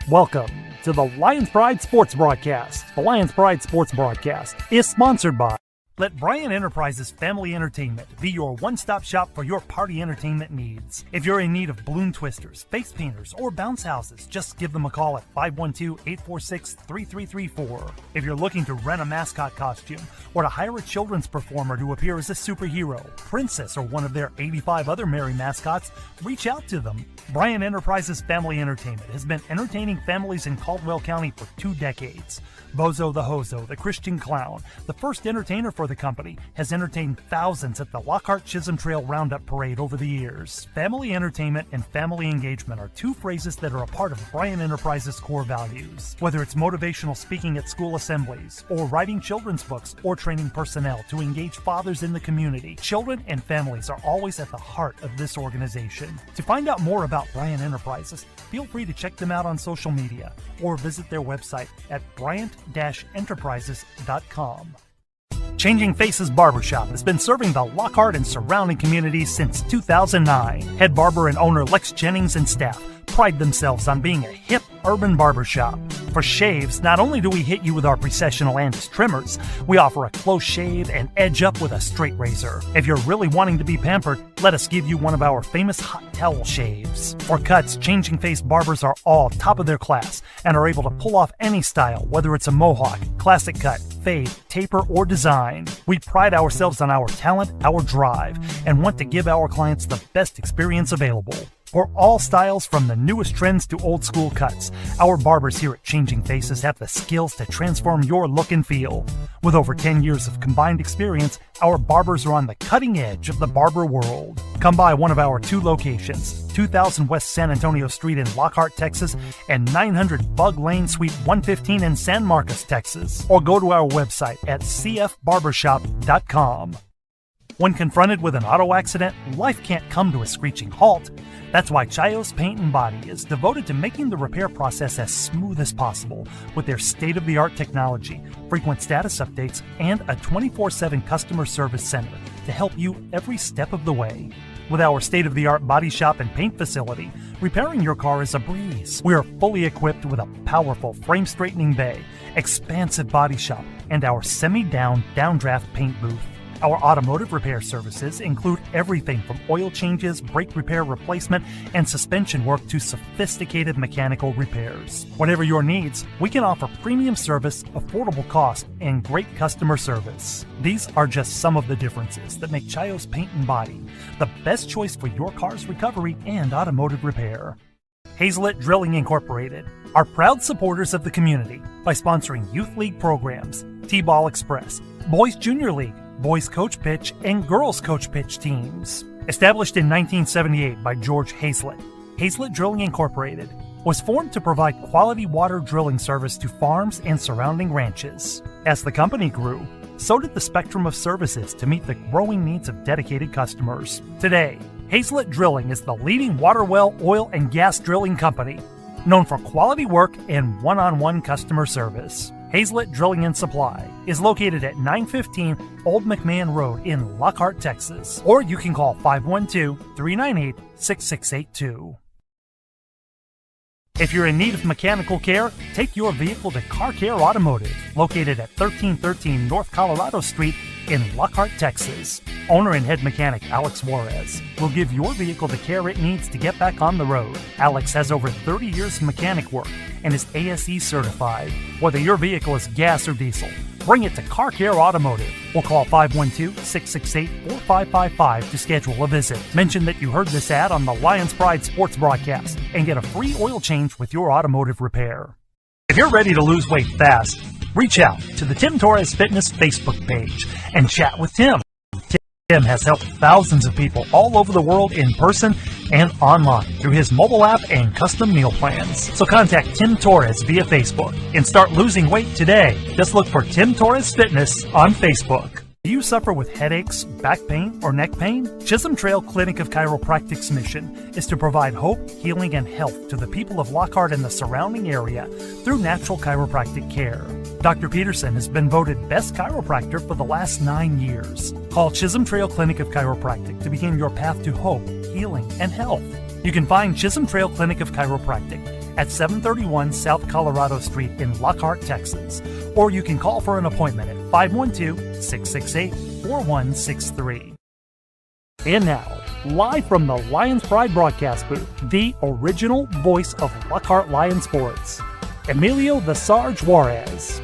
Welcome to the Lions Pride Sports Broadcast. The Lions Pride Sports Broadcast is sponsored by Let Bryan Enterprises Family Entertainment be your one-stop shop for your party entertainment needs. If you're in need of balloon twisters, face painters, or bounce houses, just give them a call at 512-846-3334. If you're looking to rent a mascot costume or to hire a children's performer to appear as a superhero, princess, or one of their 85 other merry mascots, reach out to them. Bryan Enterprises Family Entertainment has been entertaining families in Caldwell County for 2 decades. Bozo the Hozo, the Christian Clown, the first entertainer for the company, has entertained thousands at the Lockhart Chisholm Trail Roundup Parade over the years. Family entertainment and family engagement are 2 phrases that are a part of Bryan Enterprises' core values. Whether it's motivational speaking at school assemblies, or writing children's books, or training personnel to engage fathers in the community, children and families are always at the heart of this organization. To find out more about Bryan Enterprises, feel free to check them out on social media or visit their website at bryant-enterprises.com. Changing Faces Barbershop has been serving the Lockhart and surrounding communities since 2009. Head barber and owner Lex Jennings and staff pride themselves on being a hip urban barbershop. For shaves, not only do we hit you with our Precessional Andis trimmers, we offer a close shave and edge up with a straight razor. If you're really wanting to be pampered, let us give you one of our famous hot towel shaves. For cuts, Changing Face barbers are all top of their class and are able to pull off any style, whether it's a mohawk, classic cut, fade, taper, or design. We pride ourselves on our talent, our drive, and want to give our clients the best experience available. For all styles, from the newest trends to old school cuts, our barbers here at Changing Faces have the skills to transform your look and feel. With over 10 years of combined experience, our barbers are on the cutting edge of the barber world. Come by one of our 2 locations, 2000 West San Antonio Street in Lockhart, Texas, and 900 Bug Lane, Suite 115 in San Marcos, Texas. Or go to our website at cfbarbershop.com. When confronted with an auto accident, life can't come to a screeching halt. That's why Chios Paint and Body is devoted to making the repair process as smooth as possible with their state-of-the-art technology, frequent status updates, and a 24/7 customer service center to help you every step of the way. With our state-of-the-art body shop and paint facility, repairing your car is a breeze. We are fully equipped with a powerful frame-straightening bay, expansive body shop, and our semi-down, downdraft paint booth. Our automotive repair services include everything from oil changes, brake repair replacement, and suspension work to sophisticated mechanical repairs. Whatever your needs, we can offer premium service, affordable cost, and great customer service. These are just some of the differences that make Chios Paint and Body the best choice for your car's recovery and automotive repair. Hazelet Drilling Incorporated are proud supporters of the community by sponsoring youth league programs, T-Ball Express, Boys Junior League, Boys Coach Pitch, and Girls Coach Pitch teams. Established in 1978 by George Hazelet, Hazelet Drilling Incorporated was formed to provide quality water drilling service to farms and surrounding ranches. As the company grew, so did the spectrum of services to meet the growing needs of dedicated customers. Today, Hazelet Drilling is the leading water well, oil, and gas drilling company, known for quality work and one-on-one customer service. Hazelet Drilling and Supply is located at 915 Old McMahon Road in Lockhart, Texas. Or you can call 512-398-6682. If you're in need of mechanical care, take your vehicle to Car Care Automotive, located at 1313 North Colorado Street in Lockhart, Texas. Owner and head mechanic Alex Juarez will give your vehicle the care it needs to get back on the road. Alex has over 30 years of mechanic work and is ASE certified. Whether your vehicle is gas or diesel, bring it to Car Care Automotive or call 512-668-4555 to schedule a visit. Mention that you heard this ad on the Lions Pride Sports Broadcast and get a free oil change with your automotive repair. If you're ready to lose weight fast, reach out to the Tim Torres Fitness Facebook page and chat with Tim. Tim has helped thousands of people all over the world in person and online through his mobile app and custom meal plans. So contact Tim Torres via Facebook and start losing weight today. Just look for Tim Torres Fitness on Facebook. Do you suffer with headaches, back pain, or neck pain? Chisholm Trail Clinic of Chiropractic's mission is to provide hope, healing, and health to the people of Lockhart and the surrounding area through natural chiropractic care. Dr. Peterson has been voted Best Chiropractor for the last 9 years. Call Chisholm Trail Clinic of Chiropractic to begin your path to hope, healing, and health. You can find Chisholm Trail Clinic of Chiropractic at 731 South Colorado Street in Lockhart, Texas. Or you can call for an appointment at 512-668-4163. And now, live from the Lions Pride broadcast booth, the original voice of Lockhart Lion Sports, Emilio the Sarge Juarez.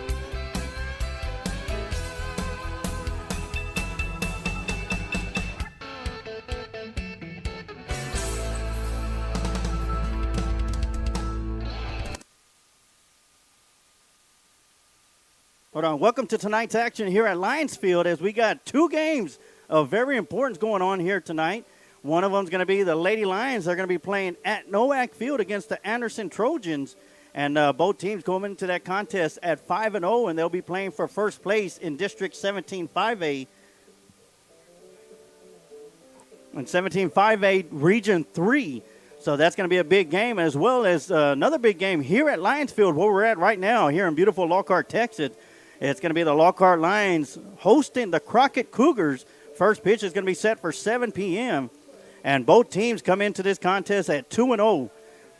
Hold on. Welcome to tonight's action here at Lions Field, as we got two games of very importance going on here tonight. One of them is going to be the Lady Lions. They're going to be playing at Nowak Field against the Anderson Trojans. And both teams going into that contest at 5-0, and they'll be playing for first place in District 17 5A. And 17 5A Region 3. So that's going to be a big game, as well as another big game here at Lions Field, where we're at right now, here in beautiful Lockhart, Texas. It's going to be the Lockhart Lions hosting the Crockett Cougars. First pitch is going to be set for 7 p.m. And both teams come into this contest at 2-0.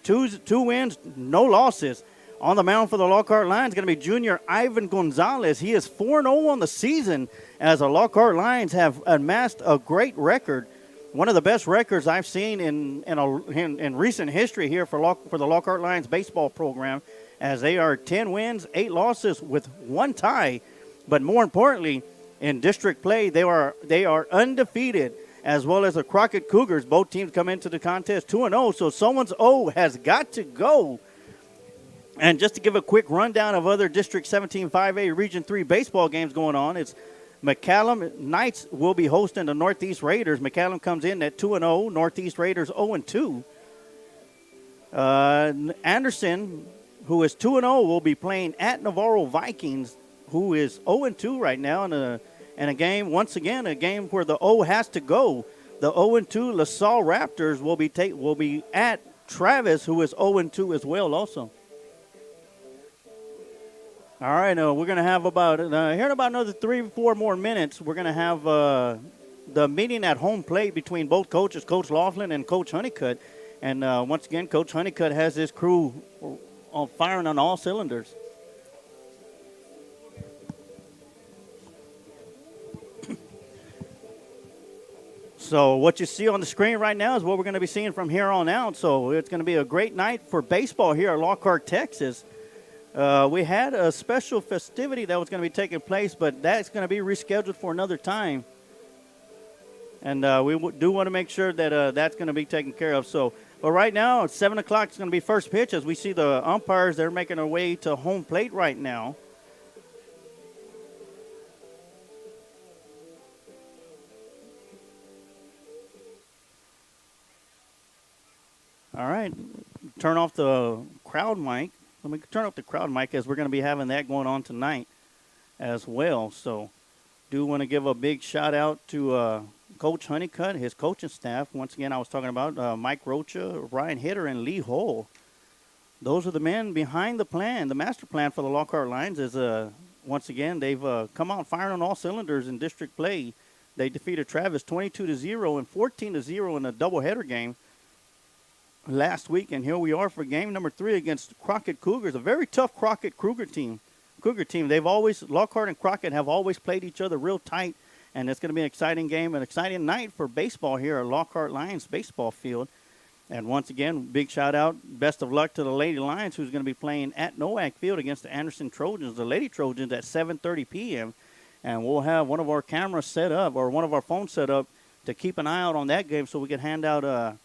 Two wins, no losses. On the mound for the Lockhart Lions is going to be junior Ivan Gonzalez. He is 4-0 on the season, as the Lockhart Lions have amassed a great record. One of the best records I've seen in recent history here for the Lockhart Lions baseball program, as they are 10 wins, 8 losses with 1 tie. But more importantly, in district play, they are undefeated, as well as the Crockett Cougars. Both teams come into the contest 2-0, so someone's O has got to go. And just to give a quick rundown of other District 17 5A Region 3 baseball games going on, it's McCallum Knights will be hosting the Northeast Raiders. McCallum comes in at 2-0, Northeast Raiders 0-2. Anderson, who is 2-0, will be playing at Navarro Vikings, who is 0-2 right now in a game, once again, a game where the O has to go. The 0-2 LaSalle Raptors will be at Travis, who is 0-2 as well also. All right, we're going to have here in about another 3-4 more minutes, we're going to have the meeting at home plate between both coaches, Coach Laughlin and Coach Honeycutt. And once again, Coach Honeycutt has his crew firing on all cylinders. So what you see on the screen right now is what we're going to be seeing from here on out. So it's going to be a great night for baseball here at Lockhart, Texas. We had a special festivity that was going to be taking place, but that's going to be rescheduled for another time. And we do want to make sure that that's going to be taken care of. So, but right now, at 7 o'clock, it's going to be first pitch, as we see the umpires. They're making their way to home plate right now. All right. Turn off the crowd mic. Let me turn off the crowd mic, as we're going to be having that going on tonight as well. So do want to give a big shout out to Coach Honeycutt, his coaching staff. Once again, I was talking about Mike Rocha, Ryan Hitter, and Lee Hull. Those are the men behind the plan. The master plan for the Lockhart Lions is, once again, they've come out firing on all cylinders in district play. They defeated Travis 22-0 and 14-0 in a doubleheader game last week, and here we are for game number 3 against Crockett Cougars, a very tough Crockett Cougar team. Lockhart and Crockett have always played each other real tight, and it's going to be an exciting game, an exciting night for baseball here at Lockhart Lions baseball field. And once again, big shout out, best of luck to the Lady Lions, who's going to be playing at Nowak Field against the Anderson Trojans, the Lady Trojans, at 7:30 p.m. And we'll have one of our cameras set up, or one of our phones set up, to keep an eye out on that game, so we can hand out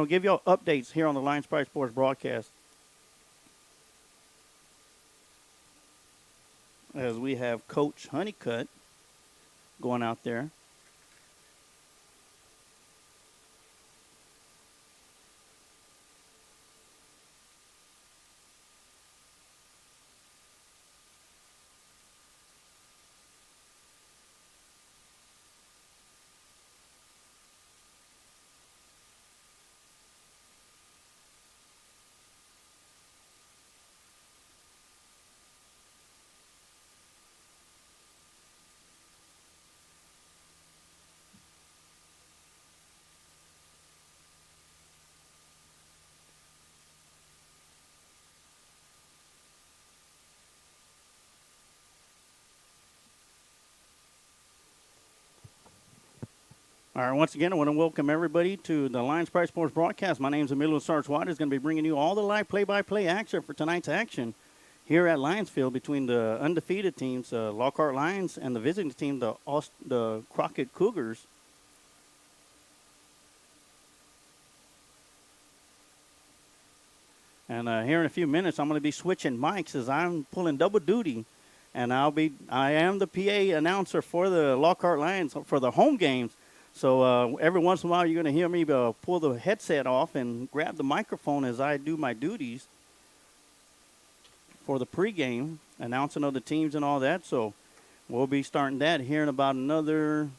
give you all updates here on the Lions Pride Sports broadcast. As we have Coach Honeycutt going out there. All right, once again, I want to welcome everybody to the Lions Pride Sports broadcast. My name is Emilio Sarge-Waters. Going to be bringing you all the live play-by-play action for tonight's action here at Lionsfield between the undefeated teams, Lockhart Lions, and the visiting team, the Crockett Cougars. And here in a few minutes, I'm going to be switching mics as I'm pulling double duty, and I am the PA announcer for the Lockhart Lions for the home games. So every once in a while, you're going to hear me pull the headset off and grab the microphone as I do my duties for the pregame, announcing of the teams and all that. So we'll be starting that here in about another,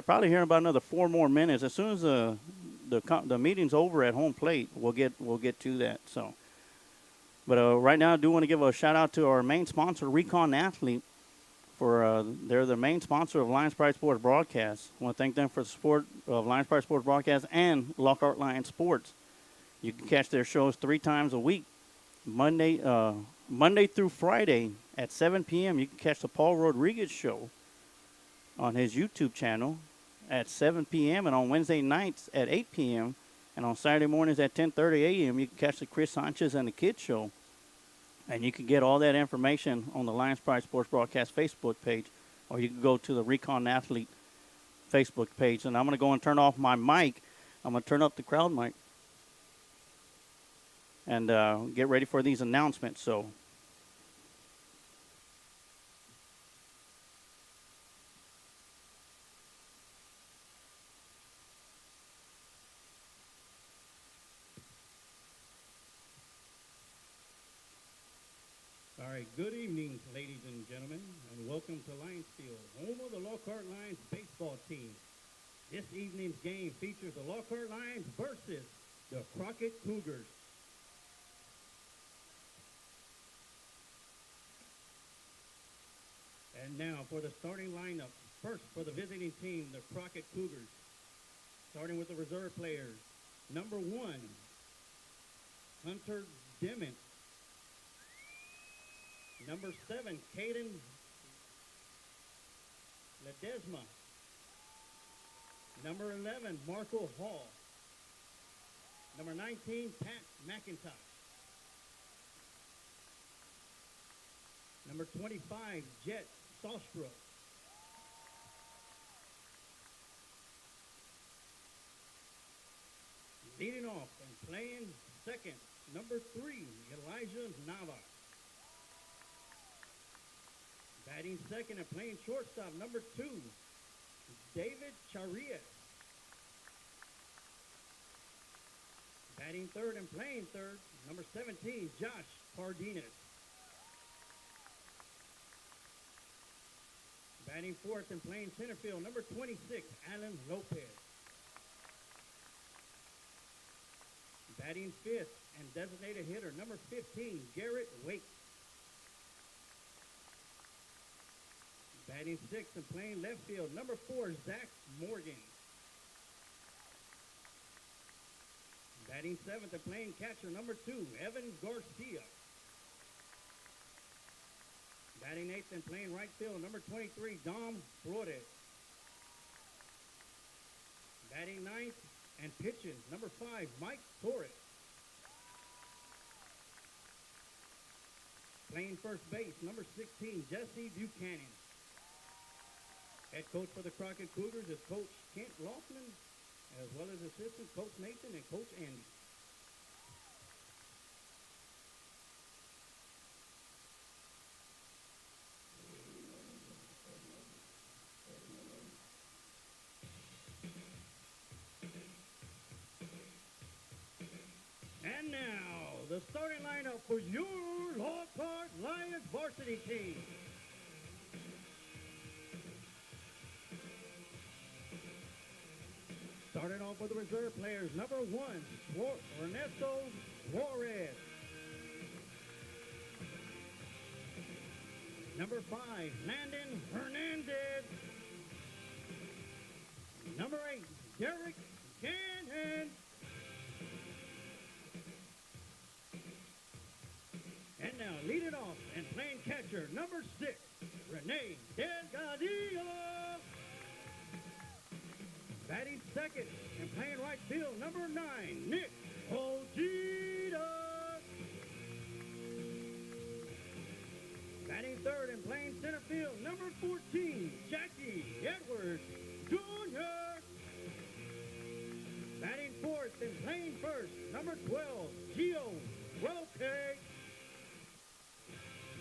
probably here in about another 4 more minutes. As soon as the meeting's over at home plate, we'll get to that. So, but right now, I do want to give a shout out to our main sponsor, Recon Athlete. They're the main sponsor of Lions Pride Sports Broadcast. I want to thank them for the support of Lions Pride Sports Broadcast and Lockhart Lions Sports. You can catch their shows 3 times a week, Monday through Friday at 7 p.m. You can catch the Paul Rodriguez Show on his YouTube channel at 7 p.m. and on Wednesday nights at 8 p.m. and on Saturday mornings at 10:30 a.m. You can catch the Chris Sanchez and the Kids Show. And you can get all that information on the Lions Pride Sports Broadcast Facebook page, or you can go to the Recon Athlete Facebook page. And I'm going to go and turn off my mic. I'm going to turn up the crowd mic and get ready for these announcements. So, all right, good evening, ladies and gentlemen, and welcome to Lionsfield, home of the Lockhart Lions baseball team. This evening's game features the Lockhart Lions versus the Crockett Cougars. And now for the starting lineup. First, for the visiting team, the Crockett Cougars. Starting with the reserve players. Number 1, Hunter Dement. Number 7, Caden Ledesma. Number 11, Marco Hall. Number 19, Pat McIntosh. Number 25, Jet Sostro. Leading off and playing second, number 3, Elijah Nava. Batting second and playing shortstop, number 2, David Charias. Batting third and playing third, number 17, Josh Cardenas. Batting fourth and playing center field, number 26, Alan Lopez. Batting fifth and designated hitter, number 15, Garrett Wake. Batting sixth and playing left field, number 4, Zach Morgan. Batting seventh and playing catcher, number 2, Evan Garcia. Batting eighth and playing right field, number 23, Dom Flores. Batting ninth and pitching, number 5, Mike Torres. Playing first base, number 16, Jesse Buchanan. Head coach for the Crockett Cougars is Coach Kent Laughlin, as well as assistant Coach Nathan and Coach Andy. And now, the starting lineup for your Lockhart Lions varsity team. Starting off with the reserve players, number 1, Ernesto Suarez. Number 5, Landon Hernandez. Number 8, Derek Gannon. And now leading off and playing catcher, number 6, Renee Delgadillo. Batting second and playing right field, number 9, Nick Ojeda. Batting third and playing center field, number 14, Jackie Edwards Jr. Batting fourth and playing first, number 12, Gio Roque.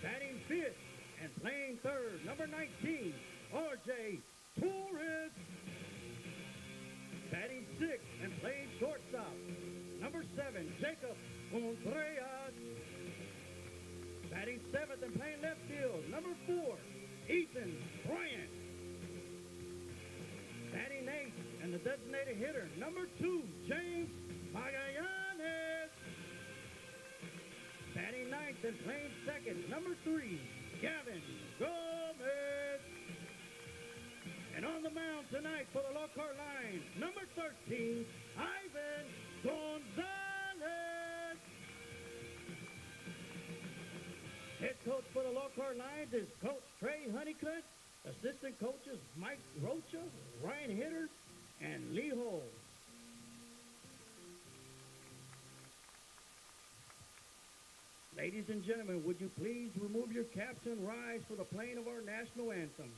Batting fifth and playing third, number 19, R.J. Torres. Batting sixth and playing shortstop, number 7, Jacob Contreras. Batting seventh and playing left field, number 4, Ethan Bryant. Batting eighth and the designated hitter, number 2, James Magallanes. Batting ninth and playing second, number 3, Gavin Gomez. And on the mound tonight for the Lockhart Lions, number 13, Ivan Gonzalez. Head coach for the Lockhart Lions is Coach Trey Honeycutt. Assistant coaches Mike Rocha, Ryan Hitter, and Lee Hole. Ladies and gentlemen, would you please remove your caps and rise for the playing of our national anthem?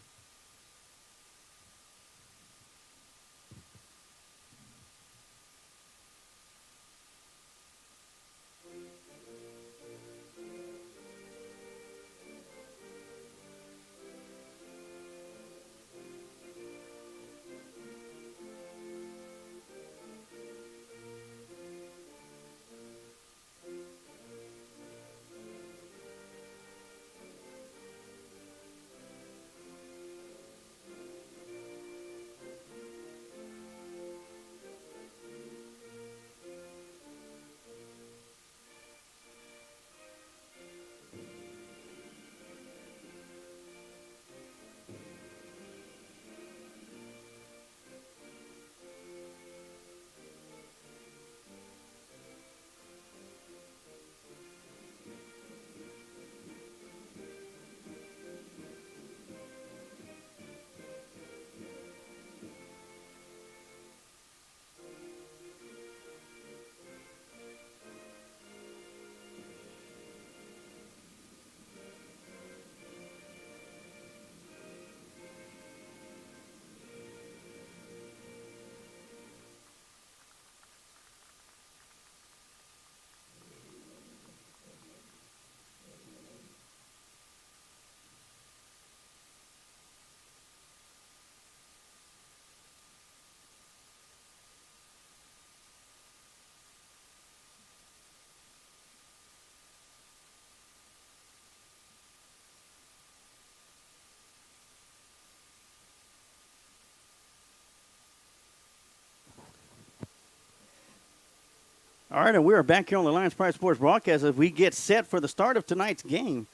All right, and we are back here on the Lions Pride Sports broadcast as we get set for the start of tonight's game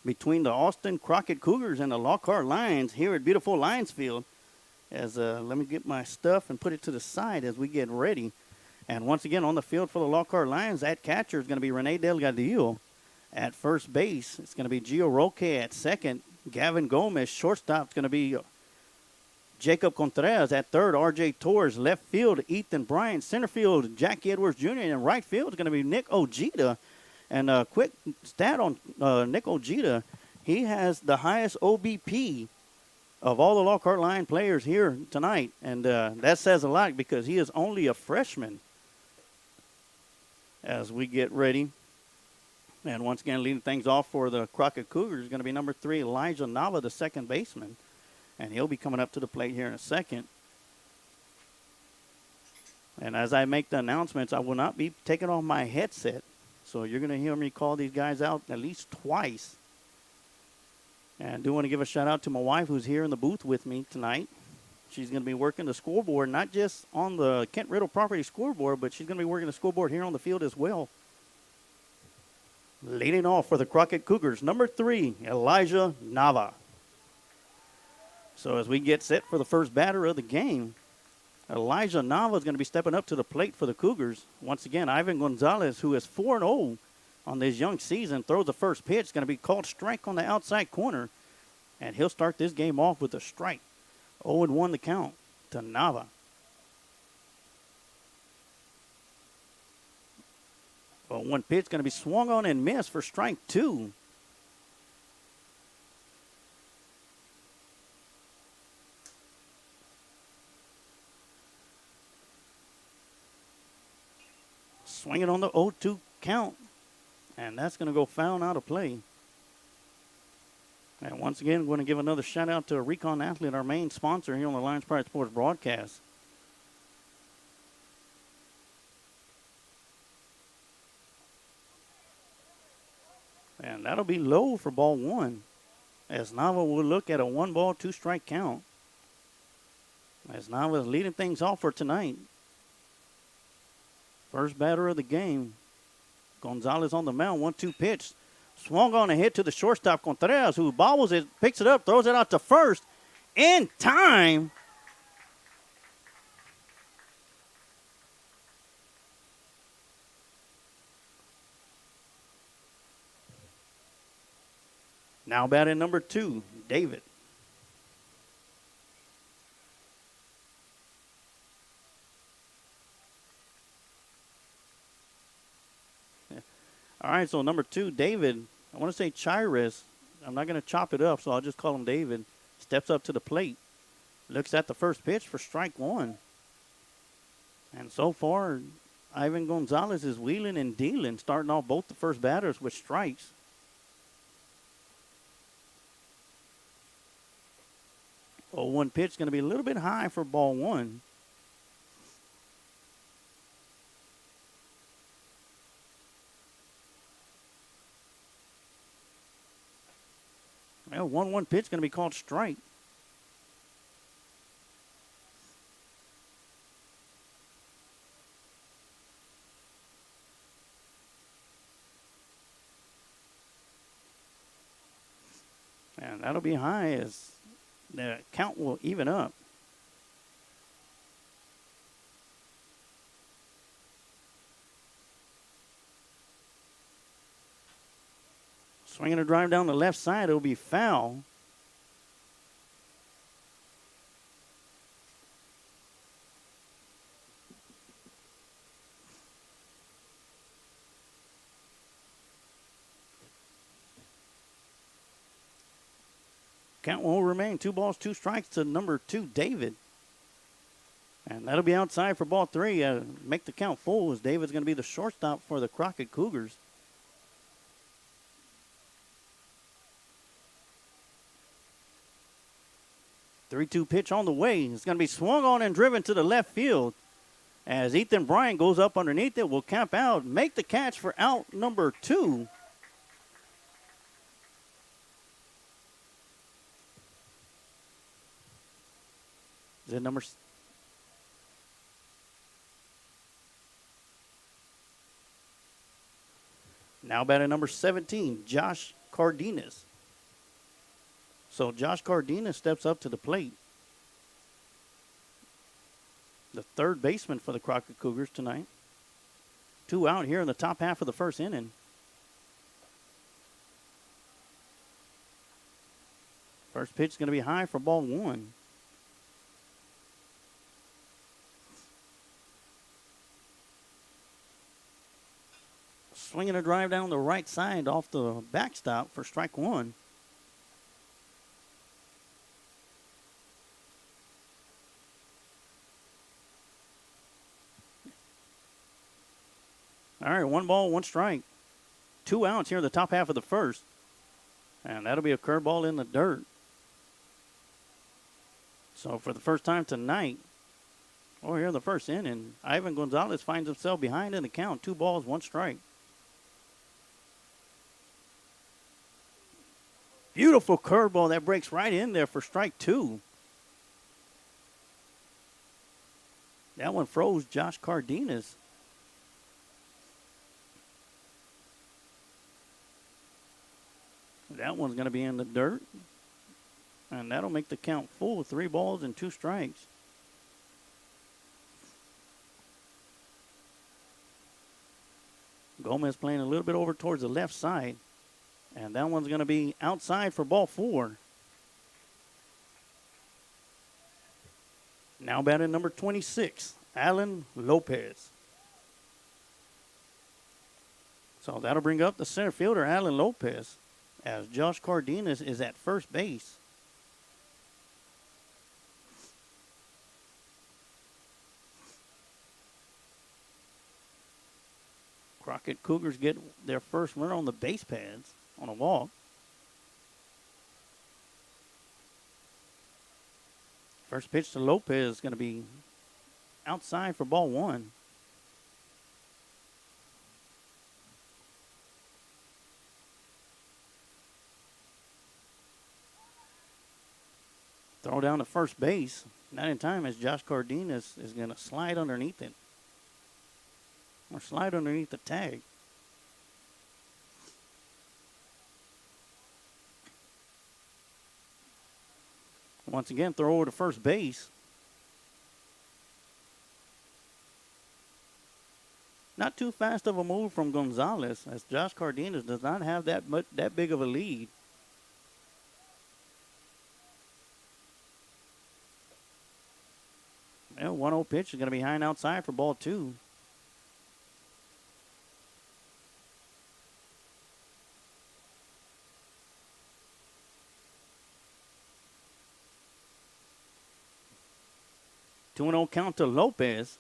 between the Austin Crockett Cougars and the Lockhart Lions here at beautiful Lions Field. As let me get my stuff and put it to the side as we get ready. And once again, on the field for the Lockhart Lions, at catcher is going to be Rene Delgadillo. At first base, it's going to be Gio Roque. At second, Gavin Gomez. Shortstop is going to be Jacob Contreras. At third, R.J. Torres. Left field, Ethan Bryant. Center field, Jackie Edwards Jr. And right field is going to be Nick Ojeda. And a quick stat on Nick Ojeda, he has the highest OBP of all the Lockhart Lion players here tonight. And that says a lot because he is only a freshman as we get ready. And once again, leading things off for the Crockett Cougars is going to be number 3, Elijah Nava, the second baseman. And he'll be coming up to the plate here in a second. And as I make the announcements, I will not be taking off my headset. So you're going to hear me call these guys out at least twice. And I do want to give a shout out to my wife who's here in the booth with me tonight. She's going to be working the scoreboard, not just on the Kent Riddle property scoreboard, but she's going to be working the scoreboard here on the field as well. Leading off for the Crockett Cougars, number 3, Elijah Nava. So as we get set for the first batter of the game, Elijah Nava is going to be stepping up to the plate for the Cougars. Once again, Ivan Gonzalez, who is 4-0 on this young season, throws the first pitch. It's going to be called strike on the outside corner, and he'll start this game off with a strike. 0-1 the count to Nava. Well, one pitch going to be swung on and missed for strike 2. Swinging on the 0-2 count. And that's going to go foul out of play. And once again, I'm going to give another shout out to Recon Athlete, our main sponsor here on the Lions Pride Sports broadcast. And that'll be low for ball 1. As Nava will look at a 1-ball, 2-strike count. As Nava is leading things off for tonight. First batter of the game. Gonzalez on the mound, 1-2 pitch. Swung on a hit to the shortstop, Contreras, who bobbles it, picks it up, throws it out to first. In time. Now batting number 2, David. All right, so number 2, David. I want to say Chires. I'm not going to chop it up, so I'll just call him David. Steps up to the plate. Looks at the first pitch for strike 1. And so far, Ivan Gonzalez is wheeling and dealing, starting off both the first batters with strikes. Oh, 1 pitch going to be a little bit high for ball 1. Well, 1-1 pitch going to be called strike. And that'll be high as the count will even up. Swinging a drive down the left side, it'll be foul. Count will remain 2 balls, 2 strikes to number 2, David. And that'll be outside for ball 3. Make the count full as David's going to be the shortstop for the Crockett Cougars. Three-two pitch on the way. It's going to be swung on and driven to the left field. As Ethan Bryant goes up underneath it, will camp out, make the catch for out number 2. Is it number? Now batting number 17, Josh Cardenas. So Josh Cardenas steps up to the plate. The third baseman for the Crockett Cougars tonight. 2 out here in the top half of the first inning. First pitch is going to be high for ball 1. Swinging a drive down the right side off the backstop for strike 1. All right, 1 ball, 1 strike. 2 outs here in the top half of the first. And that'll be a curveball in the dirt. So for the first time tonight, or here in the first inning, Ivan Gonzalez finds himself behind in the count. 2 balls, 1 strike. Beautiful curveball that breaks right in there for strike 2. That one froze Josh Cardenas. That one's going to be in the dirt. And that'll make the count full. 3 balls and 2 strikes. Gomez playing a little bit over towards the left side. And that one's going to be outside for ball 4. Now batting number 26, Alan Lopez. So that'll bring up the center fielder, Alan Lopez, as Josh Cardenas is at first base. Crockett Cougars get their first runner on the base pads on a walk. First pitch to Lopez is going to be outside for ball one. Throw down to first base. Not in time as Josh Cardenas is going to slide underneath it. Or slide underneath the tag. Once again, throw over to first base. Not too fast of a move from Gonzalez, as Josh Cardenas does not have that big of a lead. Well, 1-0 pitch is going to be high and outside for ball two. Two 2-0 count to Lopez,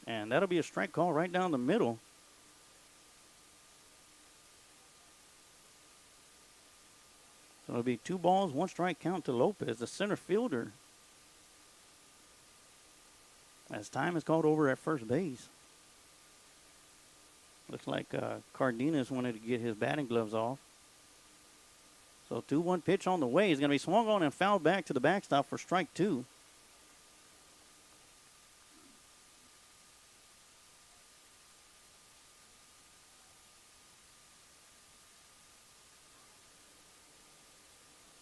and that'll be a strike call right down the middle. So it'll be 2 balls, 1 strike count to Lopez, the center fielder. As time is called over at first base. Looks like Cardenas wanted to get his batting gloves off. So 2-1 pitch on the way. He's going to be swung on and fouled back to the backstop for strike 2.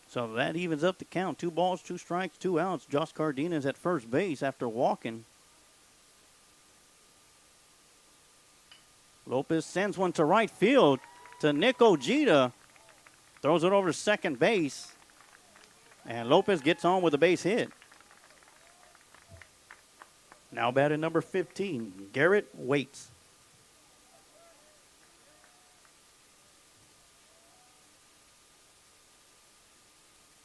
So that evens up the count. 2 balls, 2 strikes, 2 outs. Josh Cardenas at first base after walking. Lopez sends one to right field to Nick Ojeda. Throws it over to second base. And Lopez gets on with a base hit. Now batting number 15, Garrett Waits.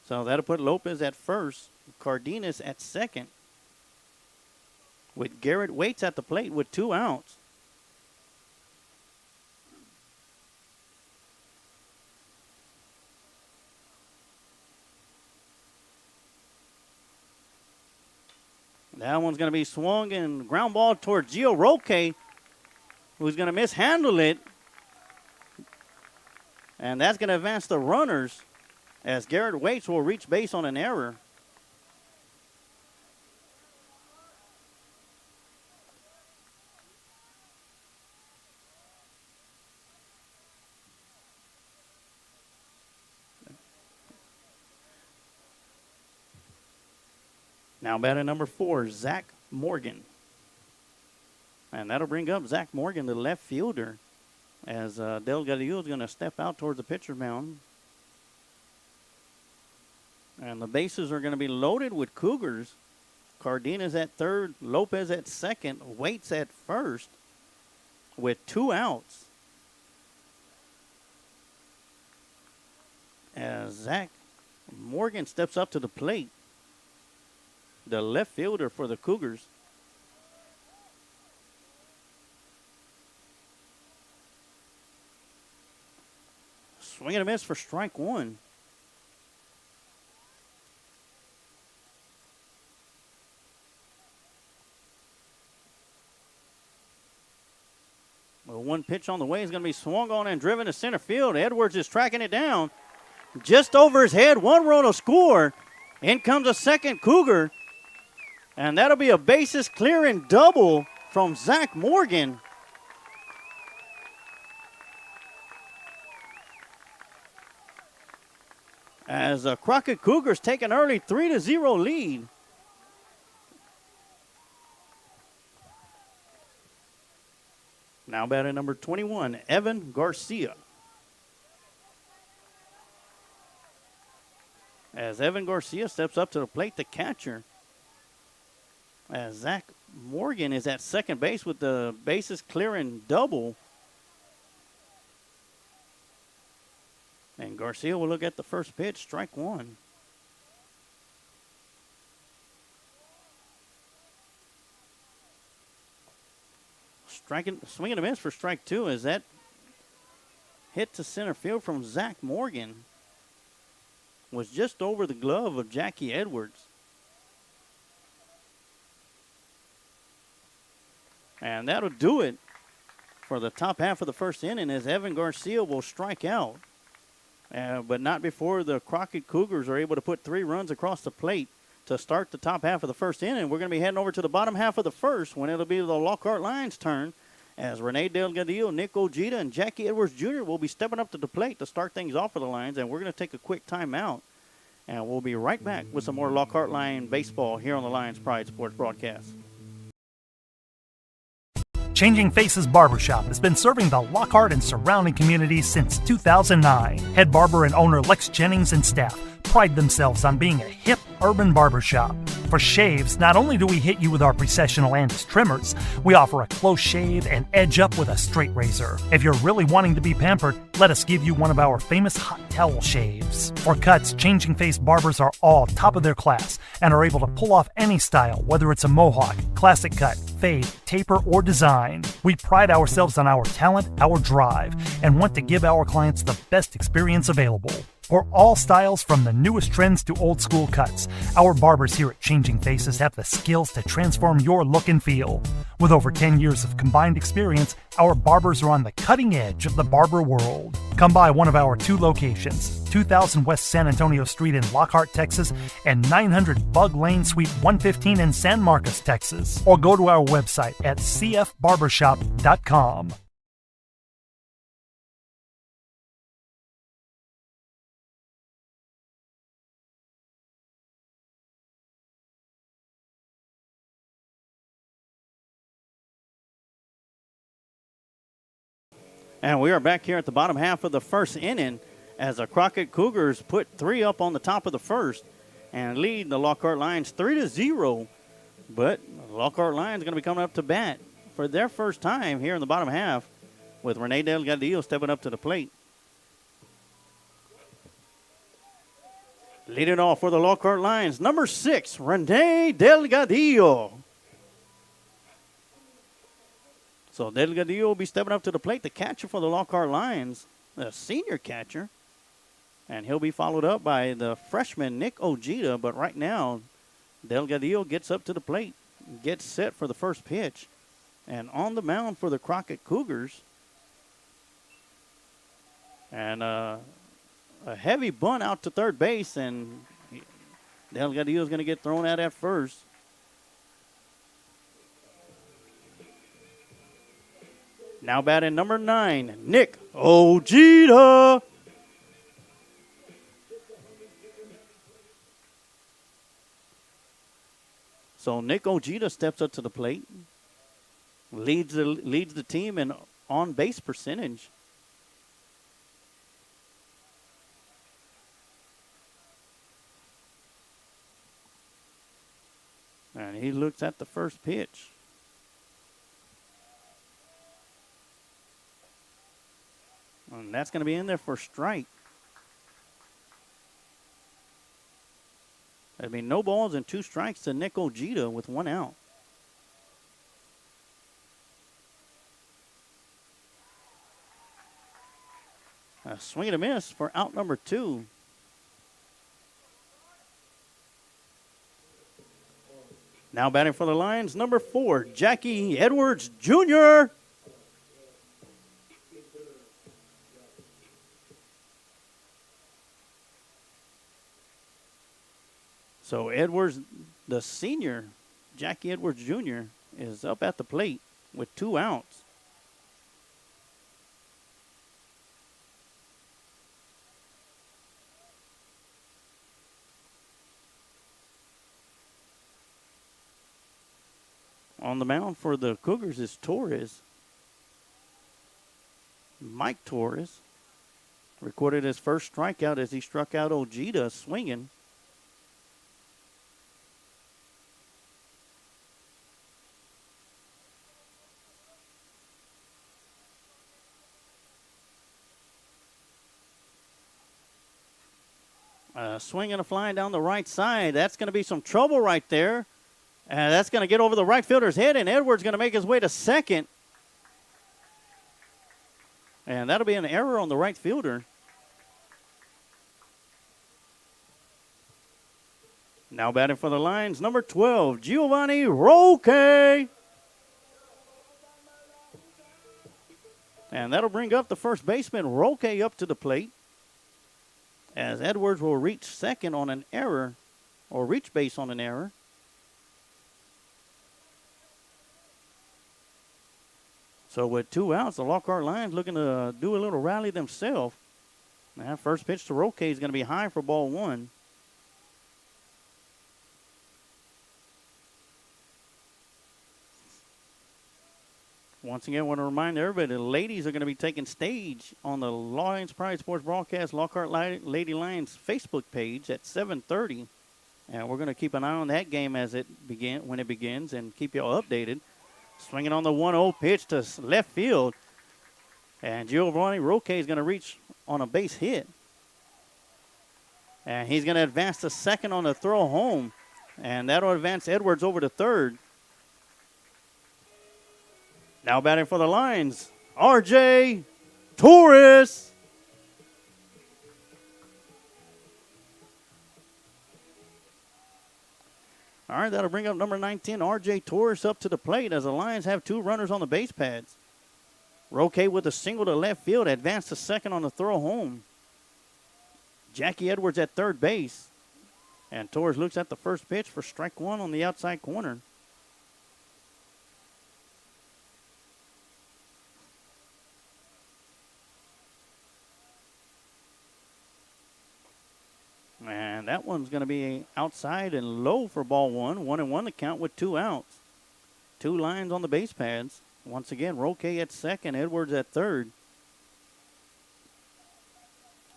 So that'll put Lopez at first, Cardenas at second, with Garrett Waits at the plate with 2 outs. That one's going to be swung and ground ball towards Gio Roque, who's going to mishandle it. And that's going to advance the runners, as Garrett Waits will reach base on an error. Now batting number 4, Zach Morgan. And that'll bring up Zach Morgan, the left fielder, as Delgadillo is going to step out towards the pitcher's mound. And the bases are going to be loaded with Cougars. Cardenas at third, Lopez at second, Waits at first with 2 outs. As Zach Morgan steps up to the plate, the left fielder for the Cougars. Swing and a miss for strike 1. Well, 1 pitch on the way is going to be swung on and driven to center field. Edwards is tracking it down. Just over his head, 1 run will score. In comes a second Cougar. And that'll be a bases clearing double from Zach Morgan. As the Crockett Cougars take an early 3-0 lead. Now batting number 21, Evan Garcia. As Evan Garcia steps up to the plate, the catcher. As Zach Morgan is at second base with the bases clearing double. Garcia will look at the first pitch, strike one. Swinging a miss for strike two as that hit to center field from Zach Morgan was just over the glove of Jackie Edwards. And that'll do it for the top half of the first inning as Evan Garcia will strike out. But not before the Crockett Cougars are able to put 3 runs across the plate to start the top half of the first inning. We're going to be heading over to the bottom half of the first when it'll be the Lockhart Lions' turn as Rene Delgadillo, Nick Ojeda, and Jackie Edwards Jr. will be stepping up to the plate to start things off for the Lions. And we're going to take a quick timeout. And we'll be right back with some more Lockhart Lion baseball here on the Lions Pride Sports broadcast. Changing Faces Barbershop has been serving the Lockhart and surrounding communities since 2009. Head barber and owner Lex Jennings and staff pride themselves on being a hip urban barbershop. For shaves, not only do we hit you with our Precessional Andes trimmers, we offer a close shave and edge up with a straight razor. If you're really wanting to be pampered, let us give you one of our famous hot towel shaves. For cuts, Changing Face barbers are all top of their class and are able to pull off any style, whether it's a mohawk, classic cut, fade, taper, or design. We pride ourselves on our talent, our drive, and want to give our clients the best experience available. For all styles from the newest trends to old school cuts, our barbers here at Changing Faces have the skills to transform your look and feel. With over 10 years of combined experience, our barbers are on the cutting edge of the barber world. Come by one of our 2 locations, 2000 West San Antonio Street in Lockhart, Texas, and 900 Bug Lane, Suite 115 in San Marcos, Texas. Or go to our website at cfbarbershop.com. And we are back here at the bottom half of the first inning as the Crockett Cougars put 3 up on the top of the first and lead the Lockhart Lions 3-0. But the Lockhart Lions are going to be coming up to bat for their first time here in the bottom half with Rene Delgadillo stepping up to the plate. Leading off for the Lockhart Lions, number 6, Rene Delgadillo. So Delgadillo will be stepping up to the plate, the catcher for the Lockhart Lions, the senior catcher. And he'll be followed up by the freshman Nick Ojeda. But right now, Delgadillo gets up to the plate, gets set for the first pitch. And on the mound for the Crockett Cougars. And a heavy bunt out to third base, and Delgadillo is going to get thrown out at first. Now batting number 9, Nick Ojeda. So Nick Ojeda steps up to the plate, leads the team in on-base percentage. And he looks at the first pitch. And that's going to be in there for a strike. That'd be no balls and 2 strikes to Nick Ojeda with 1 out. A swing and a miss for out number 2. Now batting for the Lions, number 4, Jackie Edwards Jr. So Edwards, the senior, Jackie Edwards Jr., is up at the plate with 2 outs. On the mound for the Cougars is Torres. Mike Torres recorded his first strikeout as he struck out Ojeda swinging. Swinging a fly down the right side. That's going to be some trouble right there. And that's going to get over the right fielder's head, and Edwards going to make his way to second. And that'll be an error on the right fielder. Now batting for the Lions, number 12, Giovanni Roque. And that'll bring up the first baseman, Roque, up to the plate, as Edwards will reach second on an error, or reach base on an error. So with 2 outs, the Lockhart Lions looking to do a little rally themselves. Now, first pitch to Roque is going to be high for ball 1. Once again, I want to remind everybody the ladies are going to be taking stage on the Lions Pride Sports Broadcast Lockhart Lady Lions Facebook page at 7:30. And we're going to keep an eye on that game as when it begins and keep you all updated. Swinging on the 1-0 pitch to left field. And Giovanni Roque is going to reach on a base hit. And he's going to advance to second on the throw home. And that'll advance Edwards over to third. Now batting for the Lions, R.J. Torres. All right, that'll bring up number 19, R.J. Torres, up to the plate as the Lions have 2 runners on the base pads. Roque with a single to left field, advanced to second on the throw home. Jackie Edwards at third base. And Torres looks at the first pitch for strike 1 on the outside corner. And that one's going to be outside and low for ball 1. 1-1 the count with 2 outs. 2 lines on the base pads. Once again, Roque at second, Edwards at third.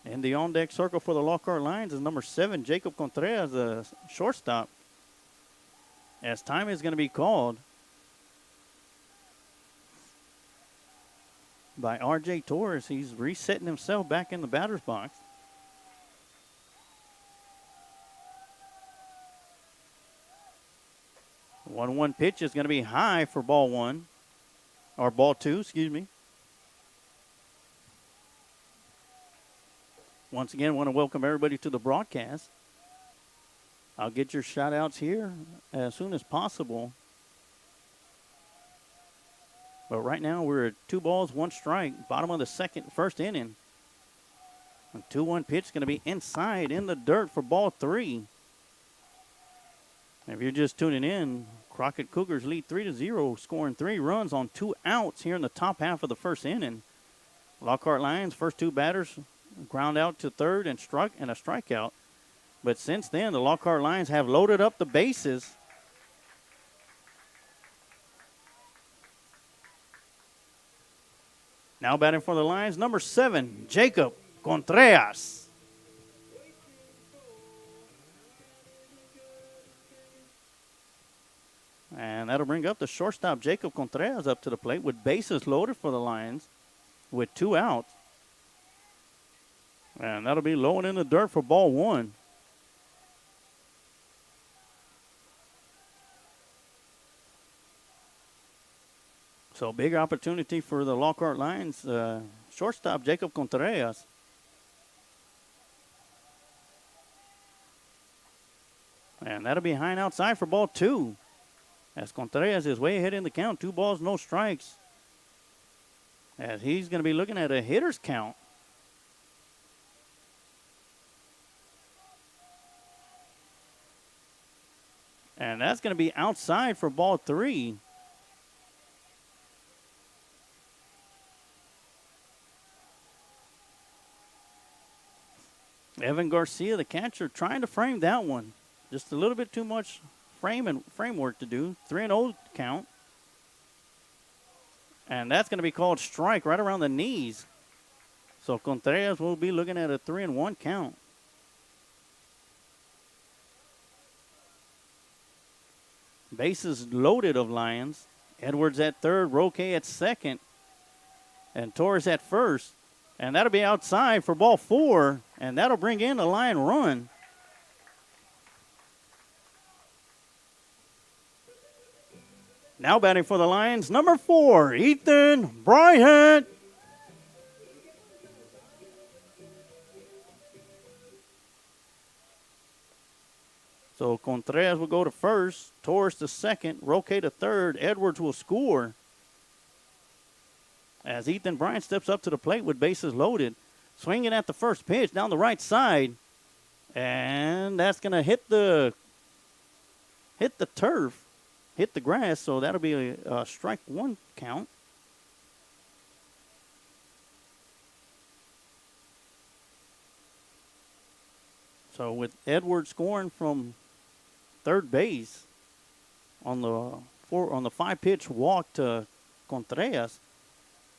In the on-deck circle for the Lockhart Lions is number 7, Jacob Contreras, the shortstop. As time is going to be called by R.J. Torres. He's resetting himself back in the batter's box. 1-1 pitch is going to be high for ball 1, or ball 2, excuse me. Once again, I want to welcome everybody to the broadcast. I'll get your shout outs here as soon as possible. But right now we're at 2 balls, 1 strike, bottom of the first inning. A 2-1 pitch is going to be inside in the dirt for ball 3. If you're just tuning in, Crockett Cougars lead 3-0, scoring 3 runs on 2 outs here in the top half of the first inning. Lockhart Lions, first 2 batters, ground out to third and a strikeout. But since then, the Lockhart Lions have loaded up the bases. Now batting for the Lions, number 7, Jacob Contreras. And that'll bring up the shortstop, Jacob Contreras, up to the plate with bases loaded for the Lions with 2 outs. And that'll be low and in the dirt for ball 1. So big opportunity for the Lockhart Lions shortstop, Jacob Contreras. And that'll be high and outside for ball 2. As Contreras is way ahead in the count, 2 balls, no strikes. As he's going to be looking at a hitter's count. And that's going to be outside for ball 3. Evan Garcia, the catcher, trying to frame that one. Just a little bit too much framework to do. 3-0 count. And that's going to be called strike right around the knees. So Contreras will be looking at a 3-1 count. Bases loaded of Lions. Edwards at third, Roque at second, and Torres at first. And that'll be outside for ball 4, and that'll bring in a line run. Now batting for the Lions, number 4, Ethan Bryant. So Contreras will go to first, Torres to second, Roque to third, Edwards will score. As Ethan Bryant steps up to the plate with bases loaded, swinging at the first pitch down the right side. And that's going to hit the turf, hit the grass, so that'll be a strike 1 count. So with Edwards scoring from third base on the 5-pitch walk to Contreras,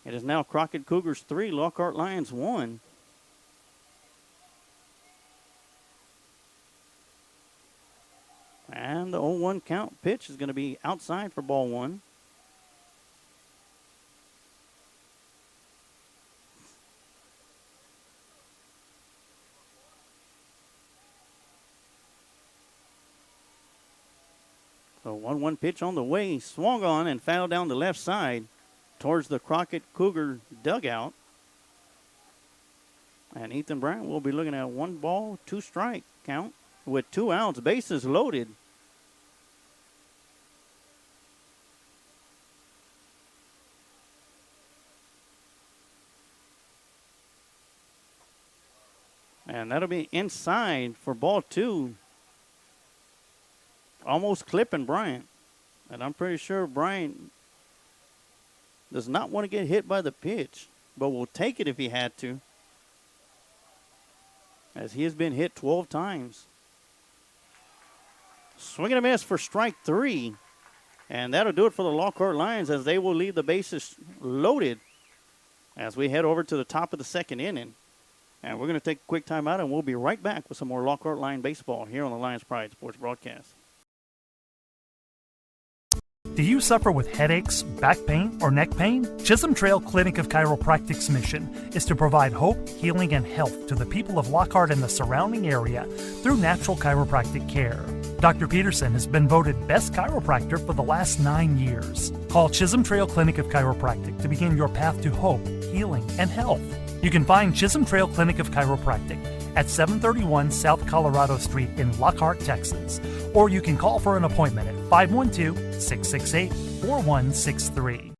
it is now Crockett Cougars 3, Lockhart Lions 1. And the 0-1 count pitch is going to be outside for ball 1. So 1-1 pitch on the way, swung on and fouled down the left side towards the Crockett Cougar dugout. And Ethan Bryant will be looking at 1 ball, 2 strike count with 2 outs, bases loaded. And that'll be inside for ball 2. Almost clipping Bryant. And I'm pretty sure Bryant does not want to get hit by the pitch, but will take it if he had to, as he has been hit 12 times. Swing and a miss for strike 3. And that'll do it for the Lockhart Lions, as they will leave the bases loaded as we head over to the top of the 2nd inning. And we're going to take a quick timeout, and we'll be right back with some more Lockhart Lion baseball here on the Lions Pride Sports Broadcast. Do you suffer with headaches, back pain, or neck pain? Chisholm Trail Clinic of Chiropractic's mission is to provide hope, healing, and health to the people of Lockhart and the surrounding area through natural chiropractic care. Dr. Peterson has been voted Best Chiropractor for the last 9 years. Call Chisholm Trail Clinic of Chiropractic to begin your path to hope, healing, and health. You can find Chisholm Trail Clinic of Chiropractic at 731 South Colorado Street in Lockhart, Texas. Or you can call for an appointment at 512-668-4163.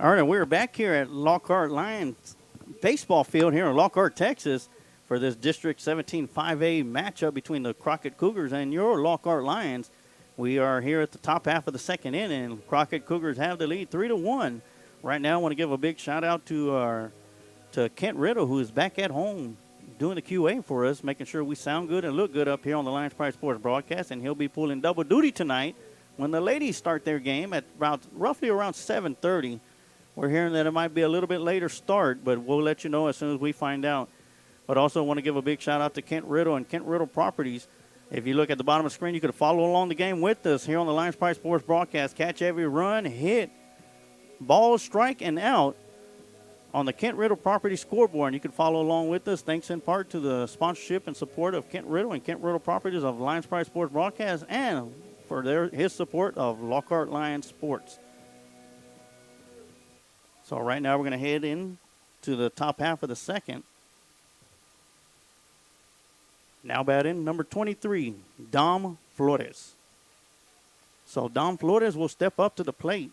All right, we're back here at Lockhart Lions baseball field here in Lockhart, Texas, for this District 17 5A matchup between the Crockett Cougars and your Lockhart Lions. We are here at the top half of the 2nd inning. Crockett Cougars have the lead 3-1. Right now, I want to give a big shout out to Kent Riddle, who is back at home doing the QA for us, making sure we sound good and look good up here on the Lions Pride Sports broadcast. And he'll be pulling double duty tonight when the ladies start their game at roughly around 7:30. We're hearing that it might be a little bit later start, but we'll let you know as soon as we find out. But also want to give a big shout out to Kent Riddle and Kent Riddle Properties. If you look at the bottom of the screen, you could follow along the game with us here on the Lions Pride Sports broadcast. Catch every run, hit, ball, strike, and out on the Kent Riddle Property scoreboard. And you can follow along with us, thanks in part to the sponsorship and support of Kent Riddle and Kent Riddle Properties of Lions Pride Sports broadcast, and for his support of Lockhart Lions Sports. So right now we're going to head in to the top half of the 2nd. Now batting number 23, Dom Flores. So Dom Flores will step up to the plate,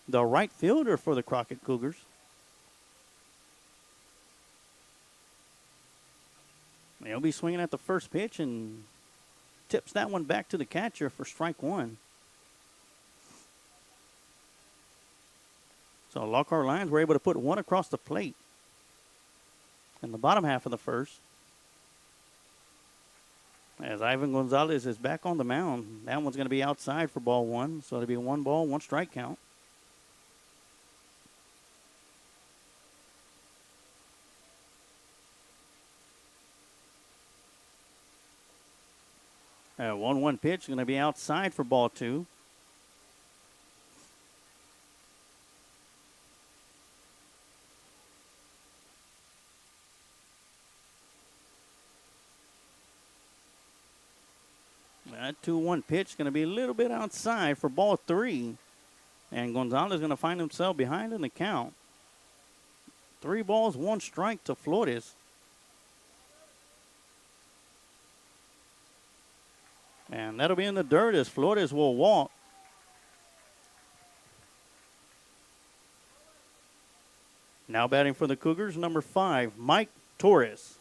the right fielder for the Crockett Cougars. He'll be swinging at the first pitch and tips that one back to the catcher for strike 1. So Lockhart Lions were able to put 1 across the plate in the bottom half of the first. As Ivan Gonzalez is back on the mound, that one's going to be outside for ball 1. So it'll be 1 ball, 1 strike count. A 1-1 pitch is going to be outside for ball 2. That 2-1 pitch going to be a little bit outside for ball 3. And Gonzalez going to find himself behind in the count. 3 balls, 1 strike to Flores. And that'll be in the dirt as Flores will walk. Now batting for the Cougars, number 5, Mike Torres.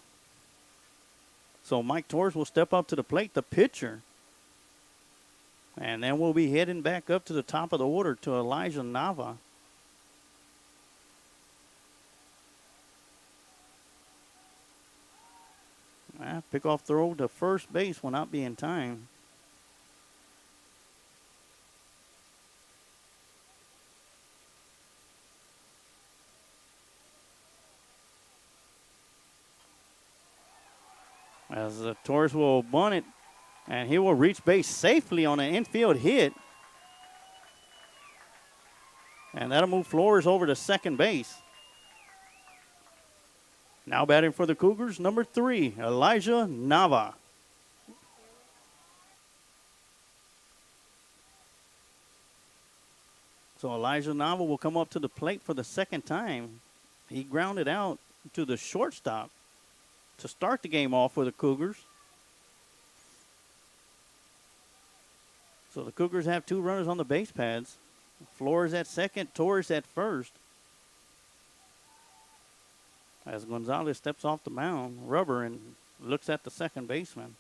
So Mike Torres will step up to the plate, the pitcher. And then we'll be heading back up to the top of the order to Elijah Nava. Pickoff throw to first base will not be in time. As Torres will bunt it, and he will reach base safely on an infield hit. And that'll move Flores over to second base. Now batting for the Cougars, number 3, Elijah Nava. So Elijah Nava will come up to the plate for the second time. He grounded out to the shortstop to start the game off for the Cougars. So the Cougars have 2 runners on the base pads. Flores at second, Torres at first. As Gonzalez steps off the mound, rubber, and looks at the second baseman.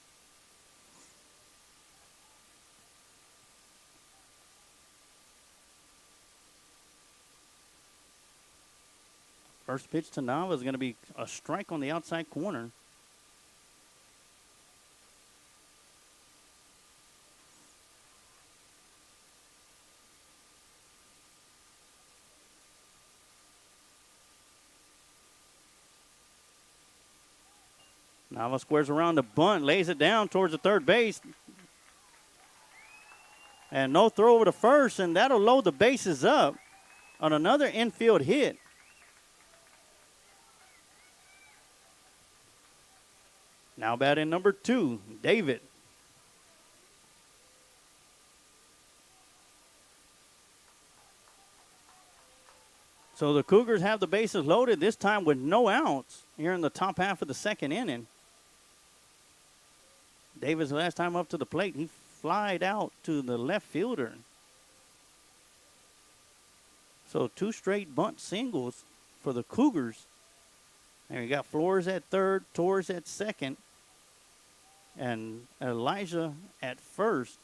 First pitch to Nava is going to be a strike on the outside corner. Nava squares around the bunt, lays it down towards the third base. And no throw over to first, and that'll load the bases up on another infield hit. Now batting number 2, David. So the Cougars have the bases loaded, this time with no outs here in the top half of the second inning. David's last time up to the plate, he flied out to the left fielder. So 2 straight bunt singles for the Cougars. And we got Flores at third, Torres at second, and Elijah at first.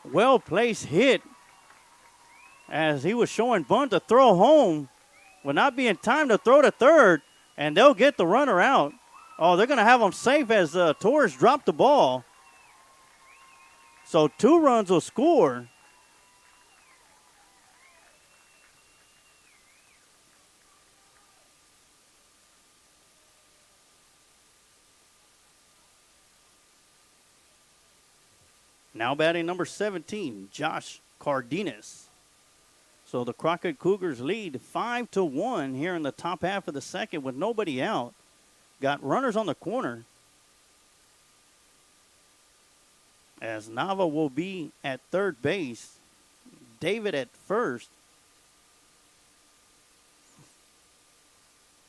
Well-placed hit as he was showing bunt to throw home. Will not be in time to throw to third, and they'll get the runner out. Oh, they're going to have him safe as Torres dropped the ball. So 2 runs will score. Now batting number 17, Josh Cardenas. So the Crockett Cougars lead 5-1 here in the top half of the second with nobody out. Got runners on the corner. As Nava will be at third base. David at first.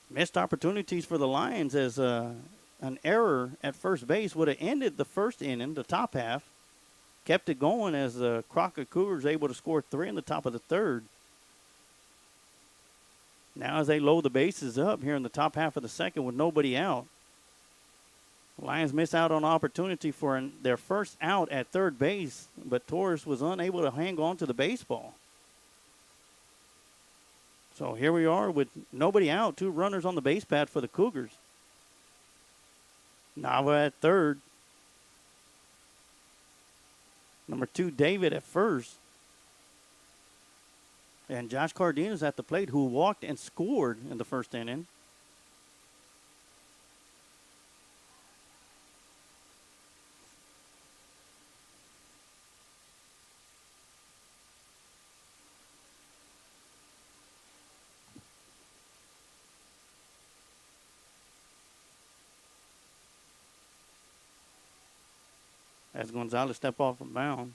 Missed opportunities for the Lions as an error at first base would have ended the first inning, the top half. Kept it going as the Crockett Cougars able to score 3 in the top of the third. Now as they load the bases up here in the top half of the second with nobody out. Lions miss out on opportunity for their first out at third base, but Torres was unable to hang on to the baseball. So here we are with nobody out, 2 runners on the base pad for the Cougars. Nava at third. Number 2, David at first. And Josh Cardenas at the plate, who walked and scored in the first inning. as Gonzalez step off of bound.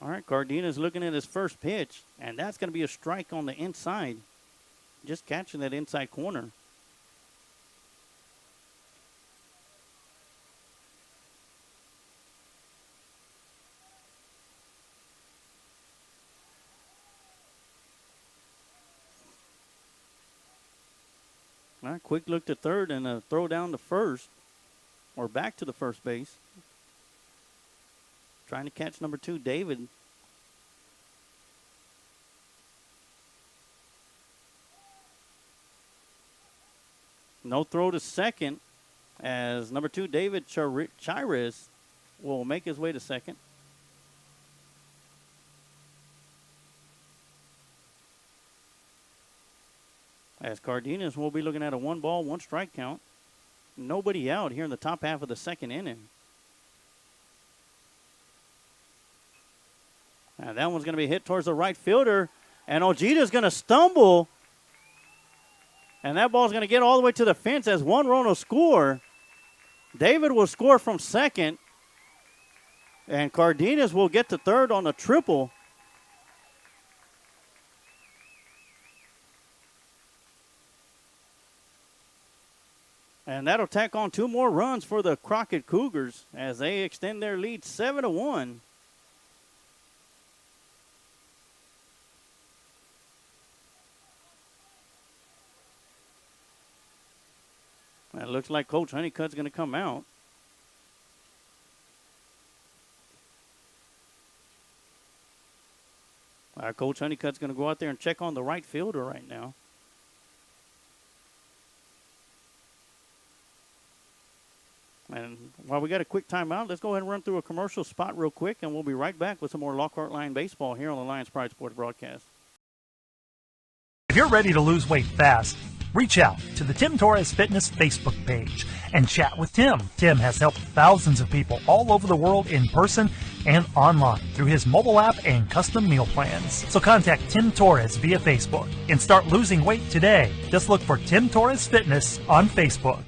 All right, Cardenas looking at his first pitch, and that's going to be a strike on the inside. Just catching that inside corner. All right, quick look to third and a throw down to first, or back to the first base. Trying to catch number 2, David. No throw to second as number 2, David Chires will make his way to second. As Cardenas will be looking at a 1-ball, 1-strike count. Nobody out here in the top half of the second inning. And that one's going to be hit towards the right fielder. And Ojita's going to stumble. And that ball's going to get all the way to the fence as one run will score. David will score from second. And Cardenas will get to third on a triple. And that'll tack on 2 more runs for the Crockett Cougars as they extend their lead 7-1. It looks like Coach Honeycutt's going to come out. Coach Honeycutt's going to go out there and check on the right fielder right now. And while we got a quick timeout, let's go ahead and run through a commercial spot real quick, and we'll be right back with some more Lockhart Line baseball here on the Lions Pride Sports broadcast. If you're ready to lose weight fast, reach out to the Tim Torres Fitness Facebook page and chat with Tim. Tim has helped thousands of people all over the world in person and online through his mobile app and custom meal plans. So contact Tim Torres via Facebook and start losing weight today. Just look for Tim Torres Fitness on Facebook.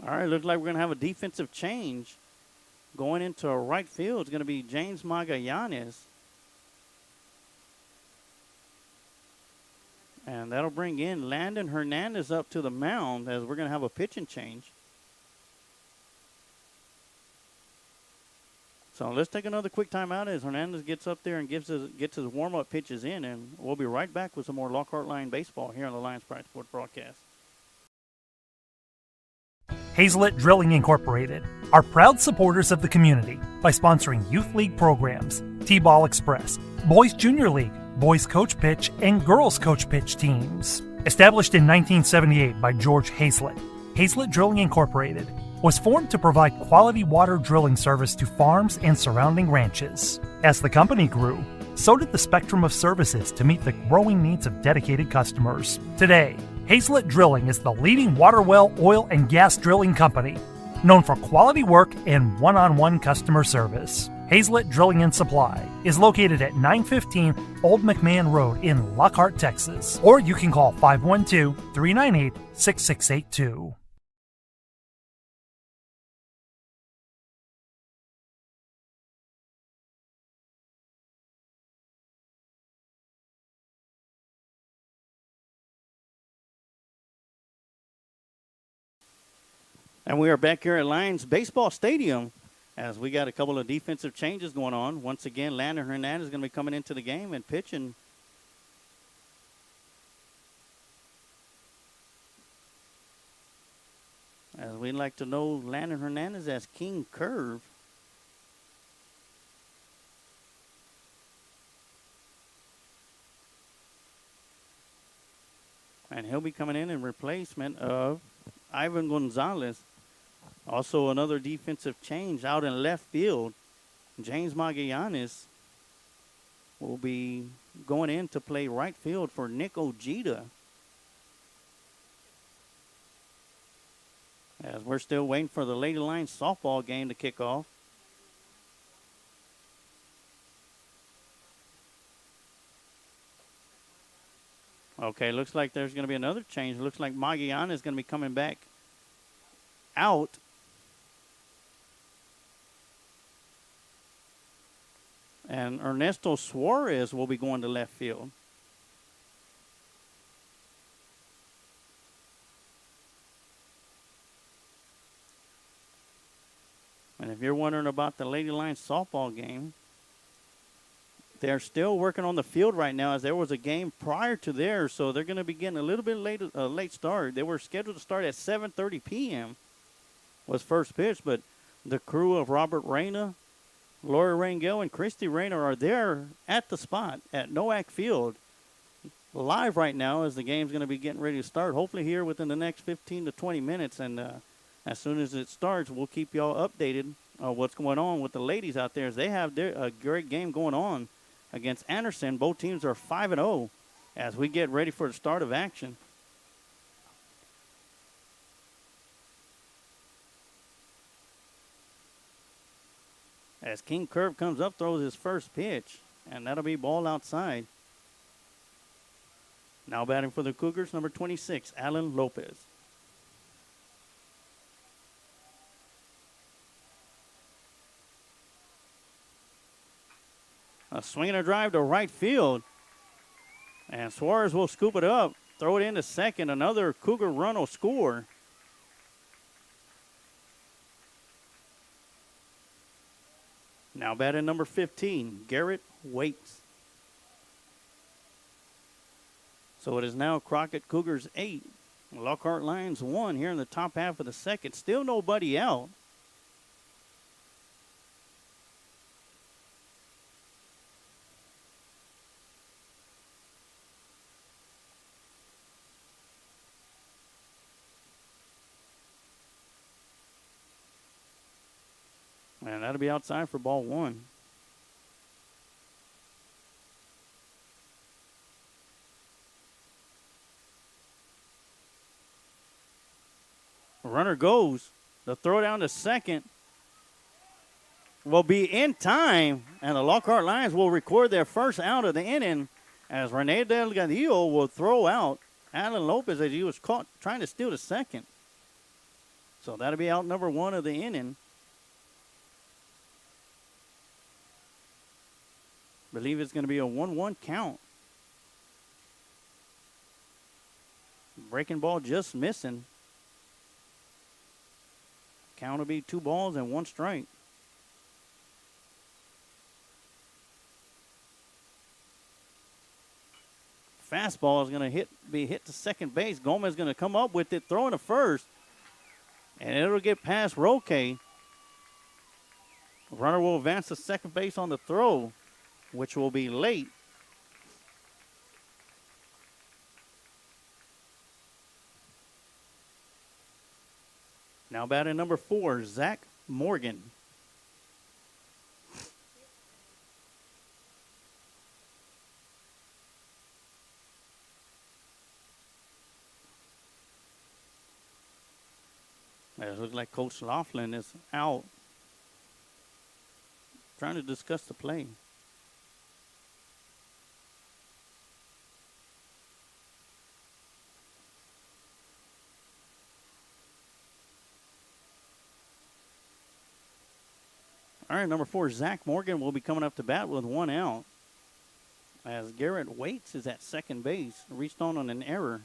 All right, looks like we're going to have a defensive change. Going into right field is going to be James Magallanes. And that'll bring in Landon Hernandez up to the mound as we're going to have a pitching change. So let's take another quick timeout as Hernandez gets up there and gets his warm-up pitches in, and we'll be right back with some more Lockhart Line baseball here on the Lions Pride Sports broadcast. Hazelet Drilling Incorporated are proud supporters of the community by sponsoring youth league programs, T-Ball Express, Boys Junior League, Boys Coach Pitch, and Girls Coach Pitch teams. Established in 1978 by George Hazelet, Hazelet Drilling Incorporated was formed to provide quality water drilling service to farms and surrounding ranches. As the company grew, so did the spectrum of services to meet the growing needs of dedicated customers. Today, Hazelet Drilling is the leading water well, oil, and gas drilling company, known for quality work and one-on-one customer service. Hazelet Drilling and Supply is located at 915 Old McMahon Road in Lockhart, Texas, or you can call 512-398-6682. And we are back here at Lions Baseball Stadium as we got a couple of defensive changes going on. Once again, Landon Hernandez is going to be coming into the game and pitching. As we like to know Landon Hernandez as King Curve. And he'll be coming in replacement of Ivan Gonzalez. Also another defensive change out in left field. James Magallanes will be going in to play right field for Nick Ojeda. As we're still waiting for the Lady Lions softball game to kick off. Okay, looks like there's going to be another change. Looks like Magallanes is going to be coming back out. And Ernesto Suarez will be going to left field. And if you're wondering about the Lady Lions softball game, they're still working on the field right now as there was a game prior to theirs, so they're going to be getting a little bit late start. They were scheduled to start at 7:30 p.m. was first pitch, but the crew of Robert Reyna, Lori Rangel, and Christy Reyna are there at the spot at Nowak Field live right now as the game's going to be getting ready to start, hopefully here within the next 15 to 20 minutes. And as soon as it starts, we'll keep y'all updated on what's going on with the ladies out there as they have a great game going on against Anderson. Both teams are 5-0 as we get ready for the start of action. As King Curve comes up, throws his first pitch, and that'll be ball outside. Now batting for the Cougars, number 26, Alan Lopez. A swing and a drive to right field. And Suarez will scoop it up, throw it into second. Another Cougar run will score. Now batting number 15, Garrett Waits. So it is now Crockett Cougars 8, Lockhart Lions 1 here in the top half of the second. Still nobody out. And that'll be outside for ball one. Runner goes. The throw down to second will be in time, and the Lockhart Lions will record their first out of the inning as Rene Delgadillo will throw out Alan Lopez as he was caught trying to steal the second. So that'll be out number one of the inning. Believe it's going to be a 1-1 count. Breaking ball just missing. Count will be 2 balls and 1 strike. Fastball is going to be hit to second base. Gomez is going to come up with it, throwing to first. And it'll get past Roque. Runner will advance to second base on the throw, which will be late. Now batting number 4, Zach Morgan. It looks like Coach Laughlin is out, trying to discuss the play. All right, number 4, Zach Morgan will be coming up to bat with 1 out. As Garrett Waits is at second base, reached on an error.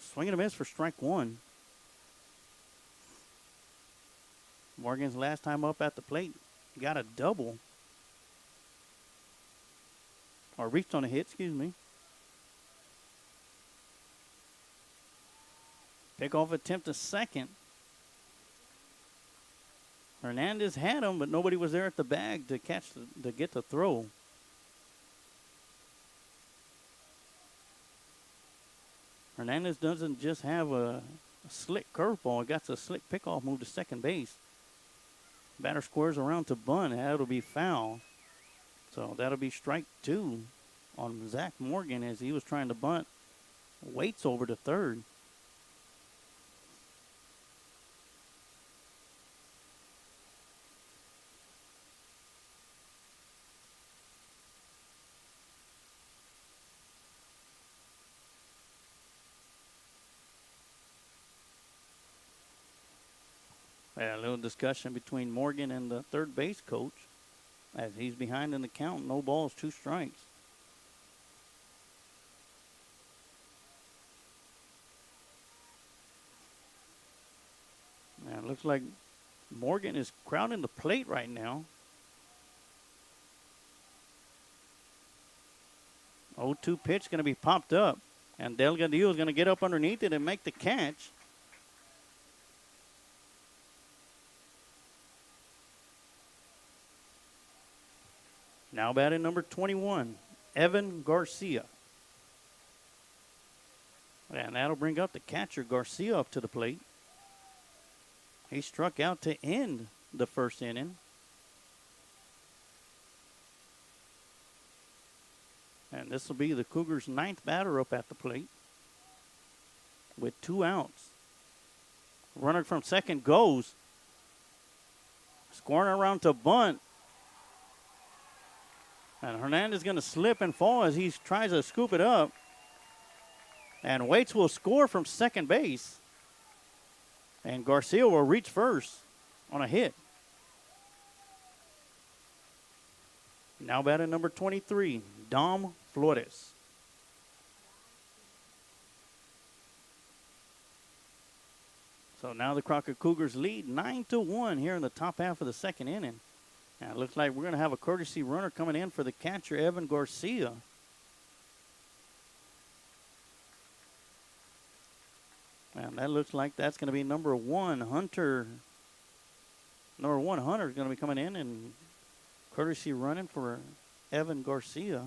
Swing and a miss for strike 1. Morgan's last time up at the plate got a double. Or reached on a hit, excuse me. Pickoff attempt to second. Hernandez had him, but nobody was there at the bag to get the throw. Hernandez doesn't just have a slick curveball. He got a slick pickoff move to second base. Batter squares around to bunt. That'll be foul. So that'll be strike 2 on Zach Morgan as he was trying to bunt. Waits over to third. A little discussion between Morgan and the third base coach as he's behind in the count. No balls, 2 strikes. Now it looks like Morgan is crowding the plate right now. 0-2 pitch going to be popped up. And Delgadillo is going to get up underneath it and make the catch. Now batting number 21, Evan Garcia. And that'll bring up the catcher, Garcia, up to the plate. He struck out to end the first inning. And this will be the Cougars' 9th batter up at the plate with 2 outs. Runner from second goes. Scoring around to bunt. And Hernandez is going to slip and fall as he tries to scoop it up. And Waits will score from second base. And Garcia will reach first on a hit. Now batting number 23, Dom Flores. So now the Crockett Cougars lead 9-1 here in the top half of the second inning. Now it looks like we're going to have a courtesy runner coming in for the catcher, Evan Garcia. And that looks like that's going to be number 1, Hunter. Number 1, Hunter is going to be coming in and courtesy running for Evan Garcia.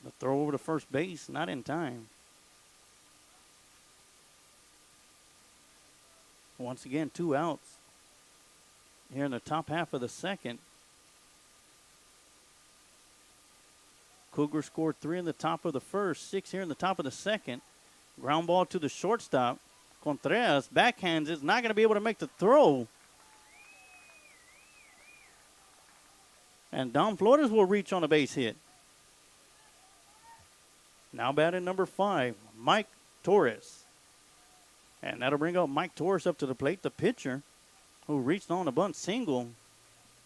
The throw over to first base, not in time. Once again, 2 outs here in the top half of the second. Cougars scored 3 in the top of the first, 6 here in the top of the second. Ground ball to the shortstop. Contreras backhands it, not going to be able to make the throw. And Dom Flores will reach on a base hit. Now batting number 5, Mike Torres. And that'll bring up Mike Torres up to the plate, the pitcher, who reached on a bunt single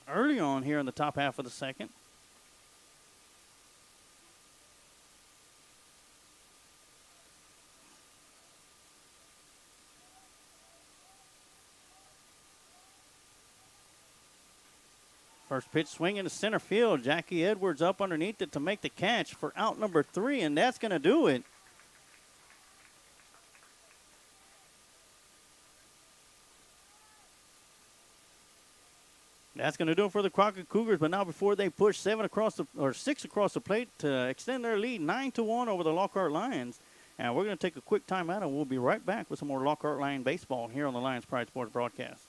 early on here in the top half of the second. First pitch swing into center field. Jackie Edwards up underneath it to make the catch for out number 3, and that's going to do it. That's going to do it for the Crockett Cougars, but now before they push 6 across the plate to extend their lead 9-1 over the Lockhart Lions. And we're going to take a quick timeout, and we'll be right back with some more Lockhart Lion baseball here on the Lions Pride Sports broadcast.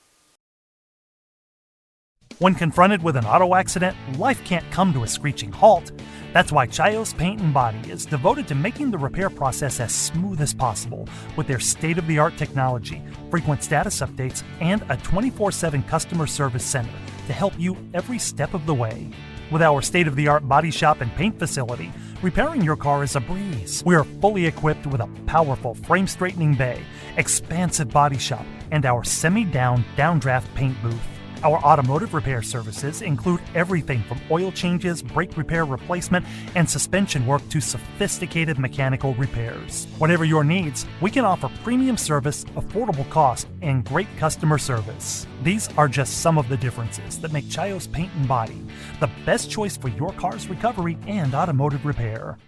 When confronted with an auto accident, life can't come to a screeching halt. That's why Chayos Paint and Body is devoted to making the repair process as smooth as possible with their state-of-the-art technology, frequent status updates, and a 24/7 customer service center to help you every step of the way. With our state-of-the-art body shop and paint facility, repairing your car is a breeze. We are fully equipped with a powerful frame-straightening bay, expansive body shop, and our semi-down, downdraft paint booth. Our automotive repair services include everything from oil changes, brake repair replacement, and suspension work to sophisticated mechanical repairs. Whatever your needs, we can offer premium service, affordable cost, and great customer service. These are just some of the differences that make Chayos Paint and Body the best choice for your car's recovery and automotive repair.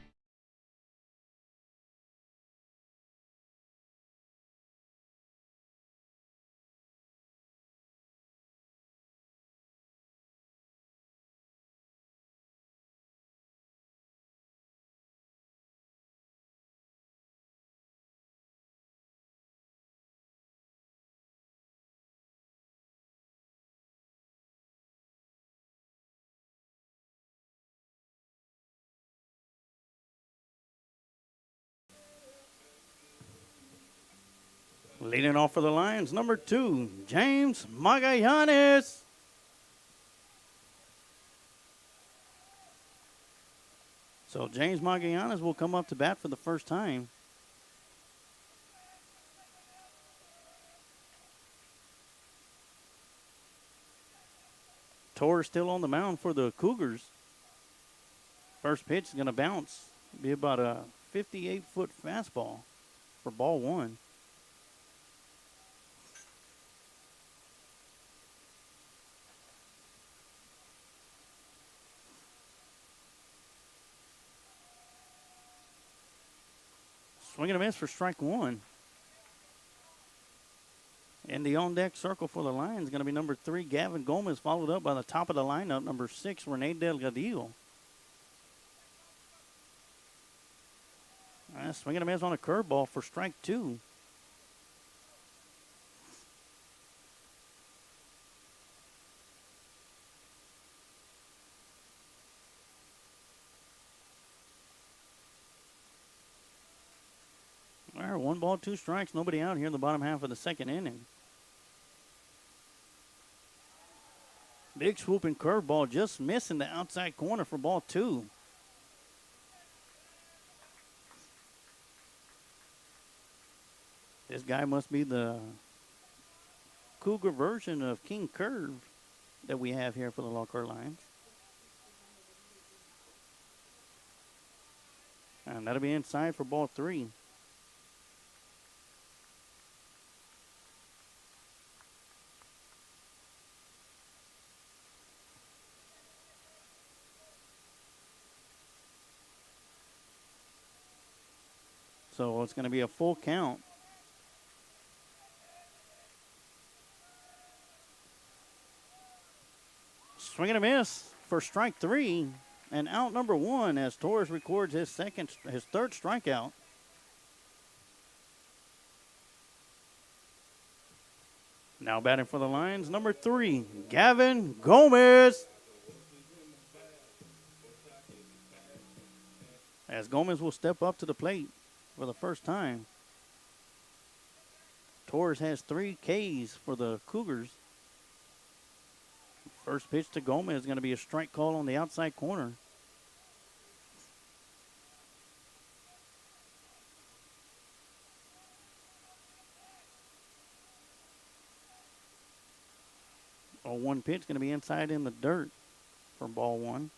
Leading off for the Lions, number 2, James Magallanes. So James Magallanes will come up to bat for the first time. Torres still on the mound for the Cougars. First pitch is going to bounce. Be about a 58-foot fastball for ball 1. Swing and a miss for strike 1. And the on-deck circle for the Lions is going to be number 3, Gavin Gomez, followed up by the top of the lineup, number 6, Rene Delgadillo. Swing and a miss on a curveball for strike 2. All right, 1 ball, 2 strikes, nobody out here in the bottom half of the second inning. Big swooping curveball, just missing the outside corner for ball 2. This guy must be the Cougar version of King Curve that we have here for the Lockhart Lions. And that'll be inside for ball 3. So it's going to be a full count. Swing and a miss for strike 3, and out number 1 as Torres records his third strikeout. Now batting for the Lions, number 3, Gavin Gomez. As Gomez will step up to the plate for the first time. Torres has 3 Ks for the Cougars. First pitch to Gomez is going to be a strike call on the outside corner. A 1 pitch going to be inside in the dirt for ball 1.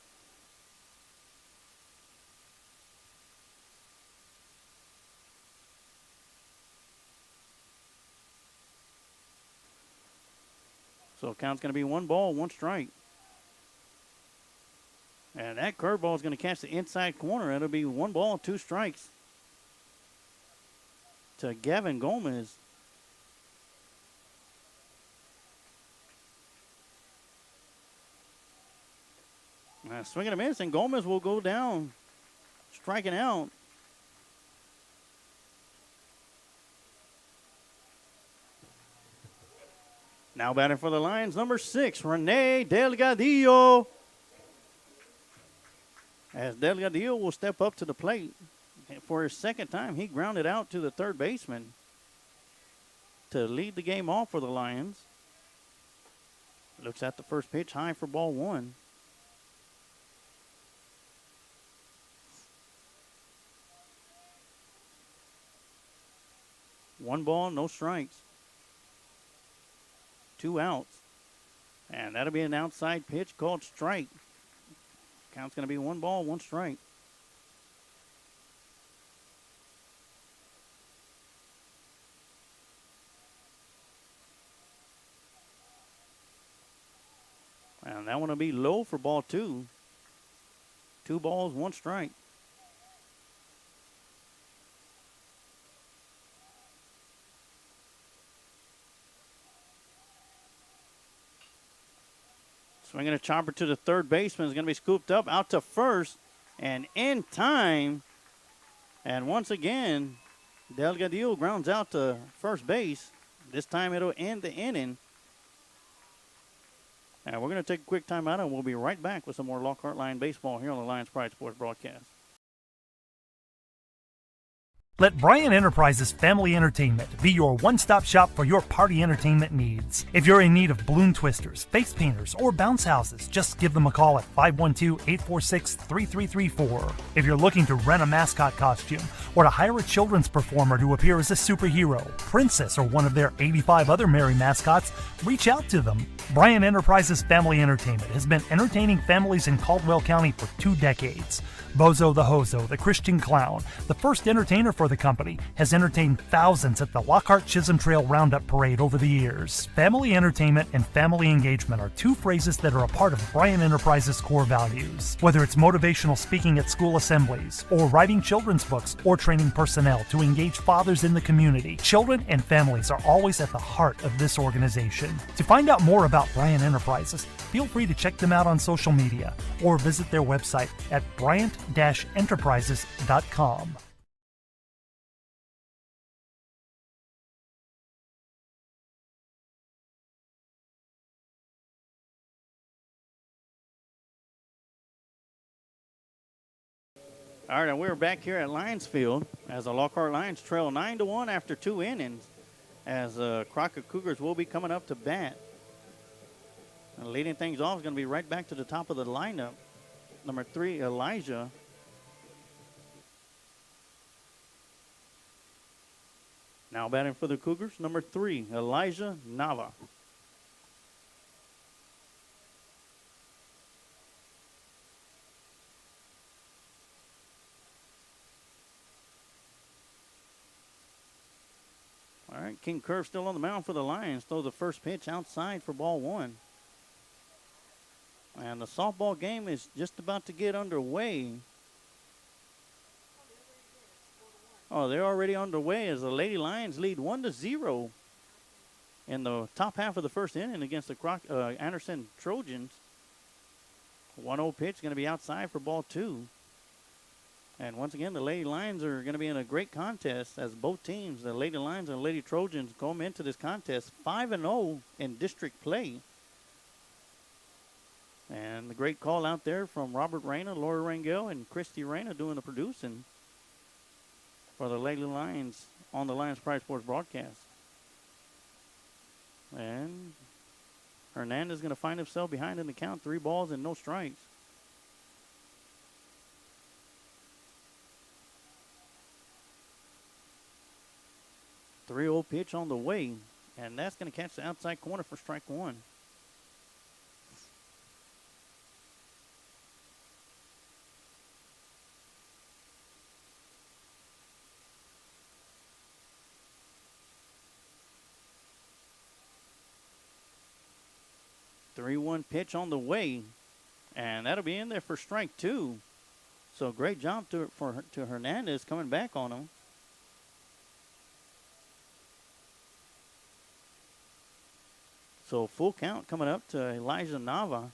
So count's going to be 1 ball, 1 strike. And that curveball is going to catch the inside corner. It'll be 1 ball, 2 strikes to Gavin Gomez. Swing and a miss, and Gomez will go down, striking out. Now batting for the Lions, number 6, Rene Delgadillo. As Delgadillo will step up to the plate. For his second time, he grounded out to the third baseman to lead the game off for the Lions. Looks at the first pitch, high for ball 1. One ball, no strikes. 2 outs. And that'll be an outside pitch called strike. Count's going to be 1 ball, 1 strike. And that one will be low for ball 2. 2 balls, 1 strike. Swinging a chopper to the third baseman is going to be scooped up out to first and in time. And once again, Delgadillo grounds out to first base. This time it'll end the inning. And we're going to take a quick timeout, and we'll be right back with some more Lockhart Lion baseball here on the Lions Pride Sports broadcast. Let Bryan Enterprises Family Entertainment be your one-stop shop for your party entertainment needs. If you're in need of balloon twisters, face painters, or bounce houses, just give them a call at 512-846-3334. If you're looking to rent a mascot costume or to hire a children's performer to appear as a superhero, princess, or one of their 85 other merry mascots, reach out to them. Bryan Enterprises Family Entertainment has been entertaining families in Caldwell County for 2 decades. Bozo the Hozo, the Christian Clown, the first entertainer for the company, has entertained thousands at the Lockhart Chisholm Trail Roundup Parade over the years. Family entertainment and family engagement are 2 phrases that are a part of Bryan Enterprises' core values. Whether it's motivational speaking at school assemblies, or writing children's books, or training personnel to engage fathers in the community, children and families are always at the heart of this organization. To find out more about Bryan Enterprises, feel free to check them out on social media or visit their website at bryant-enterprises.com. All right, and we're back here at Lions Field as the Lockhart Lions trail 9-1 after 2 innings, as Crockett Cougars will be coming up to bat. And leading things off is going to be right back to the top of the lineup. Number 3, Elijah. Now batting for the Cougars, number 3, Elijah Nava. All right, King Curve still on the mound for the Lions. Throws the first pitch outside for ball 1. And the softball game is just about to get underway. Oh, they're already underway as the Lady Lions lead 1-0 in the top half of the first inning against the Anderson Trojans. 1-0 pitch going to be outside for ball 2. And once again, the Lady Lions are going to be in a great contest as both teams, the Lady Lions and the Lady Trojans, come into this contest 5-0 in district play. And the great call out there from Robert Reyna, Laura Rangel, and Christy Reyna doing the producing for the Lady Lions on the Lions Pride Sports broadcast. And Hernandez is going to find himself behind in the count, 3 balls and no strikes. The 3-0 pitch on the way, and that's going to catch the outside corner for strike 1. The 3-1 pitch on the way, and that'll be in there for strike 2. So great job to Hernandez coming back on him. So full count coming up to Elijah Nava.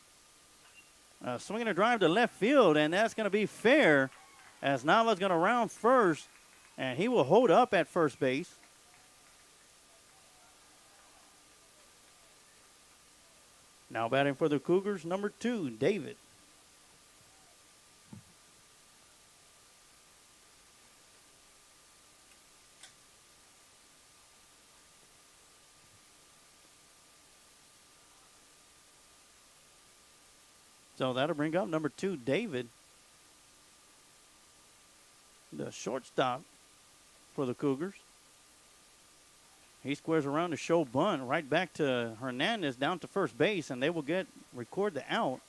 Swinging a drive to left field, and that's going to be fair as Nava's going to round first, and he will hold up at first base. Now batting for the Cougars, number 2, David. So that'll bring up number 2, David, the shortstop for the Cougars. He squares around to show bunt right back to Hernandez down to first base, and they will record the out.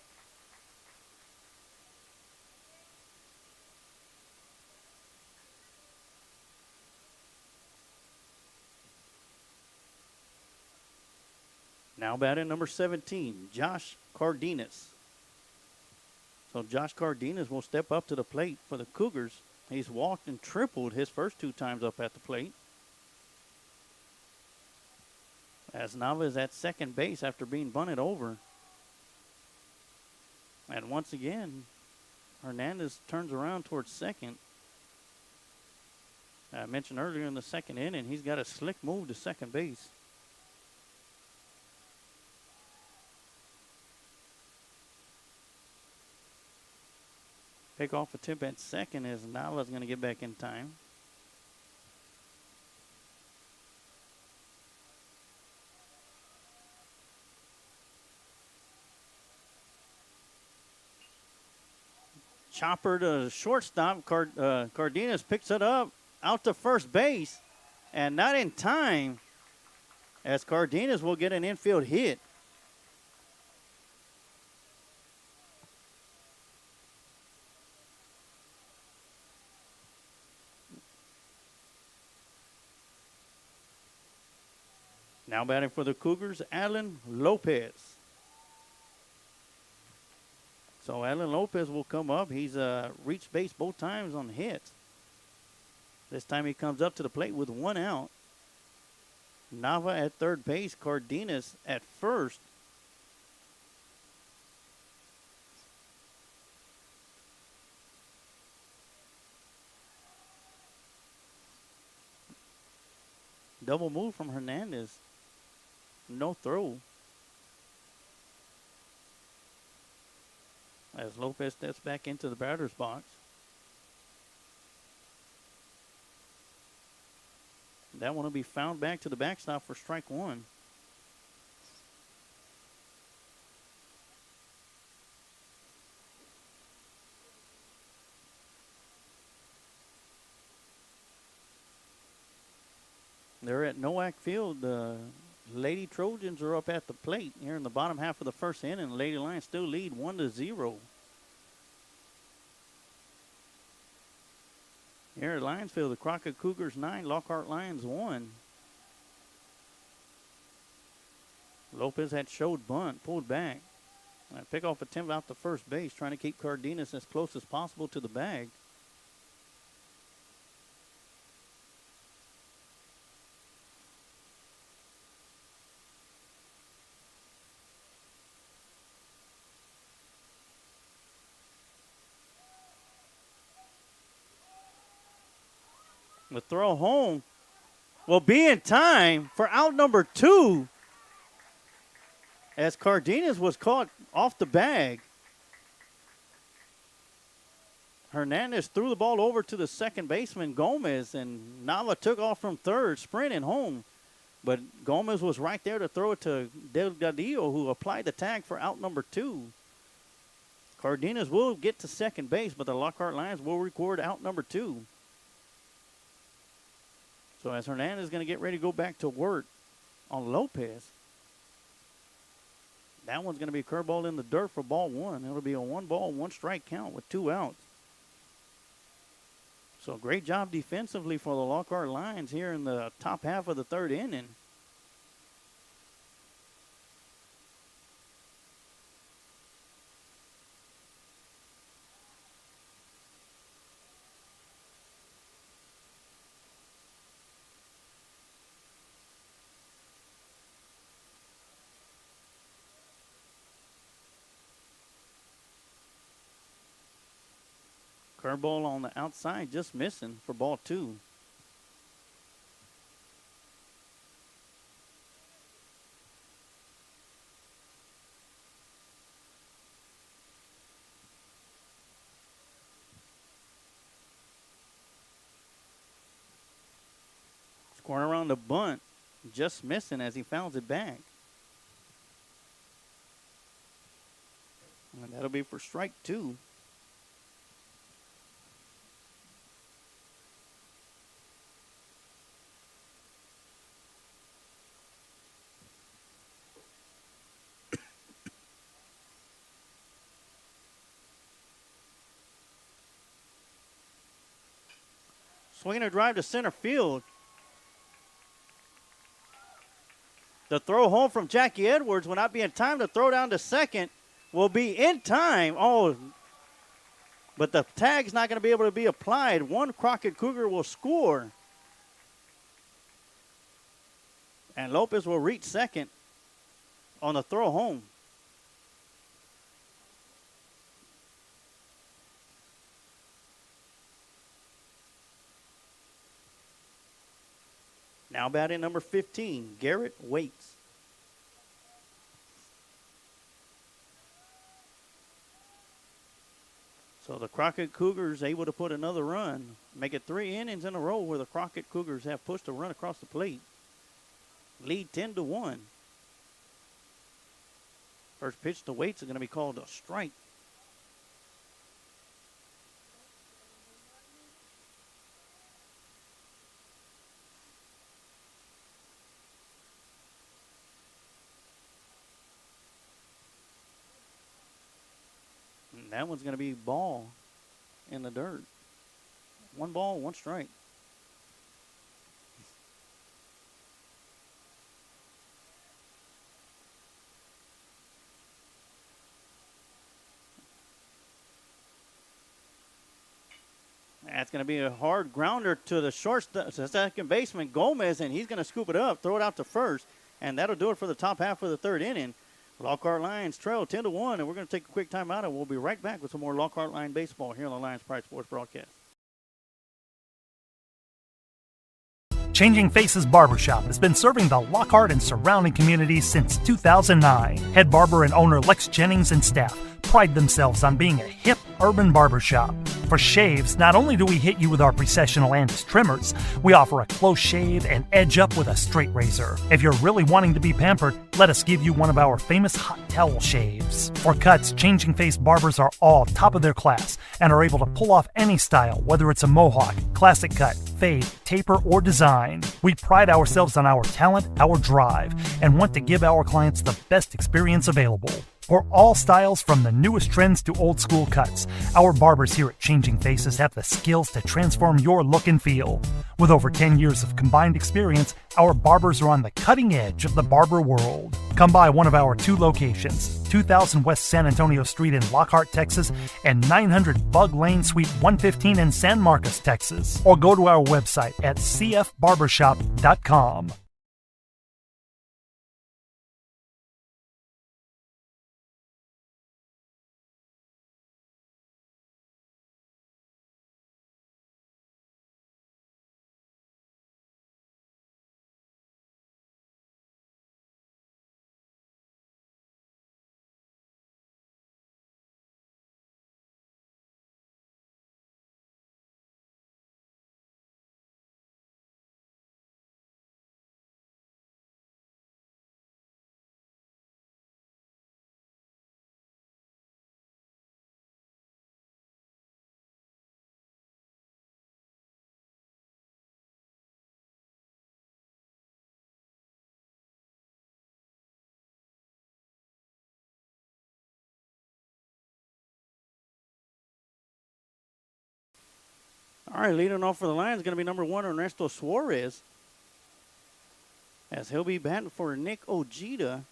Now batting number 17, Josh Cardenas. So Josh Cardenas will step up to the plate for the Cougars. He's walked and tripled his first 2 times up at the plate. As Nava is at second base after being bunted over. And once again, Hernandez turns around towards second. I mentioned earlier in the second inning, he's got a slick move to second base. Pick off attempt at second as Nava's going to get back in time. Chopper to shortstop. Cardenas picks it up out to first base, and not in time, as Cardenas will get an infield hit. Now batting for the Cougars, Alan Lopez. So Alan Lopez will come up. He's reached base both times on hits. This time he comes up to the plate with 1 out. Nava at third base, Cardenas at first. Double move from Hernandez. No throw. As Lopez steps back into the batter's box. That one will be fouled back to the backstop for strike 1. They're at Nowak Field. Lady Trojans are up at the plate here in the bottom half of the first inning. Lady Lions still lead 1-0. Here at Lions Field, the Crockett Cougars 9, Lockhart Lions 1. Lopez had showed bunt, pulled back. Pickoff attempt out to first base, trying to keep Cardenas as close as possible to the bag. The throw home will be in time for out number 2 as Cardenas was caught off the bag. Hernandez threw the ball over to the second baseman, Gomez, and Nava took off from third, sprinting home. But Gomez was right there to throw it to Delgadillo, who applied the tag for out number 2. Cardenas will get to second base, but the Lockhart Lions will record out number 2. So as Hernandez is going to get ready to go back to work on Lopez, that one's going to be a curveball in the dirt for ball 1. It'll be a 1-ball, 1-strike count with 2 outs. So great job defensively for the Lockhart Lions here in the top half of the third inning. Curveball on the outside, just missing for ball 2. Scoring around the bunt, just missing as he fouls it back. And that'll be for strike 2. swinging a drive to center field. The throw home from Jackie Edwards will not be in time. The throw down to second will be in time. Oh, but the tag's not going to be able to be applied. One Crockett Cougar will score. And Lopez will reach second on the throw home. Now batting number 15, Garrett Waits. So the Crockett Cougars able to put another run, make it 3 innings in a row where the Crockett Cougars have pushed a run across the plate. Lead 10-1. First pitch to Waits is going to be called a strike. And that one's going to be ball in the dirt. 1 ball, 1 strike. That's going to be a hard grounder to the second baseman, Gomez, and he's going to scoop it up, throw it out to first, and that'll do it for the top half of the 3rd inning. Lockhart Lions trail 10-1, and we're going to take a quick time out, and we'll be right back with some more Lockhart Lion baseball here on the Lions Pride Sports broadcast. Changing Faces Barbershop has been serving the Lockhart and surrounding communities since 2009. Head barber and owner Lex Jennings and staff pride themselves on being a hip urban barbershop. For shaves, not only do we hit you with our Precessional Andis trimmers, we offer a close shave and edge up with a straight razor. If you're really wanting to be pampered, let us give you one of our famous hot towel shaves. For cuts, Changing Face barbers are all top of their class and are able to pull off any style, whether it's a mohawk, classic cut, fade, taper, or design. We pride ourselves on our talent, our drive, and want to give our clients the best experience available. For all styles, from the newest trends to old school cuts, our barbers here at Changing Faces have the skills to transform your look and feel. With over 10 years of combined experience, our barbers are on the cutting edge of the barber world. Come by one of our 2 locations, 2000 West San Antonio Street in Lockhart, Texas, and 900 Bug Lane, Suite 115 in San Marcos, Texas. Or go to our website at cfbarbershop.com. All right, leading off for the Lions is going to be number 1, Ernesto Suarez, as he'll be batting for Nick Ojeda.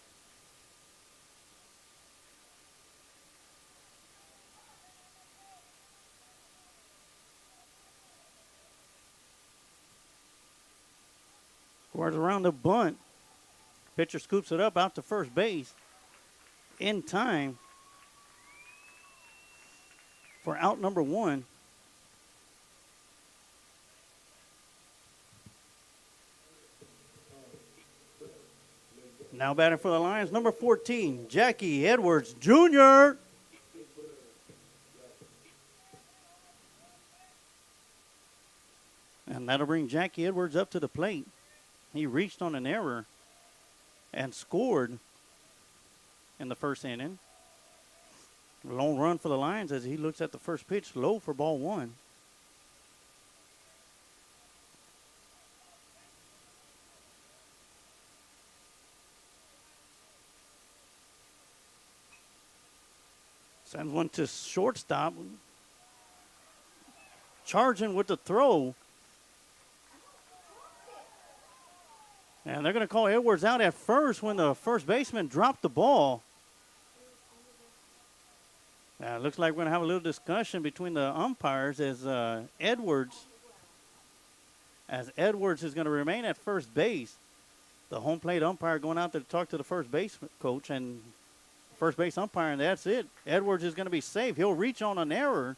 Squares around the bunt. Pitcher scoops it up out to first base in time for out number 1. Now batting for the Lions, number 14, Jackie Edwards Jr. And that'll bring Jackie Edwards up to the plate. He reached on an error and scored in the 1st inning. Long run for the Lions as he looks at the first pitch, low for ball 1. Sends one to shortstop. Charging with the throw they're going to call Edwards out at first when the first baseman dropped the ball. It looks like we're going to have a little discussion between the umpires as Edwards is going to remain at first base. The home plate umpire going out there to talk to the first base coach and first base umpire, and that's it. Edwards is going to be safe. He'll reach on an error.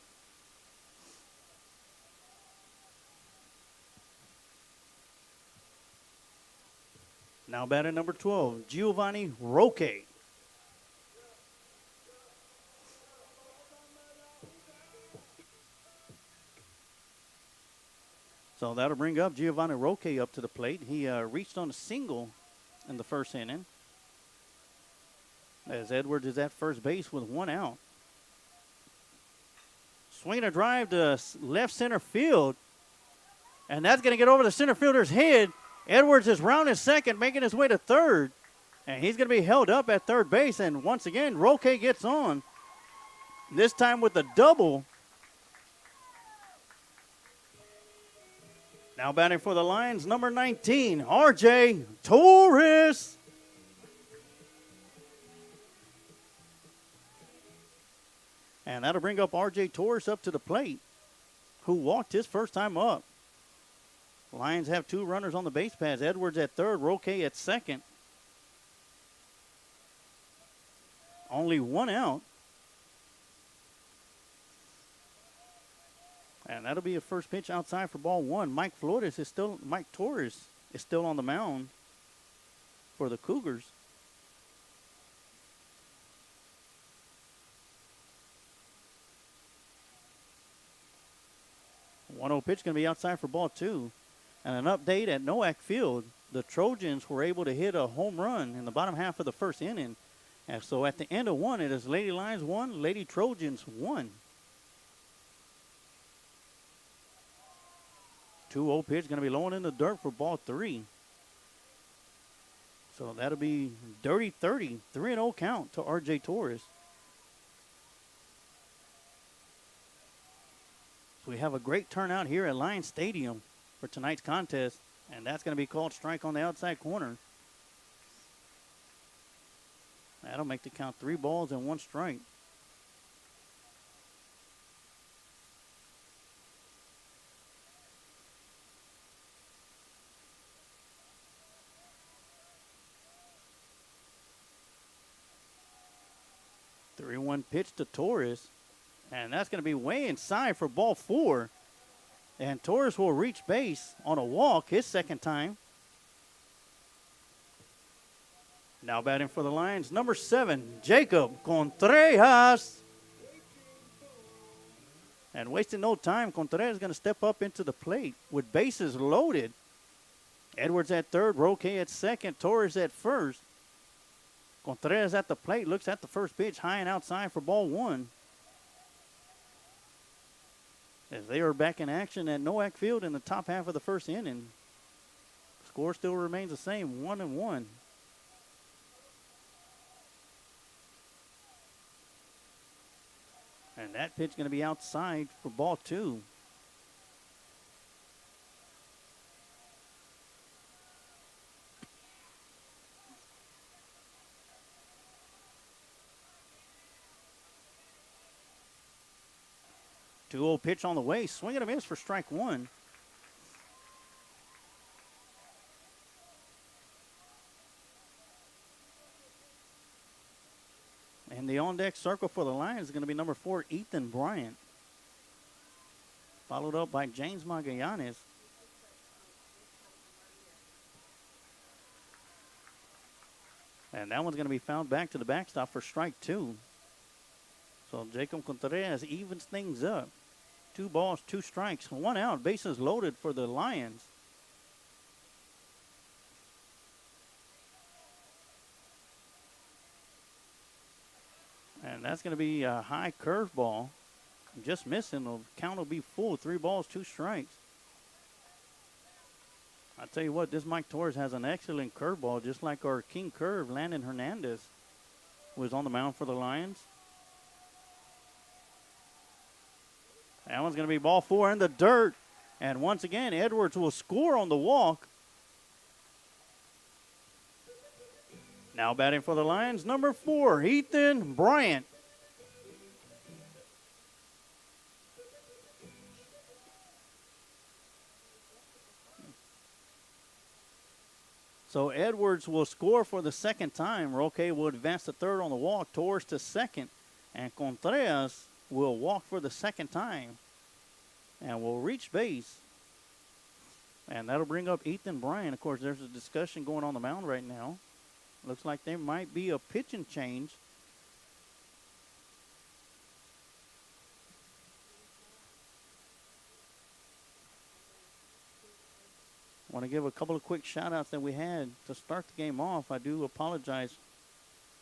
Now batting number 12, Giovanni Roque. So that'll bring up Giovanni Roque up to the plate. He reached on a single in the first inning, as Edwards is at first base with one out. Swinging a drive to left center field, and that's going to get over the center fielder's head. Edwards is rounding second, making his way to third, and he's going to be held up at third base. And once again, Roque gets on, this time with a double. Now batting for the Lions, number 19, R.J. Torres. And that'll bring up R.J. Torres up to the plate, who walked his first time up. Lions have two runners on the base paths. Edwards at third, Roque at second. Only one out. And that'll be a first pitch outside for ball one. Mike Torres is still on the mound for the Cougars. 1-0 pitch going to be outside for ball two. And an update at Nowak Field. The Trojans were able to hit a home run in the bottom half of the first inning. And so at the end of one, it is Lady Lions 1, Lady Trojans 1. 2-0 pitch going to be low in the dirt for ball three. So that'll be dirty 30, 3-0 count to R.J. Torres. So we have a great turnout here at Lions Stadium for tonight's contest, and that's going to be called strike on the outside corner. That'll make the count 3 balls and 1 strike. The 3-1 pitch to Torres, and that's going to be way inside for ball 4. And Torres will reach base on a walk his second time. Now batting for the Lions, number 7, Jacob Contreras. And wasting no time, Contreras is going to step up into the plate with bases loaded. Edwards at third, Roque at second, Torres at first. Contreras at the plate, looks at the first pitch, high and outside for ball 1. As they are back in action at Nowak Field in the top half of the first inning. Score still remains the same, 1-1. And that pitch going to be outside for ball 2. Two-0 pitch on the way. Swing and a miss for strike 1. And the on-deck circle for the Lions is going to be number 4, Ethan Bryant. Followed up by James Magallanes. And that one's going to be fouled back to the backstop for strike 2. So Jacob Contreras evens things up. 2 balls, 2 strikes, 1 out. Bases loaded for the Lions. And that's going to be a high curveball. Just missing. The count will be full. 3 balls, 2 strikes. I tell you what, this Mike Torres has an excellent curveball, just like our king curve, Landon Hernandez, was on the mound for the Lions. That one's going to be ball 4 in the dirt. And once again, Edwards will score on the walk. Now batting for the Lions, number 4, Ethan Bryant. So Edwards will score for the second time. Roque will advance to third on the walk, Torres to second, and Contreras will walk for the second time and will reach base. And that'll bring up Ethan Bryant. Of course, there's a discussion going on the mound right now. Looks like there might be a pitching change. I want to give a couple of quick shout-outs that we had to start the game off. I do apologize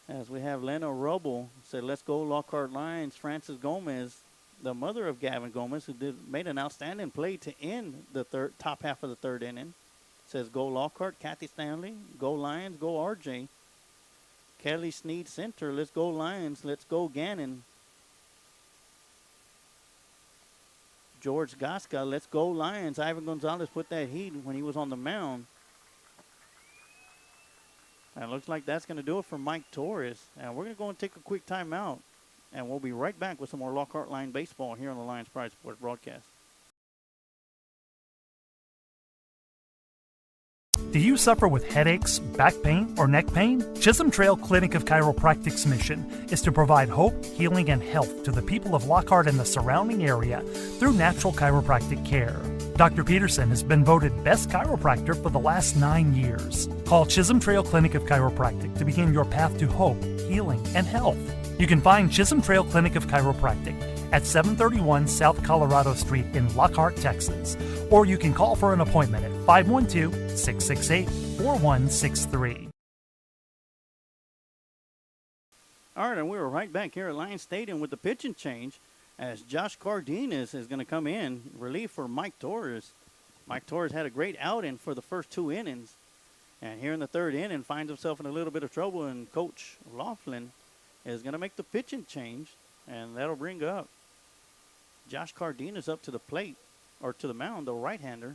as we have Lena Rubble said, let's go Lockhart Lions. Frances Gomez, the mother of Gavin Gomez, who made an outstanding play to end the top half of the third inning, says go Lockhart. Kathy Stanley, go Lions, go RJ. Kelly Sneed Center, let's go Lions, let's go Gannon. George Gasca, let's go Lions. Ivan Gonzalez put that heat when he was on the mound. And it looks like that's going to do it for Mike Torres. And we're going to go and take a quick timeout. And we'll be right back with some more Lockhart Line baseball here on the Lions Pride Sports broadcast. Do you suffer with headaches, back pain, or neck pain? Chisholm Trail Clinic of Chiropractic's mission is to provide hope, healing, and health to the people of Lockhart and the surrounding area through natural chiropractic care. Dr. Peterson has been voted Best Chiropractor for the last 9 years. Call Chisholm Trail Clinic of Chiropractic to begin your path to hope, healing, and health. You can find Chisholm Trail Clinic of Chiropractic at 731 South Colorado Street in Lockhart, Texas. Or you can call for an appointment at 512-668-4163. All right, and we were right back here at Lions Stadium with the pitching change as Josh Cardenas is going to come in, relief for Mike Torres. Mike Torres had a great outing for the first 2 innings. And here in the third inning, finds himself in a little bit of trouble, and Coach Laughlin is going to make the pitching change, and that'll bring up Josh Cardenas up to the plate, or to the mound, the right-hander.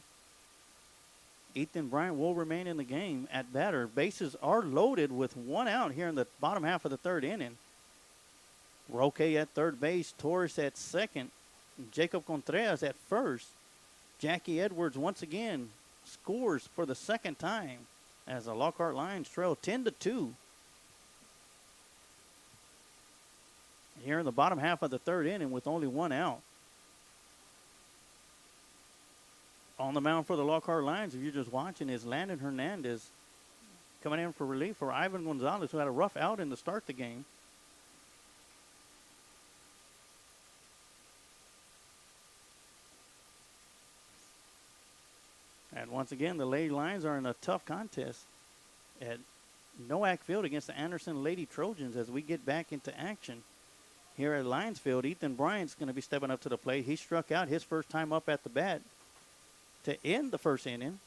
Ethan Bryant will remain in the game at batter. Bases are loaded with 1 out here in the bottom half of the third inning. Roque at third base, Torres at second, Jacob Contreras at first. Jackie Edwards once again scores for the second time as the Lockhart Lions trail 10-2. Here in the bottom half of the third inning with only 1 out. On the mound for the Lockhart Lions, if you're just watching, is Landon Hernandez coming in for relief for Ivan Gonzalez, who had a rough outing to start the game. And once again, the Lady Lions are in a tough contest at Nowak Field against the Anderson Lady Trojans as we get back into action. Here at Lions Field, Ethan Bryant's going to be stepping up to the plate. He struck out his first time up at the bat to end the first inning.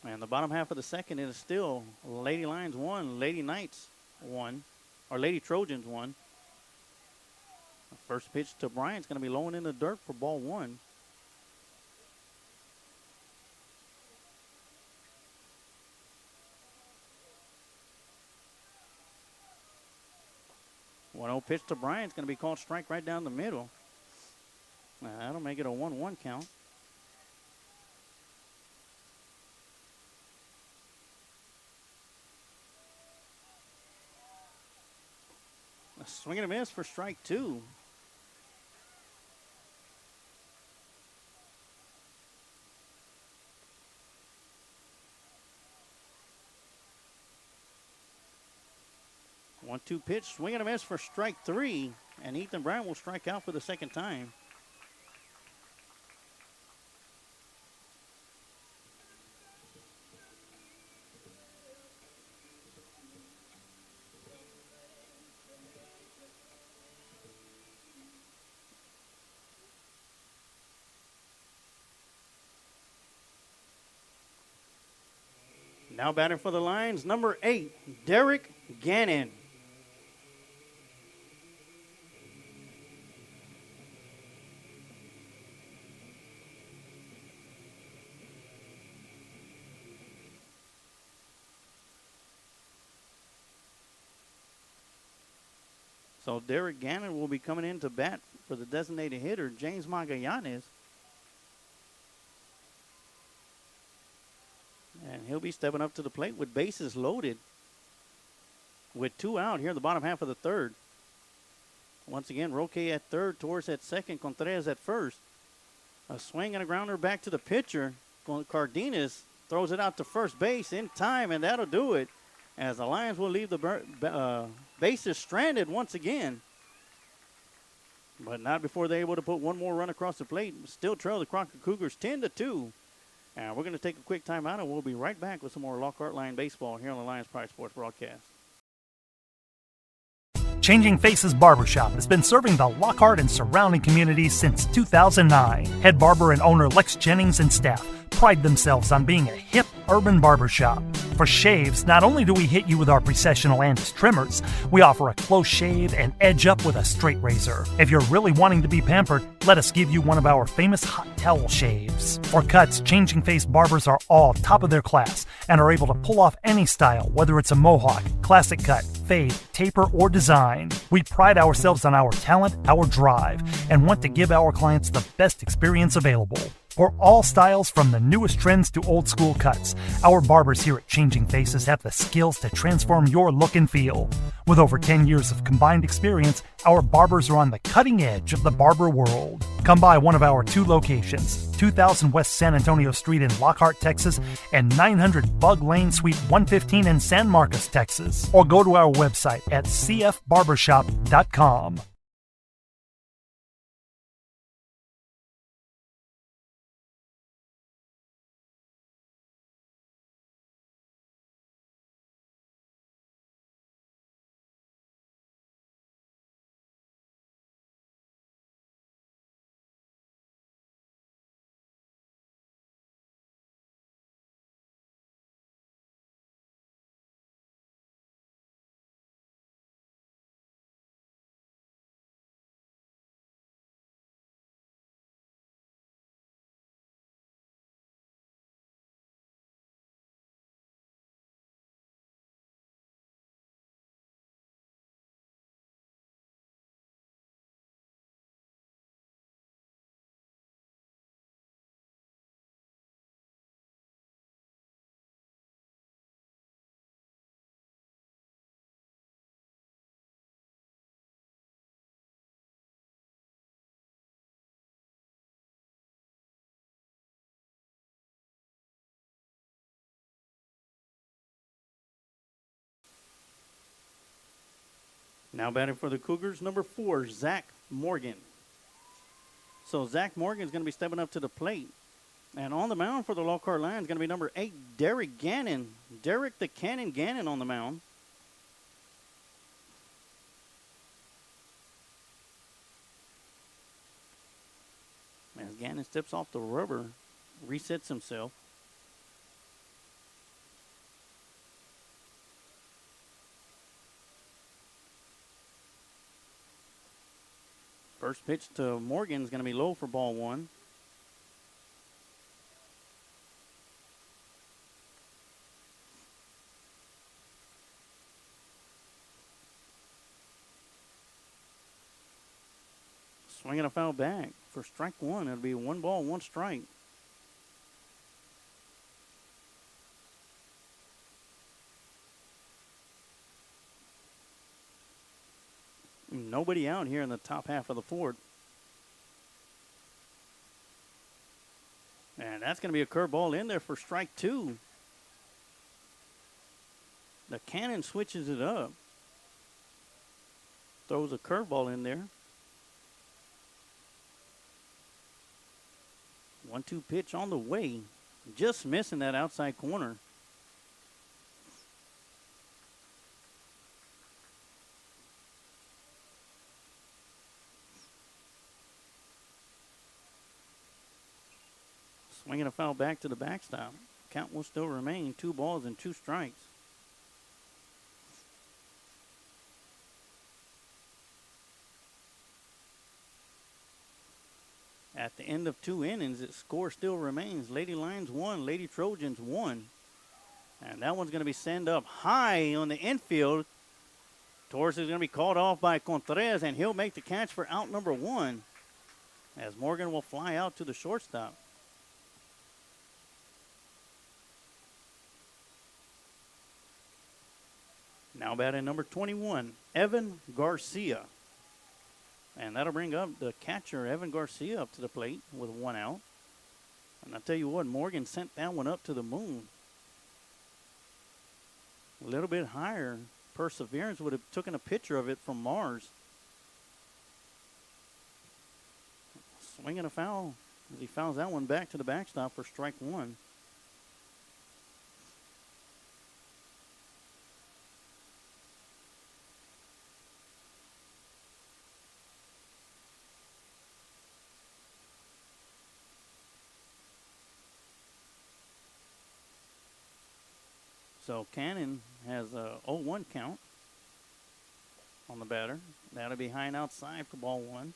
And the bottom half of the second is still Lady Lions 1, Lady Knights 1, or Lady Trojans 1. The first pitch to Bryant's going to be low and in the dirt for ball 1. One-0 pitch to Bryant's going to be called strike right down the middle. That'll make it a 1-1 count. A swing and a miss for strike 2. One-two pitch, swing and a miss for strike 3, and Ethan Bryant will strike out for the second time. Now batting for the Lions, number 8, Derek Gannon. So Derek Gannon will be coming in to bat for the designated hitter, James Magallanes. And he'll be stepping up to the plate with bases loaded. With 2 out here in the bottom half of the third. Once again, Roque at third, Torres at second, Contreras at first. A swing and a grounder back to the pitcher. Cardenas throws it out to first base in time, and that'll do it. As the Lions will leave the bases stranded once again. But not before they're able to put one more run across the plate. Still trail the Crockett Cougars 10-2. And we're going to take a quick timeout, and we'll be right back with some more Lockhart Lion baseball here on the Lions Pride Sports broadcast. Changing Faces Barbershop has been serving the Lockhart and surrounding communities since 2009. Head barber and owner Lex Jennings and staff pride themselves on being a hip urban barbershop. For shaves, not only do we hit you with our Precessional Andis trimmers, we offer a close shave and edge up with a straight razor. If you're really wanting to be pampered, let us give you one of our famous hot towel shaves. For cuts, Changing Face barbers are all top of their class and are able to pull off any style, whether it's a mohawk, classic cut, fade, taper, or design. We pride ourselves on our talent, our drive, and want to give our clients the best experience available. For all styles from the newest trends to old school cuts, our barbers here at Changing Faces have the skills to transform your look and feel. With over 10 years of combined experience, our barbers are on the cutting edge of the barber world. Come by one of our 2 locations, 2000 West San Antonio Street in Lockhart, Texas, and 900 Bug Lane, Suite 115 in San Marcos, Texas. Or go to our website at cfbarbershop.com. Now batting for the Cougars, number 4, Zach Morgan. So Zach Morgan is going to be stepping up to the plate. And on the mound for the Lockhart Lions is going to be number 8, Derek Gannon. Derek the Cannon Gannon on the mound. As Gannon steps off the rubber, resets himself. First pitch to Morgan is going to be low for ball 1. Swinging a foul back for strike 1. It'll be 1 ball, 1 strike. Nobody out here in the top half of the 4th. And that's going to be a curveball in there for strike 2. The Cannon switches it up. Throws a curveball in there. 1-2 pitch on the way. Just missing that outside corner. Swinging a foul back to the backstop. Count will still remain 2 balls and 2 strikes. At the end of 2 innings, the score still remains. Lady Lions 1, Lady Trojans 1. And that one's going to be sent up high on the infield. Torres is going to be called off by Contreras, and he'll make the catch for out number 1 as Morgan will fly out to the shortstop. Now batting number 21, Evan Garcia. And that'll bring up the catcher, Evan Garcia, up to the plate with 1 out. And I'll tell you what, Morgan sent that one up to the moon. A little bit higher. Perseverance would have taken a picture of it from Mars. Swinging a foul as he fouls that one back to the backstop for strike 1. So Cannon has a 0-1 count on the batter. That'll be high and outside for ball 1.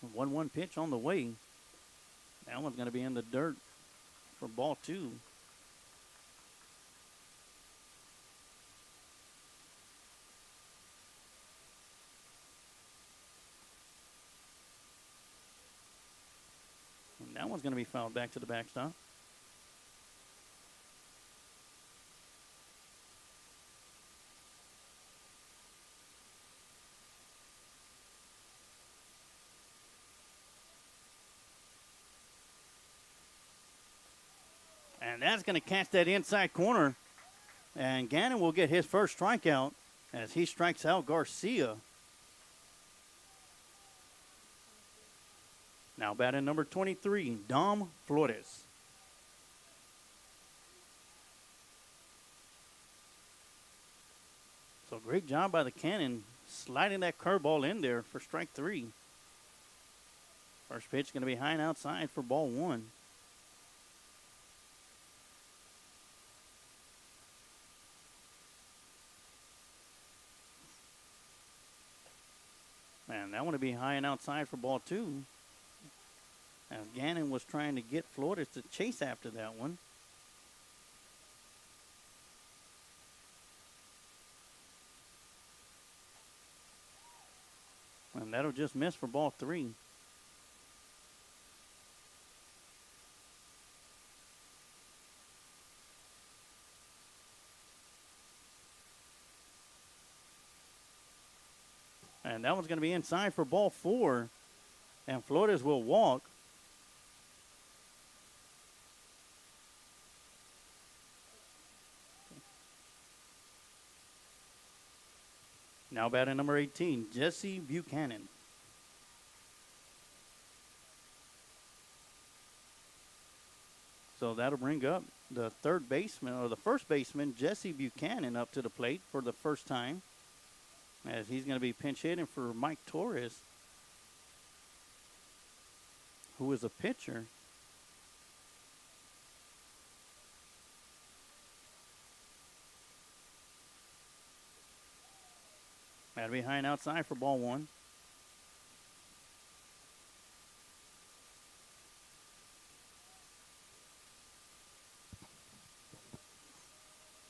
A 1-1 pitch on the way. That one's going to be in the dirt for ball 2. That one's going to be fouled back to the backstop. And that's going to catch that inside corner. And Gannon will get his first strikeout as he strikes out Garcia. Now batting number 23, Dom Flores. So great job by the Cannon sliding that curveball in there for strike 3. First pitch going to be high and outside for ball 1. And that one to be high and outside for ball 2. As Gannon was trying to get Flores to chase after that one. And that'll just miss for ball 3. And that one's going to be inside for ball 4. And Flores will walk. Now batting number 18, Jesse Buchanan. So that'll bring up the third baseman, or the first baseman, Jesse Buchanan, up to the plate for the first time, as he's going to be pinch hitting for Mike Torres, who is a pitcher. That'll be high and outside for ball 1.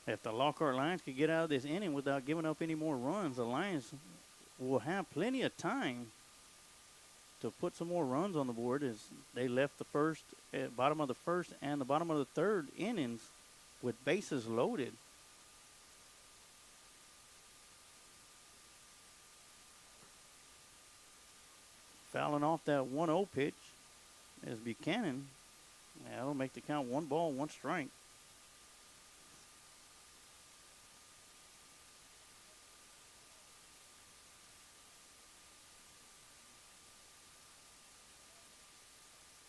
If the Lockhart Lions could get out of this inning without giving up any more runs, the Lions will have plenty of time to put some more runs on the board, as they left the first, bottom of the first and the bottom of the third innings with bases loaded. Fouling off that 1-0 pitch is Buchanan. That'll make the count 1 ball, 1 strike.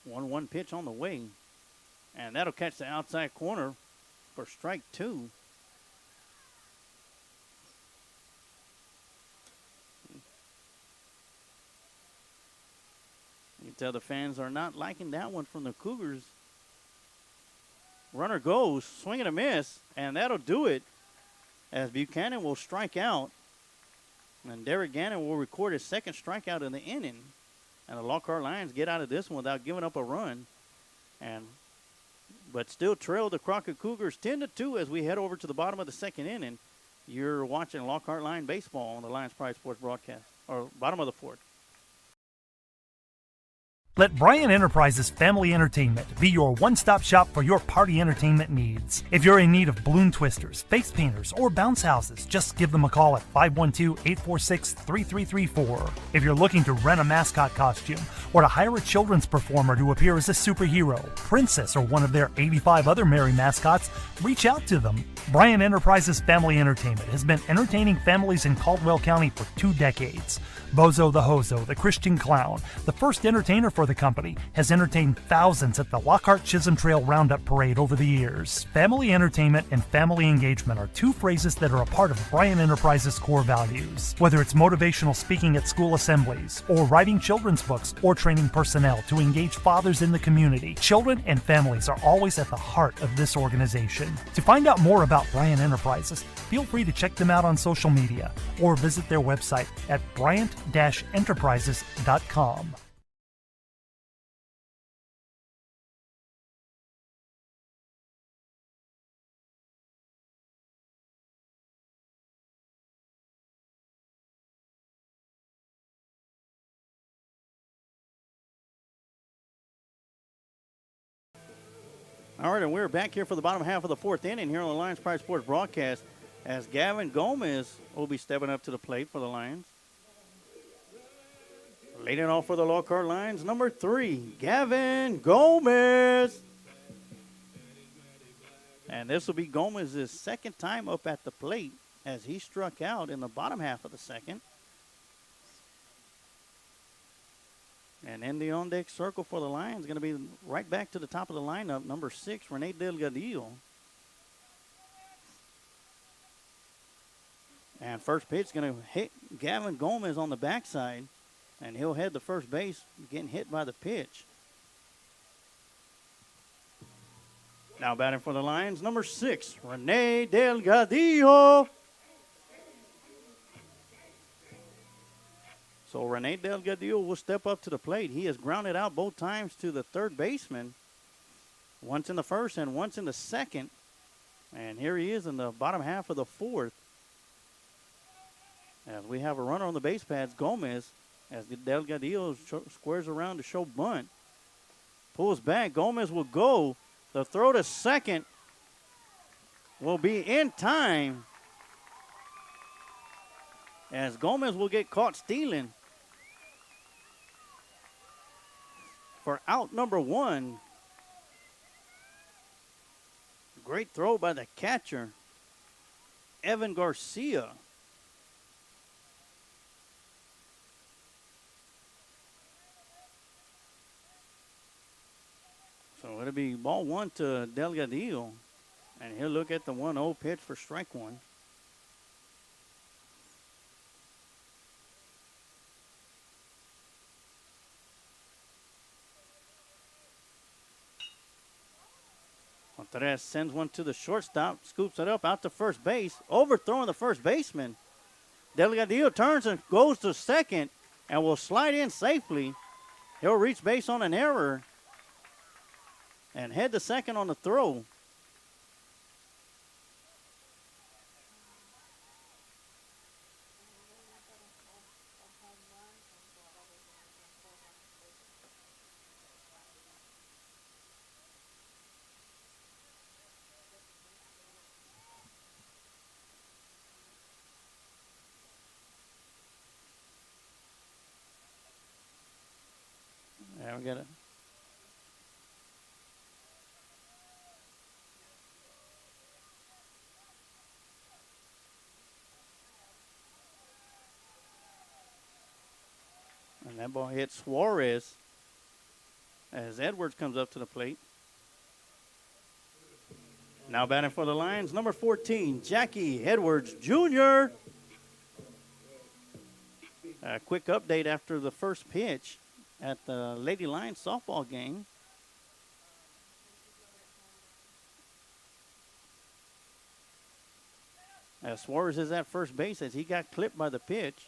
One pitch on the way. And that'll catch the outside corner for strike 2. You can tell the fans are not liking that one from the Cougars. Runner goes, swing and a miss, and that'll do it, as Buchanan will strike out. And Derek Gannon will record his second strikeout in the inning. And the Lockhart Lions get out of this one without giving up a run. But still trail the Crockett Cougars 10-2 as we head over to the bottom of the second inning. You're watching Lockhart Lion baseball on the Lions Pride Sports broadcast, or bottom of the fourth. Let Bryan Enterprises Family Entertainment be your one-stop shop for your party entertainment needs. If you're in need of balloon twisters, face painters, or bounce houses, just give them a call at 512-846-3334. If you're looking to rent a mascot costume or to hire a children's performer to appear as a superhero, princess, or one of their 85 other merry mascots, reach out to them. Bryan Enterprises Family Entertainment has been entertaining families in Caldwell County for 2 decades. Bozo the Hozo, the Christian Clown, the first entertainer for the company, has entertained thousands at the Lockhart Chisholm Trail Roundup Parade over the years. Family entertainment and family engagement are 2 phrases that are a part of Bryan Enterprises' core values. Whether it's motivational speaking at school assemblies, or writing children's books, or training personnel to engage fathers in the community, children and families are always at the heart of this organization. To find out more about Bryan Enterprises, feel free to check them out on social media or visit their website at bryant-enterprises.com. All right, and we're back here for the bottom half of the fourth inning here on the Lions Pride Sports broadcast as Gavin Gomez will be stepping up to the plate for the Lions. Leading off for the Lockhart Lions, number 3, Gavin Gomez. And this will be Gomez's second time up at the plate as he struck out in the bottom half of the second. And in the on-deck circle for the Lions, going to be right back to the top of the lineup, number 6, Rene Delgadillo. And first pitch is going to hit Gavin Gomez on the backside, and he'll head to first base, getting hit by the pitch. Now batting for the Lions, number 6, Rene Delgadillo. So Rene Delgadillo will step up to the plate. He has grounded out both times to the third baseman, once in the first and once in the second. And here he is in the bottom half of the fourth. As we have a runner on the base pads, Gomez, as Delgadillo squares around to show bunt. Pulls back. Gomez will go. The throw to second will be in time, as Gomez will get caught stealing for out number 1. Great throw by the catcher, Evan Garcia. So it'll be ball 1 to Delgadillo, and he'll look at the 1-0 pitch for strike 1. Monterrez sends one to the shortstop, scoops it up out to first base, overthrowing the first baseman. Delgadillo turns and goes to second and will slide in safely. He'll reach base on an error and head to second on the throw. There we get it. And that ball hits Suarez as Edwards comes up to the plate. Now batting for the Lions, number 14, Jackie Edwards Jr. A quick update after the first pitch at the Lady Lions softball game. As Suarez is at first base as he got clipped by the pitch.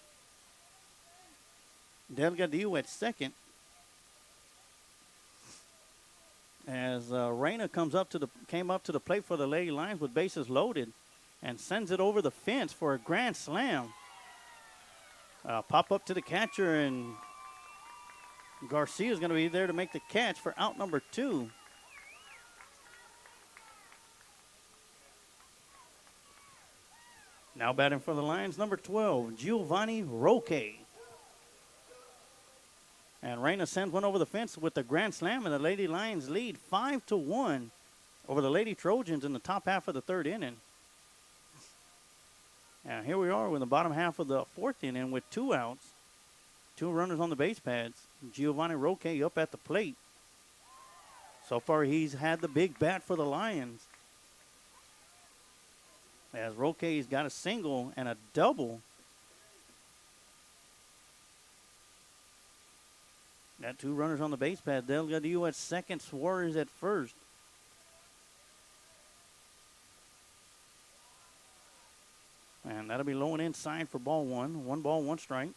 Delgadillo at second. as Reyna came up to the plate for the Lady Lions with bases loaded and sends it over the fence for a grand slam. Pop up to the catcher, and Garcia is going to be there to make the catch for out number 2. Now batting for the Lions, number 12, Giovanni Roque. And Reyna sends one over the fence with the grand slam, and the Lady Lions lead 5-1 over the Lady Trojans in the top half of the 3rd inning. And here we are in the bottom half of the 4th inning with 2 outs, 2 runners on the base pads. Giovanni Roque up at the plate. So far, he's had the big bat for the Lions. As Roque's got a single and a double. Got 2 runners on the base pad. Delgadillo at second, Suarez at first. And that'll be low and inside for ball 1. 1 ball, 1 strike.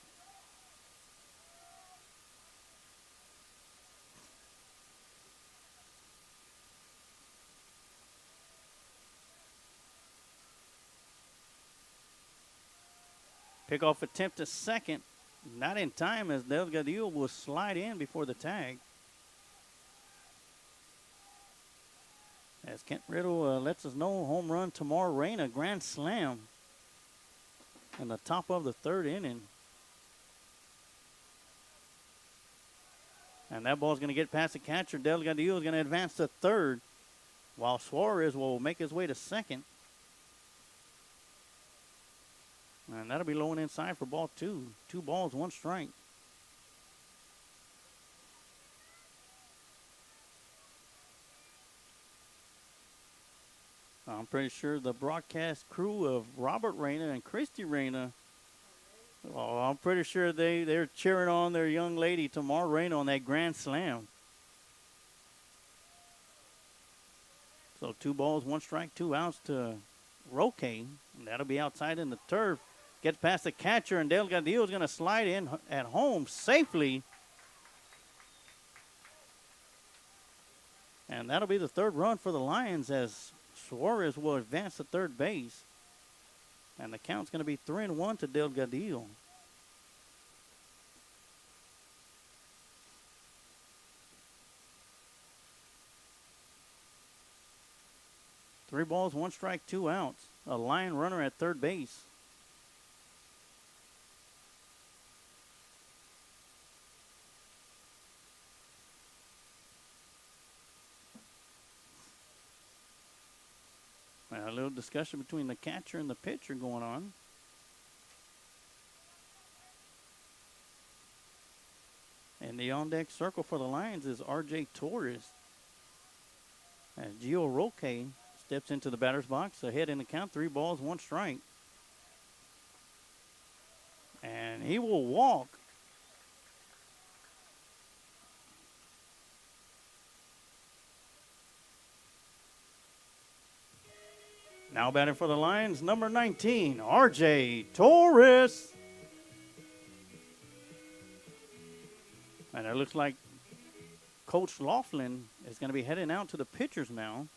Pickoff attempt to second. Not in time, as Delgadillo will slide in before the tag. As Kent Riddle lets us know, home run tomorrow, Reyna, grand slam in the top of the 3rd inning. And that ball's going to get past the catcher. Delgadillo is going to advance to 3rd, while Suarez will make his way to 2nd. And that'll be low and inside for ball 2. 2 balls, 1 strike. I'm pretty sure the broadcast crew of Robert Reyna and Christy Reyna, I'm pretty sure they're cheering on their young lady, Tamar Reyna, on that grand slam. So 2 balls, 1 strike, 2 outs to Roque. And that'll be outside in the turf. Gets past the catcher, and Delgadillo is going to slide in at home safely. And that'll be the 3rd run for the Lions, as Suarez will advance to 3rd base. And the count's going to be 3-1 to Delgadillo. Three balls, 1 strike, 2 outs. A Lion runner at 3rd base. A little discussion between the catcher and the pitcher going on. And the on-deck circle for the Lions is R.J. Torres. As Gio Roque steps into the batter's box, ahead in the count, 3 balls, 1 strike. And he will walk. Now batting for the Lions, number 19, R.J. Torres. And it looks like Coach Laughlin is going to be heading out to the pitcher's mound.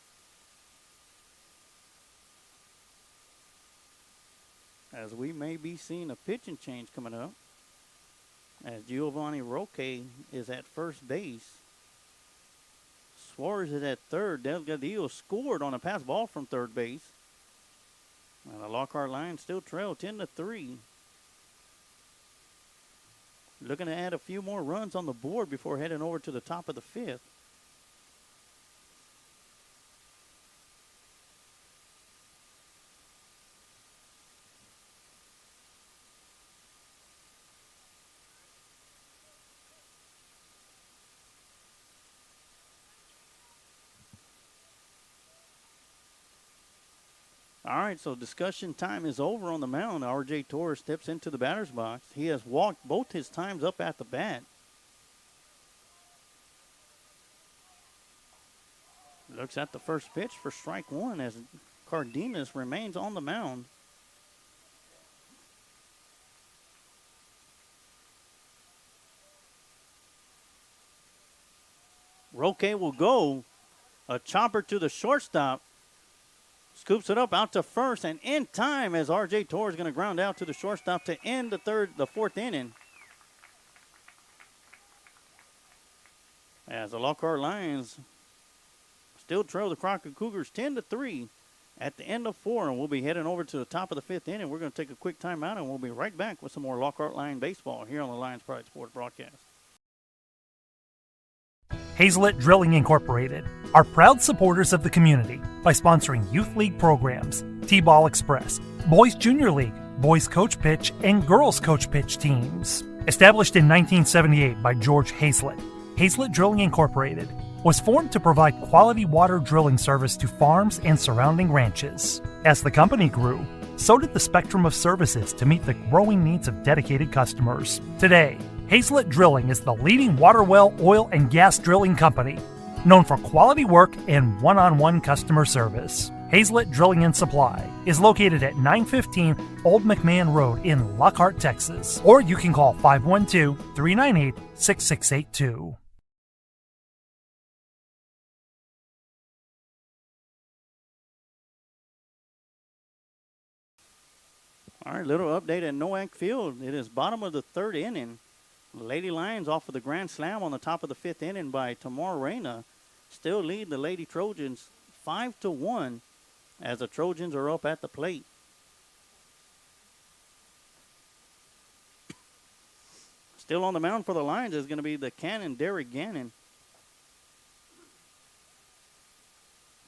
As we may be seeing a pitching change coming up. As Giovanni Roque is at first base. Suarez is at 3rd. Delgadillo scored on a pass ball from 3rd base. And the Lockhart Lions still trail 10-3. Looking to add a few more runs on the board before heading over to the top of the 5th. All right, so discussion time is over on the mound. R.J. Torres steps into the batter's box. He has walked both his times up at the bat. Looks at the first pitch for strike 1 as Cardenas remains on the mound. Roque will go A chopper to the shortstop. Scoops it up out to first, and in time as R.J. Torres is going to ground out to the shortstop to end the fourth inning. As the Lockhart Lions still trail the Crockett Cougars 10-3 at the end of 4, and we'll be heading over to the top of the 5th inning. We're going to take a quick timeout, and we'll be right back with some more Lockhart Lion baseball here on the Lions Pride Sports broadcast. Hazelet Drilling Incorporated are proud supporters of the community by sponsoring Youth League programs, T-Ball Express, Boys Junior League, Boys Coach Pitch, and Girls Coach Pitch teams. Established in 1978 by George Hazelet, Hazelet Drilling Incorporated was formed to provide quality water drilling service to farms and surrounding ranches. As the company grew, so did the spectrum of services to meet the growing needs of dedicated customers. Today, Hazelet Drilling is the leading water well, oil, and gas drilling company, known for quality work and one-on-one customer service. Hazelet Drilling and Supply is located at 915 Old McMahon Road in Lockhart, Texas, or you can call 512-398-6682. All right, little update at Nowak Field. It is bottom of the 3rd inning. Lady Lions off of the grand slam on the top of the 5th inning by Tamar Reyna still lead the Lady Trojans 5-1 as the Trojans are up at the plate. Still on the mound for the Lions is going to be the cannon, Derek Gannon.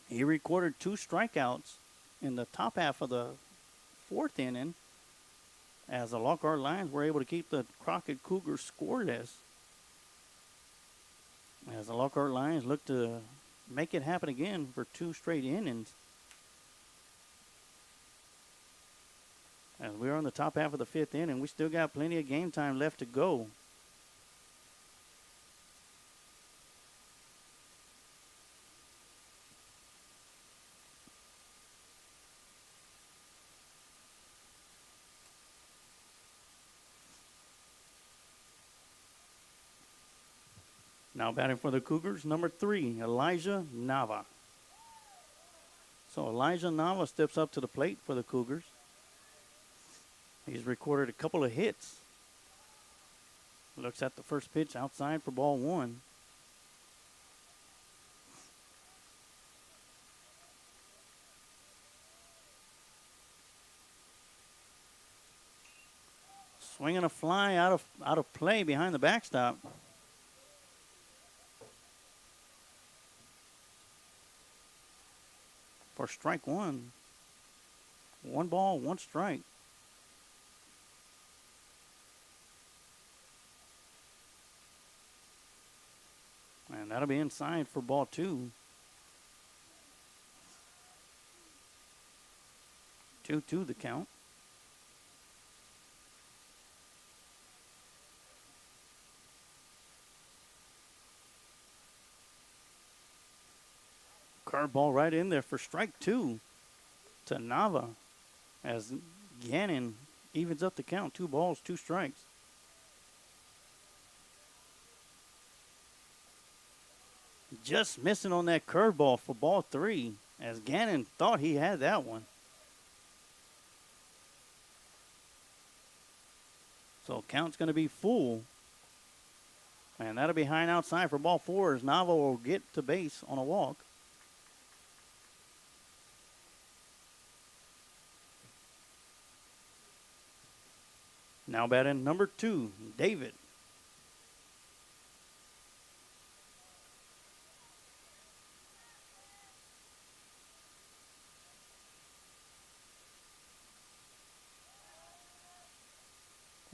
He recorded 2 strikeouts in the top half of the 4th inning as the Lockhart Lions were able to keep the Crockett Cougars scoreless. As the Lockhart Lions look to make it happen again for 2 straight innings. As we're on the top half of the 5th inning, we still got plenty of game time left to go. Now batting for the Cougars, number 3, Elijah Nava. So Elijah Nava steps up to the plate for the Cougars. He's recorded a couple of hits. Looks at the first pitch outside for ball 1. Swinging a fly out of play behind the backstop. For strike 1. 1 ball, 1 strike. And that'll be inside for ball 2. 2-2 the count. Curveball right in there for strike 2 to Nava as Gannon evens up the count. 2 balls, 2 strikes. Just missing on that curveball for ball 3 as Gannon thought he had that one. So count's going to be full. And that'll be high and outside for ball 4 as Nava will get to base on a walk. Now batting number 2, David.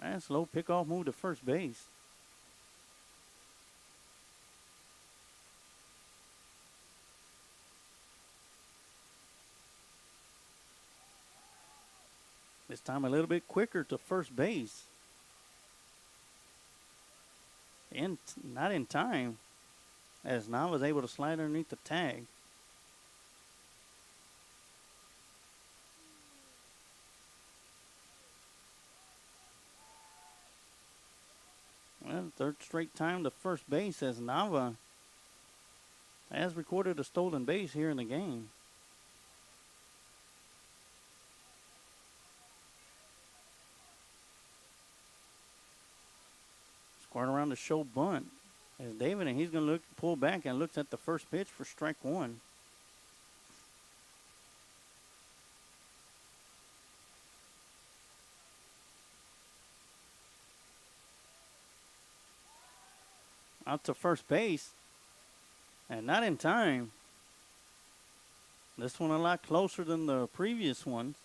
Nice low pickoff move to first base. This time a little bit quicker to first base. And not in time as Nava was able to slide underneath the tag. Well, 3rd straight time to first base as Nava has recorded a stolen base here in the game. Squaring around the show bunt as David, and he's going to look pull back and looks at the first pitch for strike one. Out to first base, and not in time. This one a lot closer than the previous ones.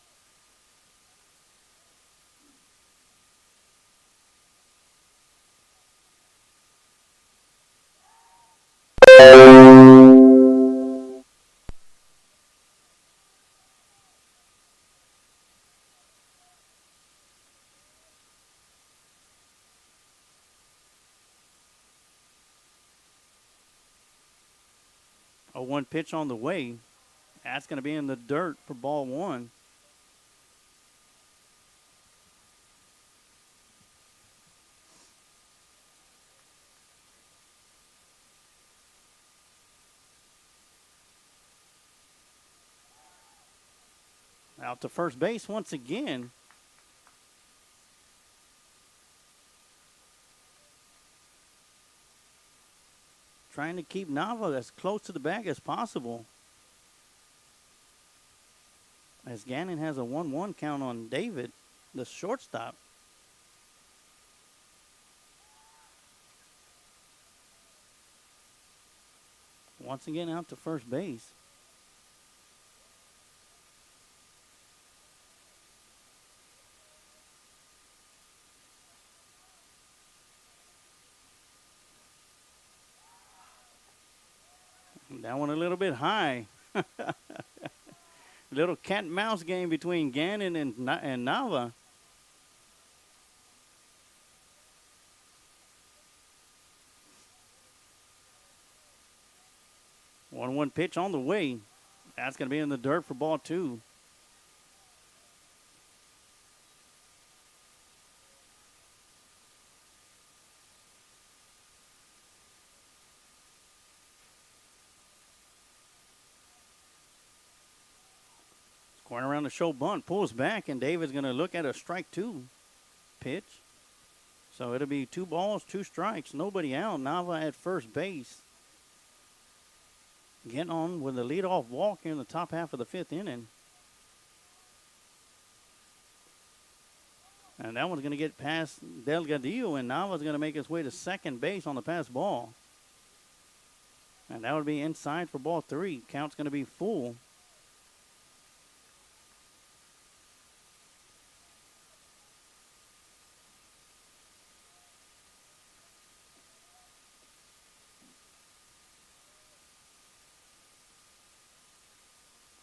A 1 pitch on the way. That's going to be in the dirt for ball one. Out to first base once again. Trying to keep Nava as close to the bag as possible. As Gannon has a 1-1 count on David, the shortstop. Once again out to first base. That one a little bit high. Little cat and mouse game between Gannon and Nava. One pitch on the way. That's going to be in the dirt for ball two. Going around the show bunt, pulls back, and David's going to look at a strike two pitch. So it'll be 2 balls, 2 strikes, nobody out. Nava at first base. Getting on with a leadoff walk here in the top half of the 5th inning. And that one's going to get past Delgadillo, and Nava's going to make his way to second base on the pass ball. And that would be inside for ball 3. Count's going to be full.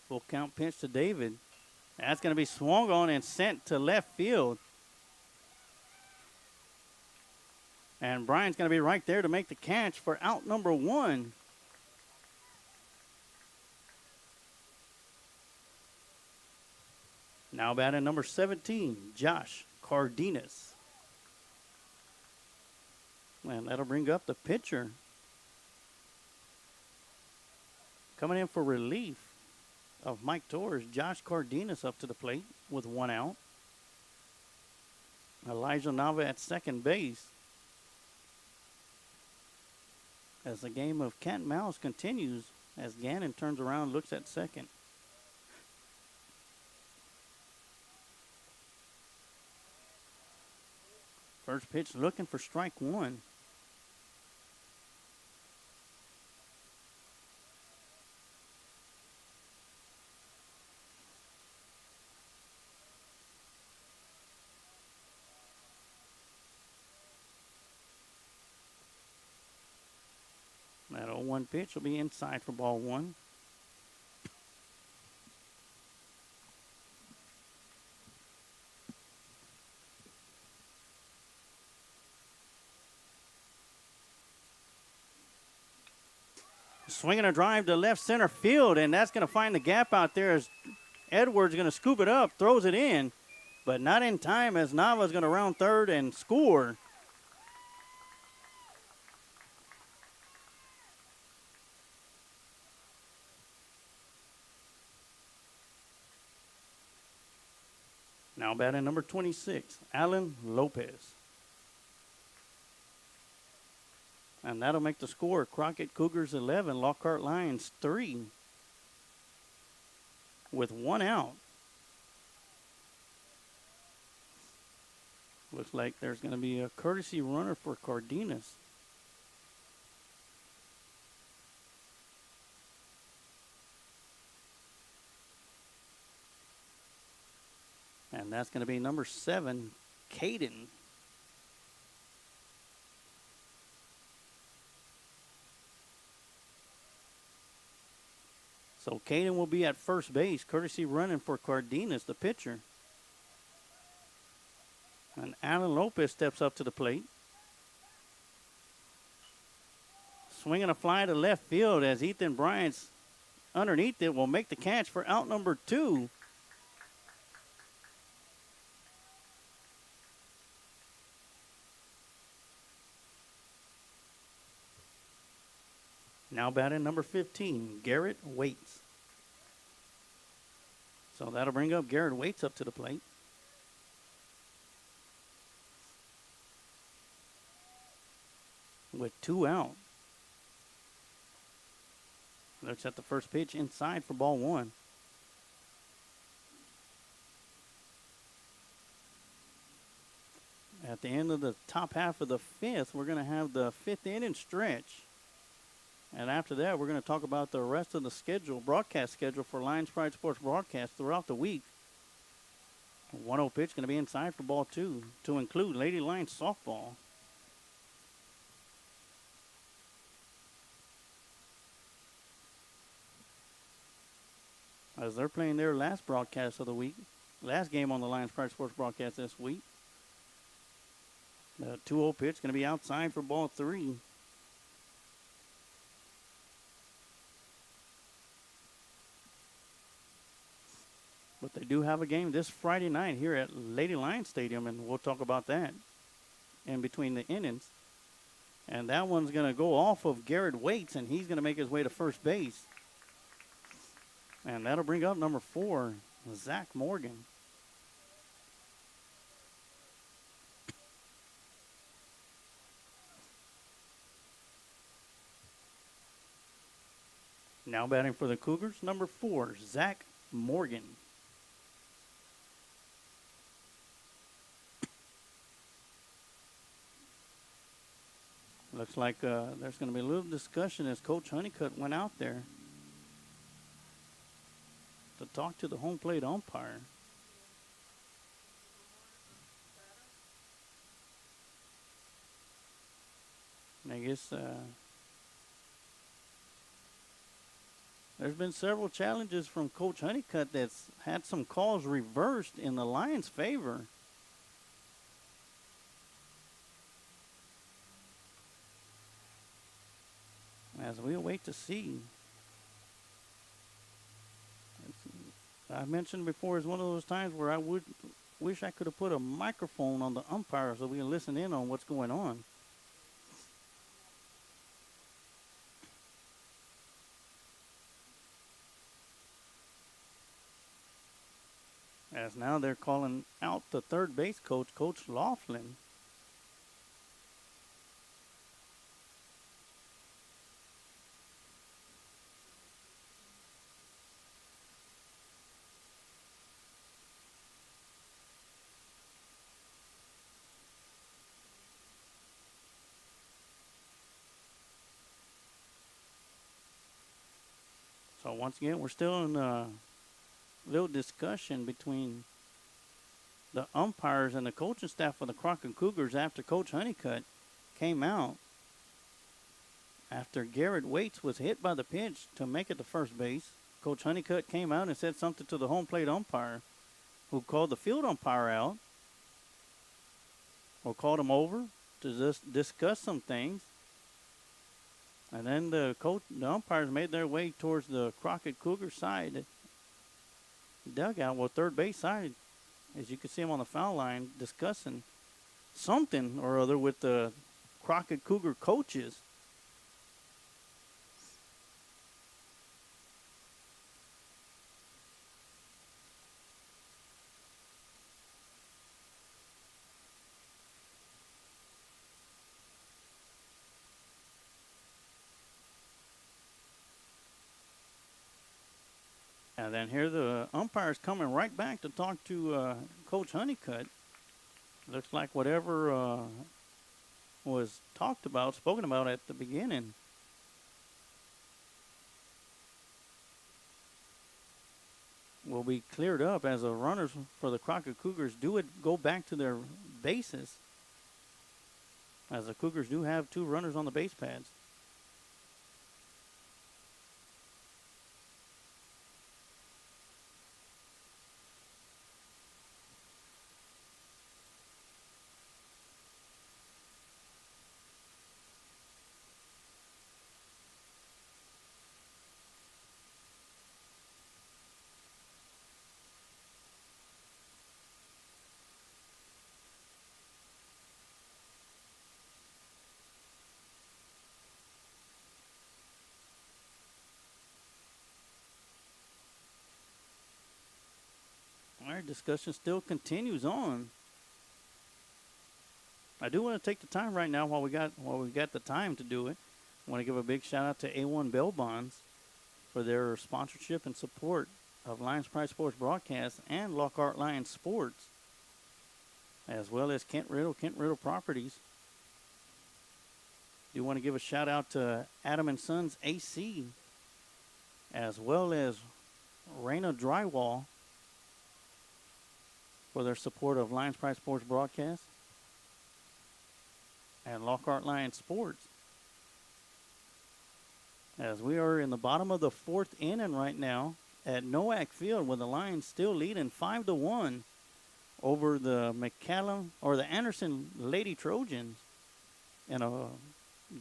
Full count pitch to David. That's going to be swung on and sent to left field. And Brian's going to be right there to make the catch for out number 1. Now batting number 17, Josh Cardenas. And that'll bring up the pitcher. Coming in for relief of Mike Torres, Josh Cardenas up to the plate with 1 out. Elijah Nava at second base. As the game of cat and mouse continues, as Gannon turns around, looks at second. First pitch looking for strike 1. That 0-1 pitch will be inside for ball 1. Swinging a drive to left center field, and that's going to find the gap out there as Edwards going to scoop it up, throws it in, but not in time as Nava's going to round third and score. Now batting number 26, Alan Lopez. And that'll make the score Crockett Cougars 11, Lockhart Lions 3 with 1 out. Looks like there's going to be a courtesy runner for Cardenas. And that's going to be number 7, Caden. So Caden will be at first base, courtesy running for Cardenas, the pitcher. And Alan Lopez steps up to the plate. Swinging a fly to left field as Ethan Bryant's underneath it will make the catch for out number 2. Now batting number 15, Garrett Waits. So that'll bring up Garrett Waits up to the plate. With 2 out. Looks at the first pitch inside for ball 1. At the end of the top half of the 5th, we're going to have the 5th inning stretch. And after that, we're going to talk about the rest of the schedule, broadcast schedule for Lions Pride Sports broadcast throughout the week. 1-0 pitch going to be inside for ball 2 to include Lady Lions softball. As they're playing their last broadcast of the week, last game on the Lions Pride Sports broadcast this week. The 2-0 pitch going to be outside for ball 3. But they do have a game this Friday night here at Lady Lions Stadium, and we'll talk about that in between the innings. And that one's going to go off of Garrett Waits, and he's going to make his way to first base. And that'll bring up number 4, Zach Morgan. Now batting for the Cougars, number 4, Zach Morgan. Looks like there's going to be a little discussion as Coach Honeycutt went out there to talk to the home plate umpire. And I guess there's been several challenges from Coach Honeycutt that's had some calls reversed in the Lions' favor. As we wait to see. I mentioned before, it's one of those times where I would wish I could have put a microphone on the umpire so we can listen in on what's going on. As now they're calling out the third base coach, Coach Laughlin. So once again, we're still in a little discussion between the umpires and the coaching staff of the Crockett Cougars after Coach Honeycutt came out after Garrett Waits was hit by the pitch to make it to first base. Coach Honeycutt came out and said something to the home plate umpire, who called the field umpire out or called him over to just discuss some things. And then the umpires made their way towards the Crockett Cougar side dugout, well, third base side, as you can see them on the foul line, discussing something or other with the Crockett Cougar coaches. And then here the umpire's coming right back to talk to Coach Honeycutt. Looks like whatever was spoken about at the beginning, will be cleared up as the runners for the Crockett Cougars go back to their bases, as the Cougars do have 2 runners on the base pads. Our discussion still continues on. I do want to take the time right now while we got the time to do it. I want to give a big shout out to A1 Bail Bonds for their sponsorship and support of Lions Pride Sports Broadcast and Lockhart Lions Sports, as well as Kent Riddle Properties. Do want to give a shout out to Adam and Sons AC, as well as Raina Drywall for their support of Lions Pride Sports Broadcast and Lockhart Lions Sports. As we are in the bottom of the 4th inning right now at Nowak Field, with the Lions still leading 5-1 over the the Anderson Lady Trojans in a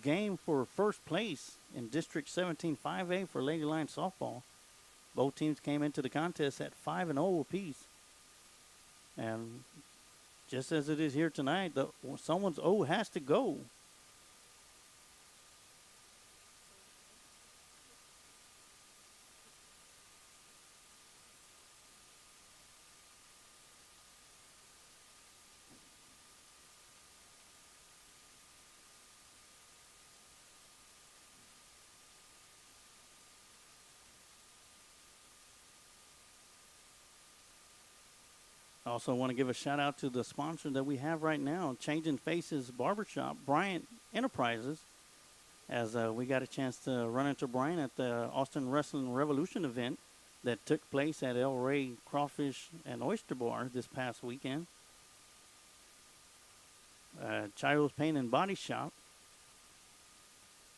game for first place in District 17 5A for Lady Lions softball. Both teams came into the contest at 5-0 apiece. And just as it is here tonight, someone's O has to go. I also want to give a shout out to the sponsor that we have right now, Changing Faces Barbershop, Bryant Enterprises, as we got a chance to run into Brian at the Austin Wrestling Revolution event that took place at El Rey Crawfish and Oyster Bar this past weekend. Chiro's Paint and Body Shop,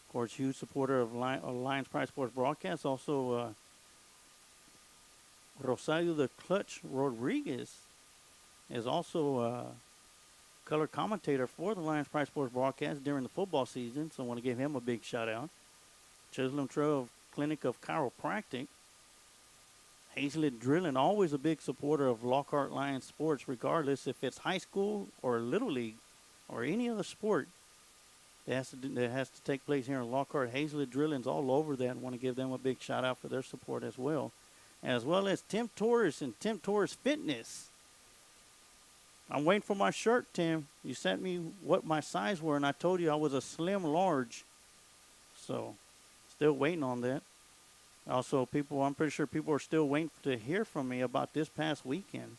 of course, huge supporter of Lions Pride Sports Broadcast. Also, Rosario the Clutch Rodriguez is also a color commentator for the Lions Pride Sports Broadcast during the football season, so I want to give him a big shout out. Chisholm Trail Clinic of Chiropractic. Hazlet Drilling, always a big supporter of Lockhart Lions Sports, regardless if it's high school or Little League or any other sport that has to take place here in Lockhart. Hazlet Drilling's all over that. I want to give them a big shout out for their support as well as Tim Torres and Tim Torres Fitness. I'm waiting for my shirt, Tim. You sent me what my size were, and I told you I was a slim large. So, still waiting on that. Also, I'm pretty sure people are still waiting to hear from me about this past weekend,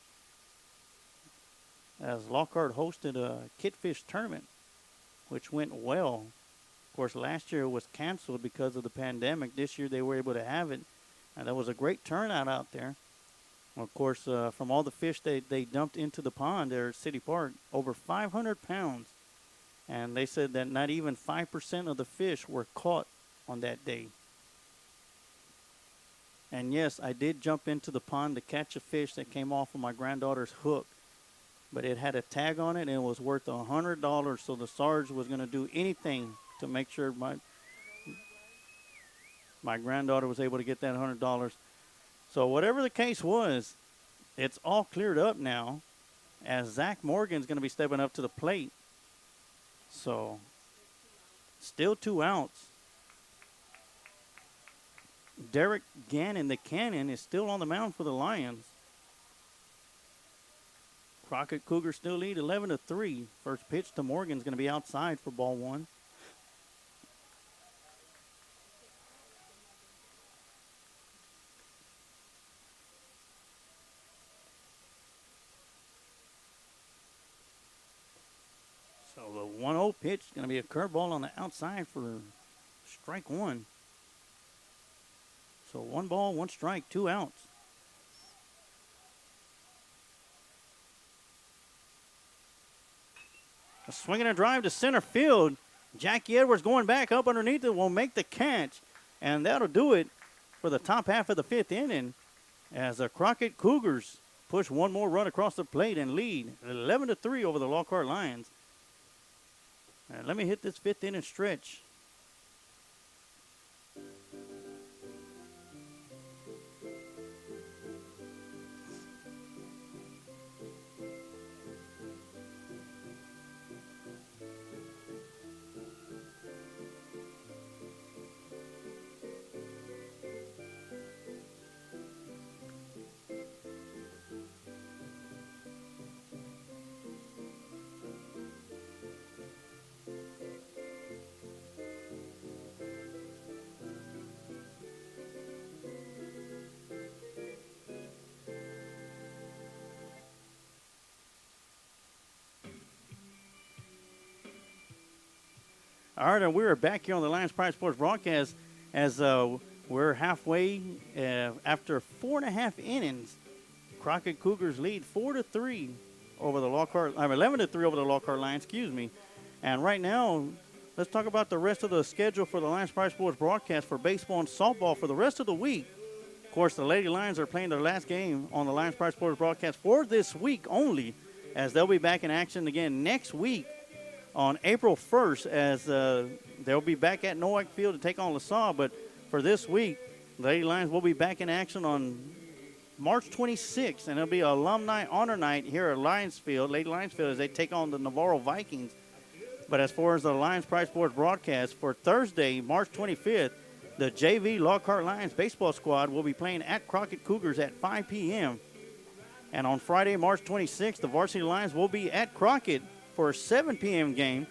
as Lockhart hosted a kitfish tournament, which went well. Of course, last year it was canceled because of the pandemic. This year they were able to have it, and there was a great turnout out there. Of course, from all the fish they dumped into the pond there at City Park, over 500 pounds. And they said that not even 5% of the fish were caught on that day. And yes, I did jump into the pond to catch a fish that came off of my granddaughter's hook. But it had a tag on it, and it was worth $100, so the Sarge was going to do anything to make sure my granddaughter was able to get that $100. So whatever the case was, it's all cleared up now, as Zach Morgan's going to be stepping up to the plate. So still 2 outs. Derek Gannon, the Cannon, is still on the mound for the Lions. Crockett Cougars still lead 11-3. First pitch to Morgan's going to be outside for ball 1. the 1-0 pitch is going to be a curveball on the outside for strike one. So 1 ball, 1 strike, 2 outs. A swing and a drive to center field. Jackie Edwards going back up underneath it will make the catch. And that'll do it for the top half of the 5th inning as the Crockett Cougars push one more run across the plate and lead 11-3 over the Lockhart Lions. And let me hit this 5th inning stretch. All right, and we're back here on the Lions Pride Sports broadcast as we're halfway after 4.5 innings. Crockett Cougars lead 4-3 over the Lockhart. 11-3 over the Lockhart Lions. Excuse me. And right now, let's talk about the rest of the schedule for the Lions Pride Sports broadcast for baseball and softball for the rest of the week. Of course, the Lady Lions are playing their last game on the Lions Pride Sports broadcast for this week only, as they'll be back in action again next week on April 1st, as they'll be back at Nowak Field to take on LaSalle. But for this week, the Lady Lions will be back in action on March 26th, and it'll be an alumni honor night here at Lions Field, Lady Lions Field, as they take on the Navarro Vikings. But as far as the Lions Pride Sports broadcast, for Thursday, March 25th, the JV Lockhart Lions baseball squad will be playing at Crockett Cougars at 5 p.m. And on Friday, March 26th, the varsity Lions will be at Crockett for a 7 p.m. game.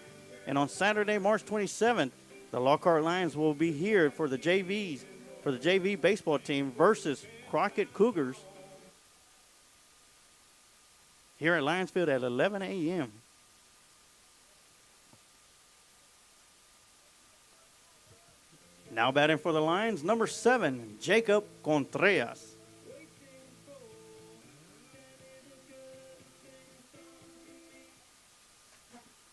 And on Saturday, March 27th, the Lockhart Lions will be here for the JV baseball team versus Crockett Cougars here at Lions Field at 11 a.m. Now batting for the Lions, number 7, Jacob Contreras.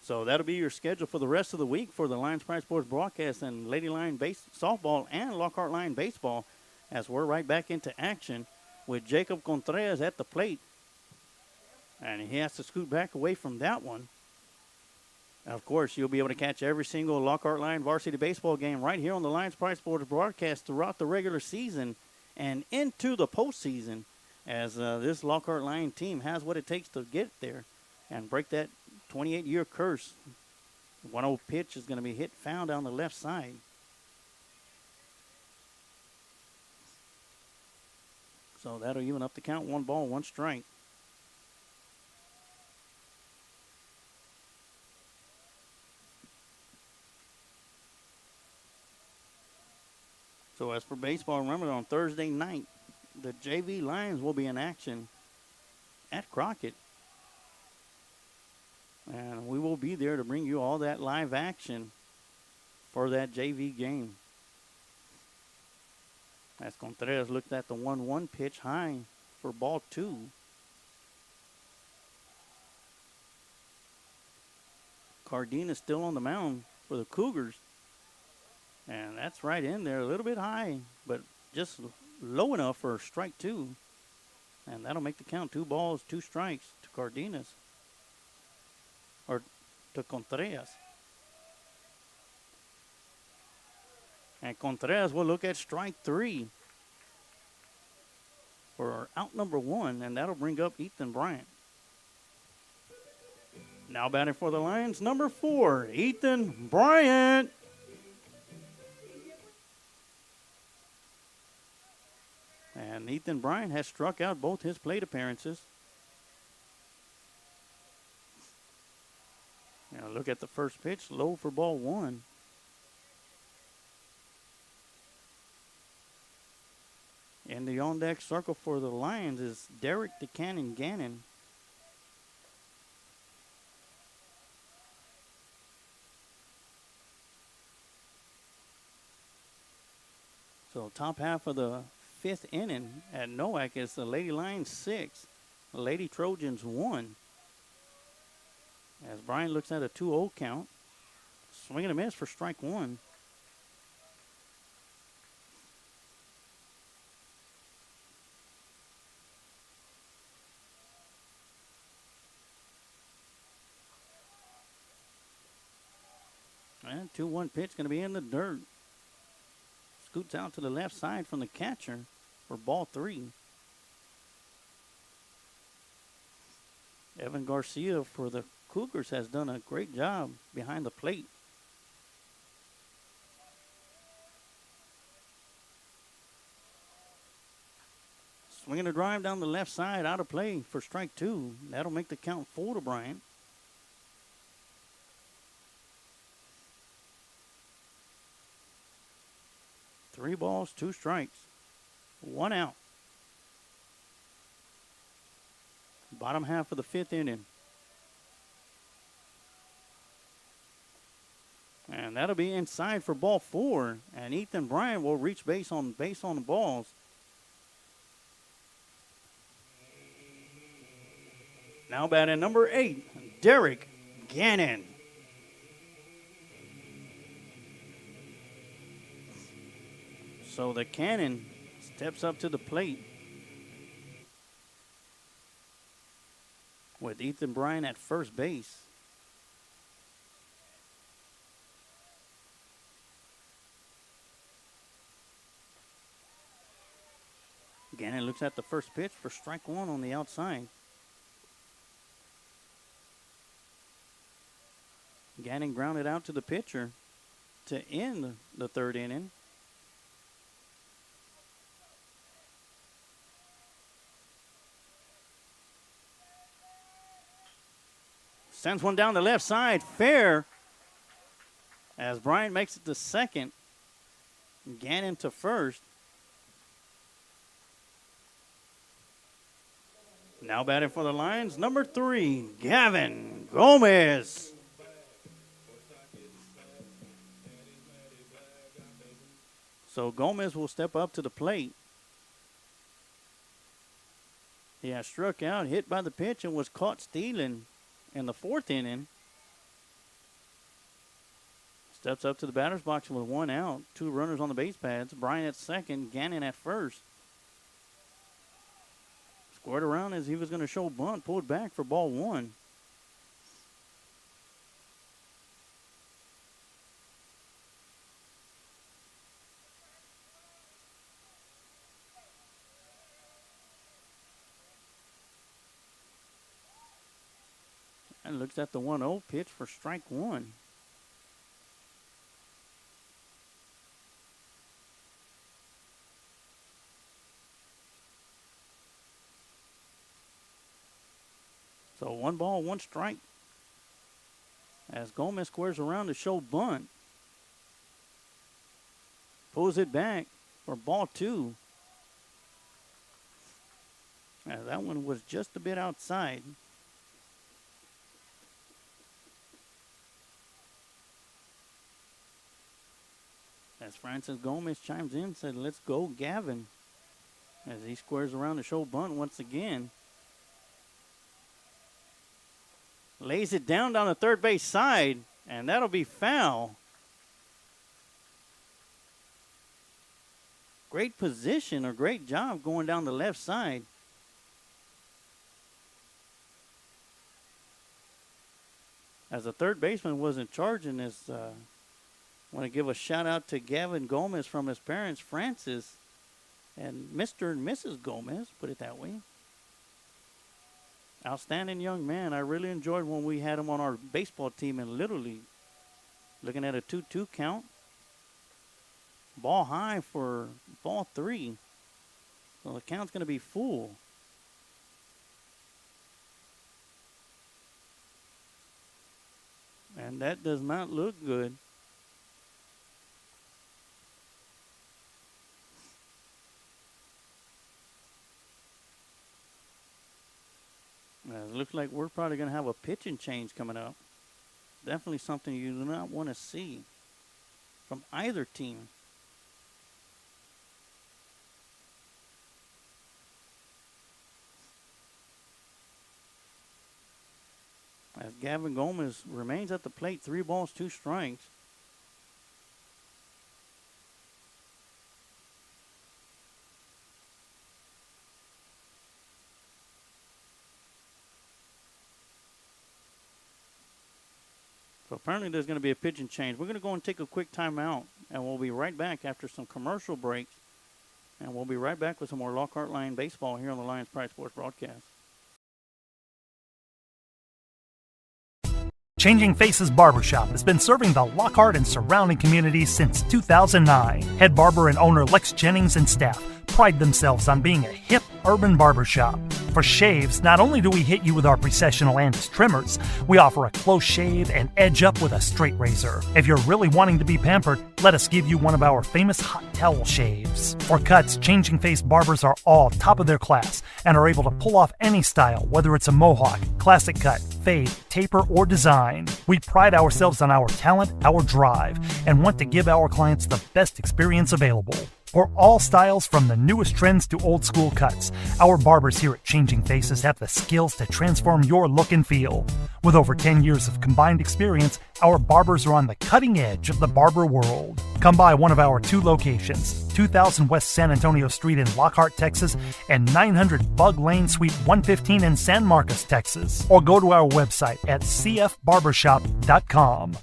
So that'll be your schedule for the rest of the week for the Lions Pride Sports broadcast and Lady Lion softball and Lockhart Lion baseball, as we're right back into action with Jacob Contreras at the plate. And he has to scoot back away from that one. And of course, you'll be able to catch every single Lockhart Lion varsity baseball game right here on the Lions Pride Sports broadcast throughout the regular season and into the postseason, as this Lockhart Lion team has what it takes to get there and break that 28-year curse. 1-0 pitch is going to be hit foul down the left side. So that'll even up the count. 1 ball, 1 strike. So as for baseball, remember on Thursday night, the JV Lions will be in action at Crockett. And we will be there to bring you all that live action for that JV game. As Contreras looked at the 1-1 pitch high for ball 2. Cardenas still on the mound for the Cougars. And that's right in there, a little bit high, but just low enough for strike 2. And that'll make the count. 2 balls, 2 strikes to Cardenas. Or to Contreras. And Contreras will look at strike 3 for out number 1, and that'll bring up Ethan Bryant. Now batting for the Lions, number 4, Ethan Bryant. And Ethan Bryant has struck out both his plate appearances. Now look at the first pitch, low for ball 1. In the on-deck circle for the Lions is Derek DeCannon Gannon. So top half of the 5th inning at Nowak is the Lady Lions 6, the Lady Trojans 1. As Brian looks at a 2-0 count. Swing and a miss for strike 1. And 2-1 pitch going to be in the dirt. Scoots out to the left side from the catcher for ball 3. Evan Garcia for the Cougars has done a great job behind the plate. Swinging a drive down the left side, out of play for strike 2. That'll make the count 4 to Bryant. Three balls, 2 strikes, 1 out. Bottom half of the 5th inning. And that'll be inside for ball 4. And Ethan Bryant will reach base on the balls. Now batting number 8, Derek Gannon. So the Cannon steps up to the plate with Ethan Bryant at first base. Gannon looks at the first pitch for strike 1 on the outside. Gannon grounded out to the pitcher to end the 3rd inning. Sends one down the left side, fair. As Bryant makes it to second. Gannon to first. Now batting for the Lions, number 3, Gavin Gomez. So Gomez will step up to the plate. He has struck out, hit by the pitch, and was caught stealing in the 4th inning. Steps up to the batter's box with 1 out, 2 runners on the base pads. Bryant at second, Gannon at first. Squared around as he was going to show bunt, pulled back for ball 1. And looks at the 1-0 pitch for strike 1. So 1 ball, 1 strike. As Gomez squares around to show bunt. Pulls it back for ball 2. That one was just a bit outside. As Francis Gomez chimes in, said, "Let's go, Gavin." As he squares around to show bunt once again. Lays it down the third base side, and that'll be foul. Great position or great job going down the left side. As the third baseman wasn't charging, I want to give a shout out to Gavin Gomez from his parents, Francis, and Mr. and Mrs. Gomez, put it that way. Outstanding young man. I really enjoyed when we had him on our baseball team in Little League. Looking at a 2-2 count. Ball high for ball 3. So the count's going to be full. And that does not look good. It looks like we're probably going to have a pitching change coming up. Definitely something you do not want to see from either team. Gavin Gomez remains at the plate. 3 balls, 2 strikes. So apparently there's going to be a pitching change. We're going to go and take a quick timeout, and we'll be right back after some commercial breaks. And we'll be right back with some more Lockhart Lion baseball here on the Lions Pride Sports broadcast. Changing Faces Barbershop has been serving the Lockhart and surrounding communities since 2009. Head barber and owner Lex Jennings and staff pride themselves on being a hip urban barbershop. For shaves, not only do we hit you with our processional Andis trimmers, we offer a close shave and edge up with a straight razor. If you're really wanting to be pampered, let us give you one of our famous hot towel shaves. For cuts, Changing Face barbers are all top of their class and are able to pull off any style, whether it's a mohawk, classic cut, fade, taper, or design. We pride ourselves on our talent, our drive, and want to give our clients the best experience available. For all styles, from the newest trends to old school cuts, our barbers here at Changing Faces have the skills to transform your look and feel. With over 10 years of combined experience, our barbers are on the cutting edge of the barber world. Come by one of our 2 locations, 2000 West San Antonio Street in Lockhart, Texas, and 900 Bug Lane, Suite 115 in San Marcos, Texas. Or go to our website at cfbarbershop.com.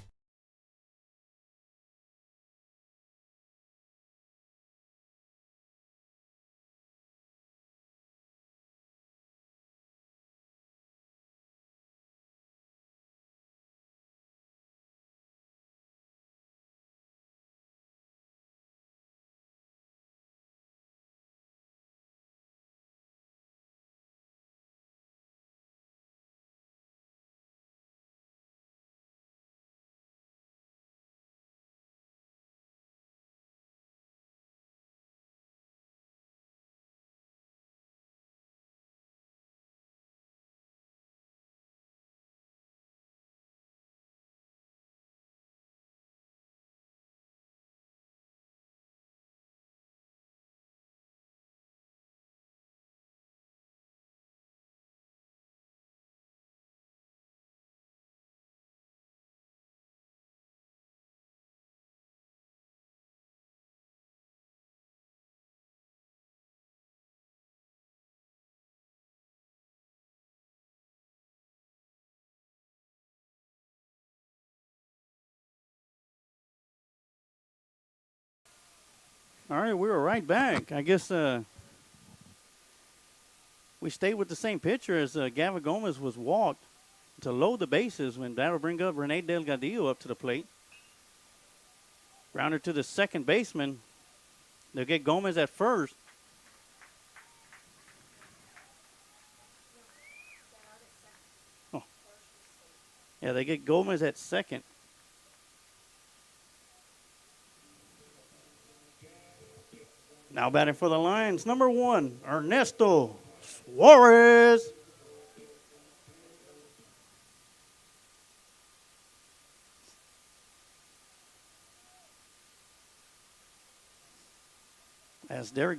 All right, we were right back. I guess we stayed with the same pitcher as Gavin Gomez was walked to load the bases when that'll bring up Rene Delgadillo up to the plate. Grounder to the second baseman. They'll get Gomez at first. Oh. Yeah, they get Gomez at second. Now batting for the Lions, number 1, Ernesto Suarez. As Derek